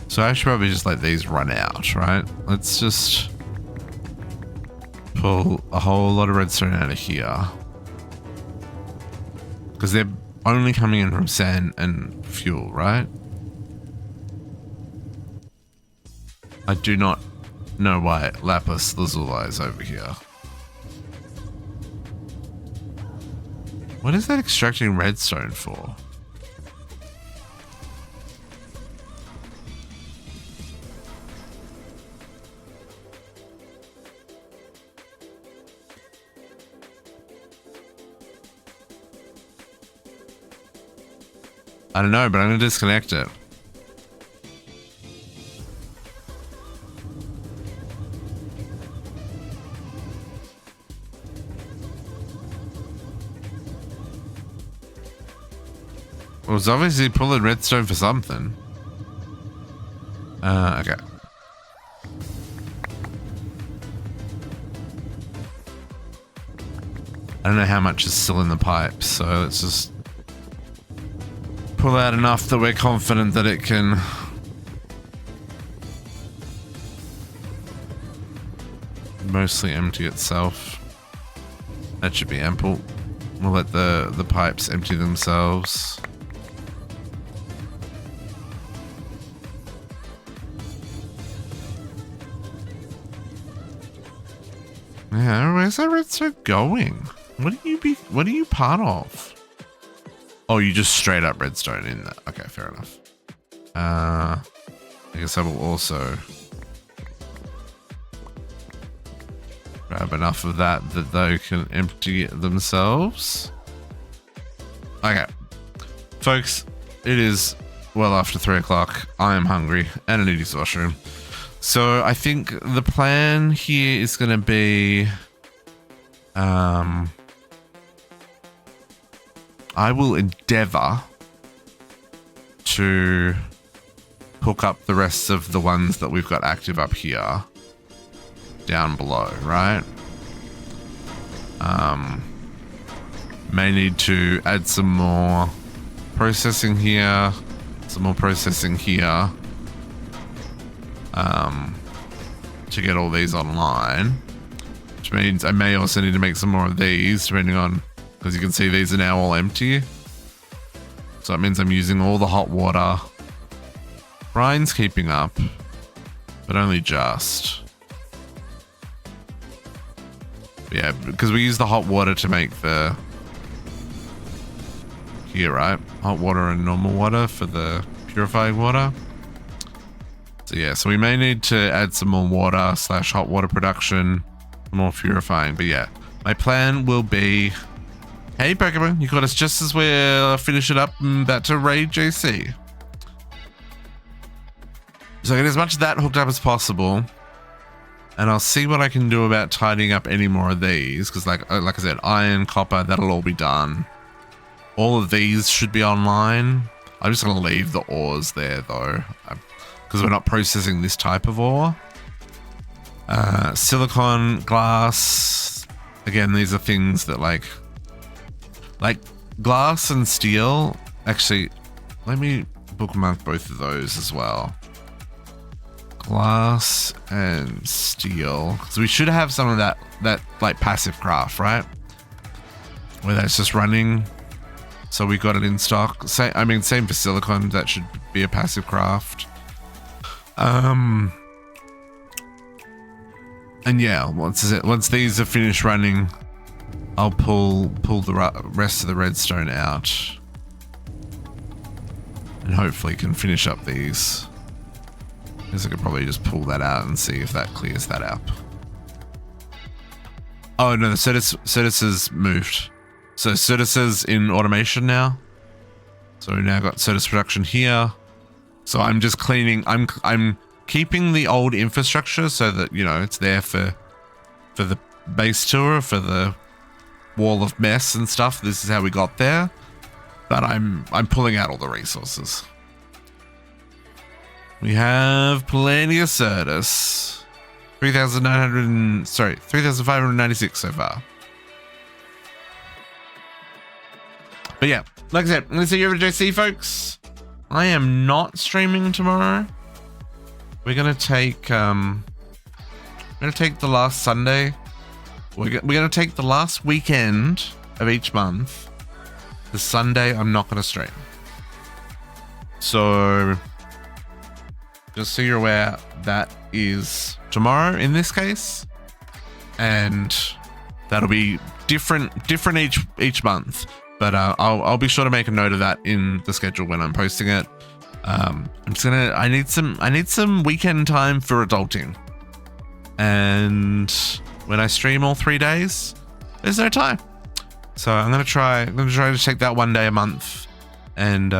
So I should probably just let these run out, right? Let's just pull a whole lot of redstone out of here. Because they're only coming in from sand and fuel, right? I do not know why lapis lazuli is over here. What is that extracting redstone for? I don't know, but I'm going to disconnect it. Well, it's obviously pulling redstone for something. Okay. I don't know how much is still in the pipes, so let's just pull out enough that we're confident that it can mostly empty itself. That should be ample. We'll let the pipes empty themselves. Yeah, where's that redstone going? What are you part of? Oh, you just straight up redstone in that. Okay, fair enough. I guess I will also grab enough of that they can empty it themselves. Okay. Folks, it is well after 3 o'clock. I am hungry and I need to use the washroom. So I think the plan here is going to be... I will endeavor to hook up the rest of the ones that we've got active up here down below, right? May need to add some more processing here, some more processing here, to get all these online, which means I may also need to make some more of these, depending on, because you can see these are now all empty. So it means I'm using all the hot water. Brian's keeping up, but only just. But yeah, because we use the hot water to make the... Here, right? Hot water and normal water for the purifying water. So yeah, so we may need to add some more water / hot water production, more purifying. But yeah, my plan will be... Hey Pokemon, you got us just as we're finishing up and about to raid JC. So get as much of that hooked up as possible. And I'll see what I can do about tidying up any more of these. Because like I said, iron, copper, that'll all be done. All of these should be online. I'm just going to leave the ores there though. Because we're not processing this type of ore. Silicon, glass. Again, these are things that like glass and steel. Actually, let me bookmark both of those as well. Glass and steel. So we should have some of that like passive craft, right? Where that's just running. So we got it in stock. Same for silicon. That should be a passive craft. And yeah, once these are finished running, I'll pull the rest of the redstone out, and hopefully can finish up these. I guess I could probably just pull that out and see if that clears that up. Oh no, the Certus has moved. So Certus is in automation now. So we now got Certus production here. So I'm just cleaning. I'm keeping the old infrastructure so that, you know, it's there for the base tour, for the wall of mess and stuff. This is how we got there. But I'm pulling out all the resources. We have plenty of Certus. 3,596 so far. But yeah, like I said, I'm going to see you over to JC, folks. I am not streaming tomorrow. We're going to take the last Sunday. We're going to take the last weekend of each month. The Sunday, I'm not going to stream. So just so you're aware, that is tomorrow in this case, and that'll be different each month. But I'll be sure to make a note of that in the schedule when I'm posting it. I need some weekend time for adulting, and when I stream all 3 days, there's no time. So I'm gonna try to take that one day a month, and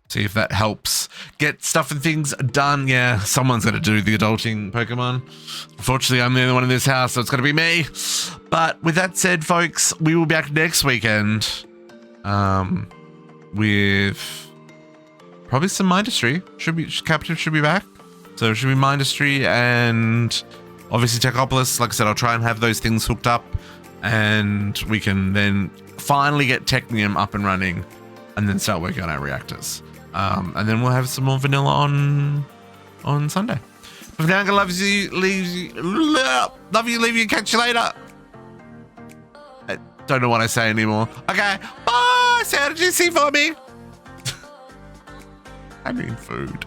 see if that helps get stuff and things done. Yeah, someone's got to do the adulting, Pokemon. Unfortunately, I'm the only one in this house, so it's going to be me. But with that said, folks, we will be back next weekend with probably some Mindustry. Captain should be back. So it should be Mindustry and obviously Techopolis. Like I said, I'll try and have those things hooked up, and we can then finally get Technium up and running and then start working on our reactors. And then we'll have some more vanilla on Sunday. But for now, I'm gonna leave you, catch you later. I don't know what I say anymore. Okay, bye. Say how did you see for me? I mean food.